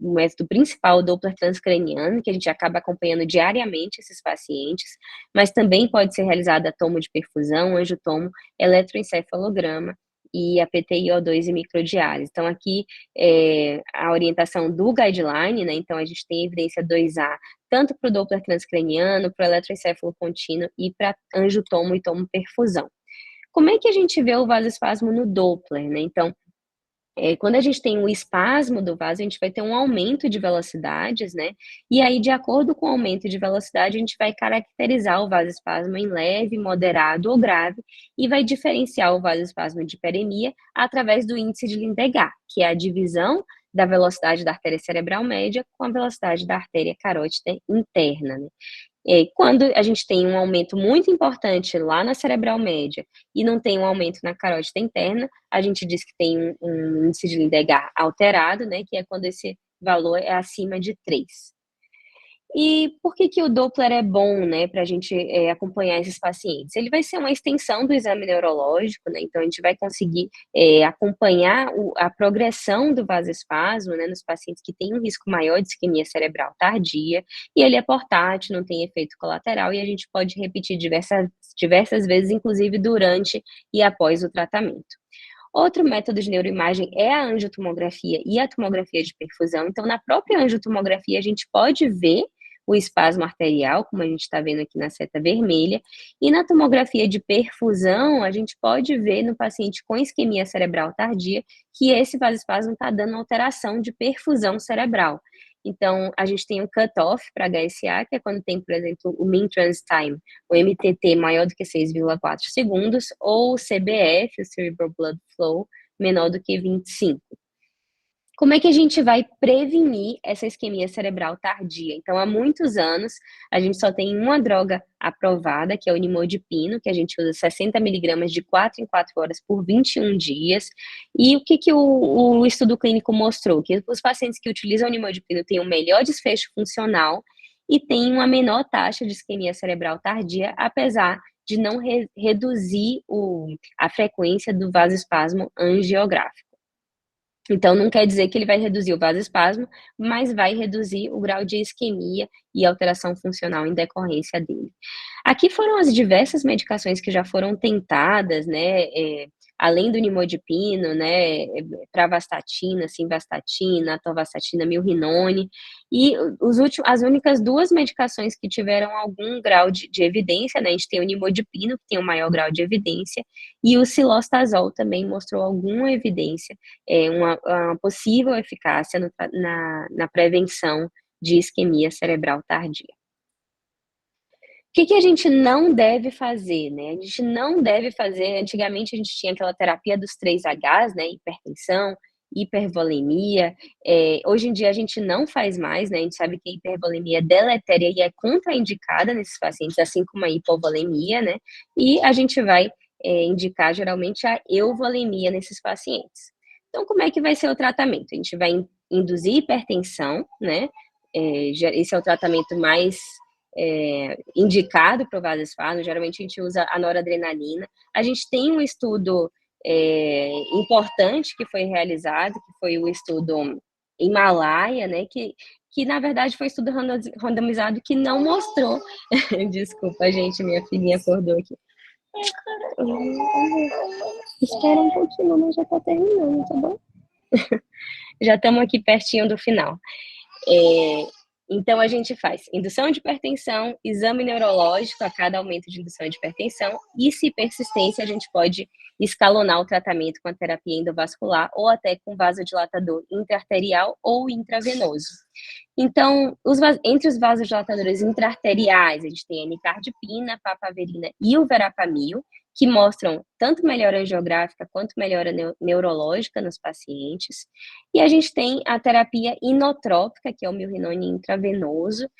Speaker 7: o método principal, o Doppler transcraniano, que a gente acaba acompanhando diariamente esses pacientes, mas também pode ser realizada tomo de perfusão, angiotomo, eletroencefalograma e a PTiO2 e microdiálise. Então, aqui, a orientação do guideline, né, então a gente tem evidência 2A, tanto para o Doppler transcraniano, para o eletroencefalo contínuo e para angiotomo e tomo perfusão. Como é que a gente vê o vasoespasmo no Doppler, né? Então, quando a gente tem um espasmo do vaso, a gente vai ter um aumento de velocidades, né? E aí, de acordo com o aumento de velocidade, a gente vai caracterizar o vasoespasmo em leve, moderado ou grave e vai diferenciar o vasoespasmo de hiperemia através do índice de Lindegard, que é a divisão da velocidade da artéria cerebral média com a velocidade da artéria carótida interna, né? Quando a gente tem um aumento muito importante lá na cerebral média e não tem um aumento na carótida interna, a gente diz que tem um índice de Lindegard alterado, né, que é quando esse valor é acima de 3. E por que o Doppler é bom, né, para a gente acompanhar esses pacientes? Ele vai ser uma extensão do exame neurológico, né, então a gente vai conseguir acompanhar a progressão do vasoespasmo, né, nos pacientes que têm um risco maior de isquemia cerebral tardia, e ele é portátil, não tem efeito colateral, e a gente pode repetir diversas vezes, inclusive durante e após o tratamento. Outro método de neuroimagem é a angiotomografia e a tomografia de perfusão. Então, na própria angiotomografia, a gente pode ver o espasmo arterial, como a gente está vendo aqui na seta vermelha, e na tomografia de perfusão, a gente pode ver no paciente com isquemia cerebral tardia que esse vasoespasmo está dando alteração de perfusão cerebral. Então, a gente tem um cutoff para HSA, que é quando tem, por exemplo, o mean transit time, o MTT maior do que 6,4 segundos, ou o CBF, o Cerebral Blood Flow, menor do que 25. Como é que a gente vai prevenir essa isquemia cerebral tardia? Então, há muitos anos, a gente só tem uma droga aprovada, que é o nimodipino, que a gente usa 60 miligramas de 4 em 4 horas por 21 dias. E o que o estudo clínico mostrou? Que os pacientes que utilizam o nimodipino têm um melhor desfecho funcional e têm uma menor taxa de isquemia cerebral tardia, apesar de não reduzir a frequência do vasoespasmo angiográfico. Então, não quer dizer que ele vai reduzir o vasoespasmo, mas vai reduzir o grau de isquemia e alteração funcional em decorrência dele. Aqui foram as diversas medicações que já foram tentadas, né, além do nimodipino, né, pravastatina, simvastatina, atorvastatina, milrinone, e as únicas 2 medicações que tiveram algum grau de evidência, né, a gente tem o nimodipino, que tem o maior grau de evidência, e o cilostazol também mostrou alguma evidência, uma possível eficácia na prevenção de isquemia cerebral tardia. O que a gente não deve fazer, né? A gente não deve fazer, antigamente a gente tinha aquela terapia dos 3 Hs, né? Hipertensão, hipervolemia. Hoje em dia a gente não faz mais, né? A gente sabe que a hipervolemia é deletéria e é contraindicada nesses pacientes, assim como a hipovolemia, né? E a gente vai indicar geralmente a euvolemia nesses pacientes. Então, como é que vai ser o tratamento? A gente vai induzir hipertensão, né? Esse é o tratamento mais indicado para o vasoespasmo. Geralmente a gente usa a noradrenalina. A gente tem um estudo importante que foi realizado, que foi o estudo Himalaia, né, que na verdade foi estudo randomizado que não mostrou. Desculpa, gente, minha filhinha acordou aqui. Espera um pouquinho, mas já está terminando, tá bom? Já estamos aqui pertinho do final. Então, a gente faz indução de hipertensão, exame neurológico a cada aumento de indução de hipertensão, e se persistência, a gente pode escalonar o tratamento com a terapia endovascular ou até com vasodilatador intraarterial ou intravenoso. Então, entre os vasodilatadores intraarteriais, a gente tem a nicardipina, papaverina e o verapamil, que mostram tanto melhora angiográfica quanto melhora neurológica nos pacientes. E a gente tem a terapia inotrópica, que é o milrinone intravenoso,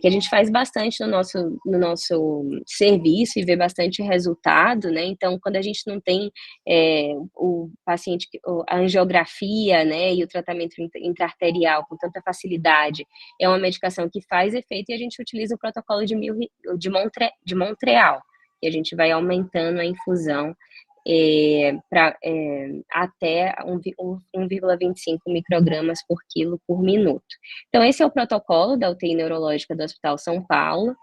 Speaker 7: que a gente faz bastante no nosso serviço e vê bastante resultado, né? Então, quando a gente não tem o paciente, a angiografia, né, e o tratamento intraarterial com tanta facilidade, é uma medicação que faz efeito, e a gente utiliza o protocolo de Montreal, que a gente vai aumentando a infusão até 1,25 microgramas por quilo por minuto. Então, esse é o protocolo da UTI neurológica do Hospital São Paulo.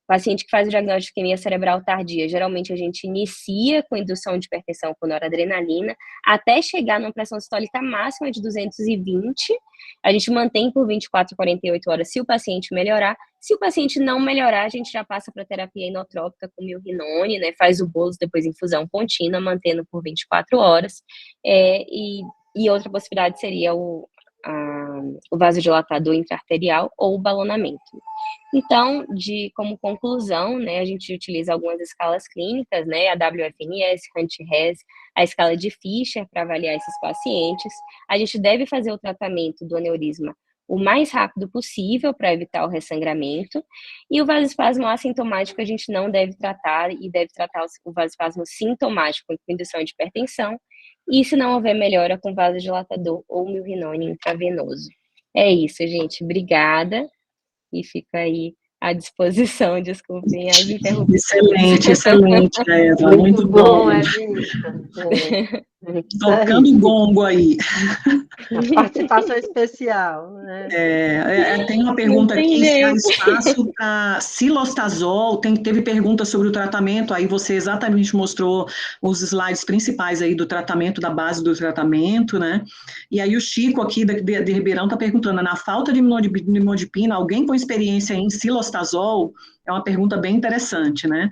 Speaker 7: Paciente que faz o diagnóstico de isquemia cerebral tardia, geralmente a gente inicia com indução de hipertensão com noradrenalina, até chegar numa pressão sistólica máxima de 220, a gente mantém por 24 a 48 horas se o paciente melhorar. Se o paciente não melhorar, a gente já passa para terapia inotrópica com milrinone, né, faz o bolus, depois infusão contínua, mantendo por 24 horas, e outra possibilidade seria o vasodilatador intraarterial ou o balonamento. Então, como conclusão, né, a gente utiliza algumas escalas clínicas, né, a WFNS, Hunt-Hess, a escala de Fischer para avaliar esses pacientes. A gente deve fazer o tratamento do aneurisma o mais rápido possível para evitar o ressangramento, e o vasoespasmo assintomático a gente não deve tratar, e deve tratar o vasoespasmo sintomático com indução de hipertensão, e se não houver melhora com vasodilatador ou milrinone intravenoso. É isso, gente. Obrigada. E fica aí à disposição, desculpem as interrupções.
Speaker 1: Excelente, Eva, muito bom. Tocando o gongo aí.
Speaker 2: Participação especial, né?
Speaker 1: Tem uma pergunta aqui, se há espaço para cilostazol, teve pergunta sobre o tratamento, aí você exatamente mostrou os slides principais aí do tratamento, da base do tratamento, né? E aí o Chico aqui de Ribeirão está perguntando, na falta de nimodipina, alguém com experiência em cilostazol? É uma pergunta bem interessante, né?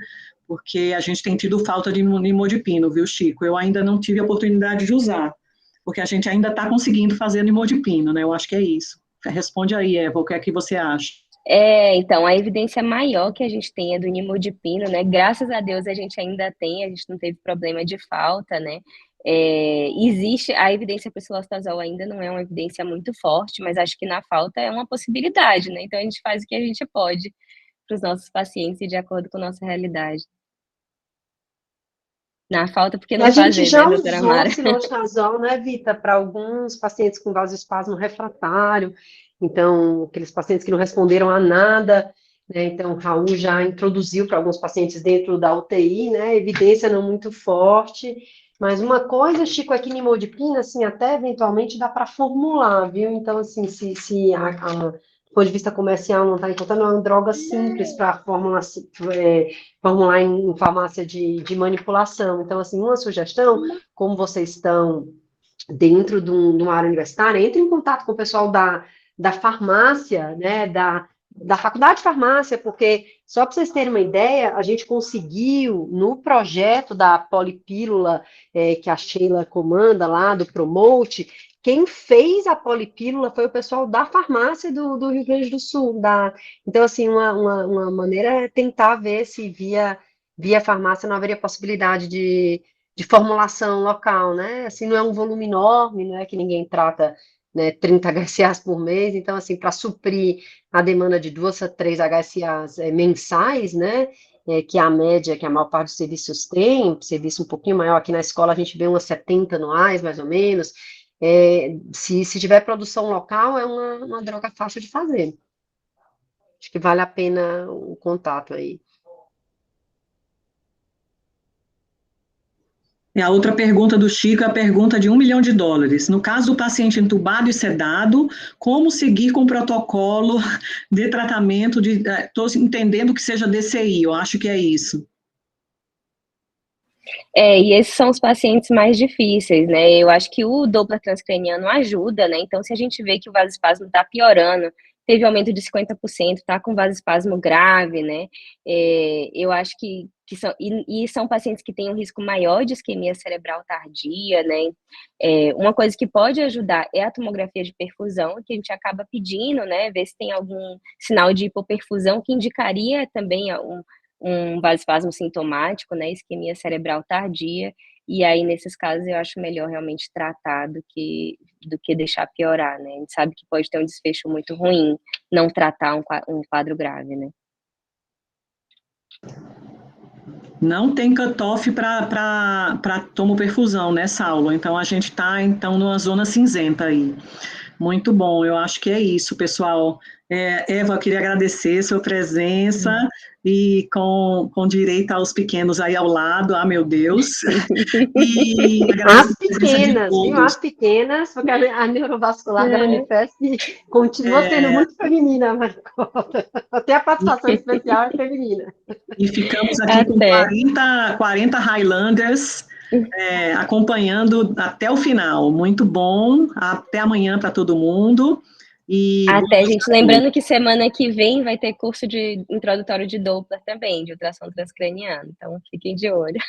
Speaker 1: Porque a gente tem tido falta de nimodipino, viu, Chico? Eu ainda não tive a oportunidade de usar, porque a gente ainda está conseguindo fazer nimodipino, né? Eu acho que é isso. Responde aí, Eva, o que é que você acha?
Speaker 7: Então, a evidência maior que a gente tem é do nimodipino, né? Graças a Deus a gente ainda tem, a gente não teve problema de falta, né? Existe a evidência para o cilostazol, ainda não é uma evidência muito forte, mas acho que na falta é uma possibilidade, né? Então a gente faz o que a gente pode para os nossos pacientes e de acordo com a nossa realidade. Na falta, porque não fazer,
Speaker 2: A gente já
Speaker 7: né, doutora
Speaker 2: usou
Speaker 7: Mara?
Speaker 2: cilostazol, né, Vita, para alguns pacientes com vasoespasmo refratário, então, aqueles pacientes que não responderam a nada, né, então, Raul já introduziu para alguns pacientes dentro da UTI, né, evidência não muito forte, mas uma coisa, Chico, é que nimodipina, assim, até eventualmente dá para formular, viu? Então, assim, se do ponto de vista comercial não está encontrando, é uma droga simples para formular em farmácia de manipulação. Então, assim, uma sugestão, como vocês estão dentro de uma área universitária, entre em contato com o pessoal da farmácia, né, da faculdade de farmácia, porque, só para vocês terem uma ideia, a gente conseguiu, no projeto da polipílula, que a Sheila comanda lá, do Promote, quem fez a polipílula foi o pessoal da farmácia do Rio Grande do Sul. Então, assim, uma maneira é tentar ver se via farmácia não haveria possibilidade de formulação local, né? Assim, não é um volume enorme, não é que ninguém trata, né, 30 HCAs por mês, então, assim, para suprir a demanda de 2 a 3 HCAs mensais, né, que é a média que a maior parte dos serviços tem, serviço um pouquinho maior, aqui na escola a gente vê umas 70 anuais, mais ou menos, se tiver produção local, é uma droga fácil de fazer. Acho que vale a pena o contato aí.
Speaker 1: E a outra pergunta do Chico é a pergunta de $1 milhão. No caso do paciente entubado e sedado, como seguir com o protocolo de tratamento estou entendendo que seja DCI, eu acho que é isso.
Speaker 7: E esses são os pacientes mais difíceis, né? Eu acho que o Doppler transcraniano ajuda, né? Então, se a gente vê que o vasoespasmo está piorando, teve aumento de 50%, está com vasoespasmo grave, né? Eu acho que são, e são pacientes que têm um risco maior de isquemia cerebral tardia, né? Uma coisa que pode ajudar é a tomografia de perfusão, que a gente acaba pedindo, né? Ver se tem algum sinal de hipoperfusão, que indicaria também um vasoespasmo sintomático, né, isquemia cerebral tardia, e aí, nesses casos, eu acho melhor realmente tratar do que deixar piorar, né, a gente sabe que pode ter um desfecho muito ruim não tratar um quadro grave, né.
Speaker 1: Não tem cutoff para tomoperfusão, né, Saulo? Então, a gente está, numa zona cinzenta aí. Muito bom, eu acho que é isso, pessoal. Eva, eu queria agradecer a sua presença e com direito aos pequenos aí ao lado, meu Deus. E
Speaker 2: as pequenas, viu? As pequenas, porque a neurovascular da Unifesp continua sendo muito feminina, Maricota. Até a participação especial é feminina.
Speaker 1: E ficamos aqui com 40 Highlanders acompanhando até o final. Muito bom. Até amanhã para todo mundo.
Speaker 7: Até, gente, lembrando que semana que vem vai ter curso de introdutório de Doppler também, de ultrassom transcraniano. Então, fiquem de olho.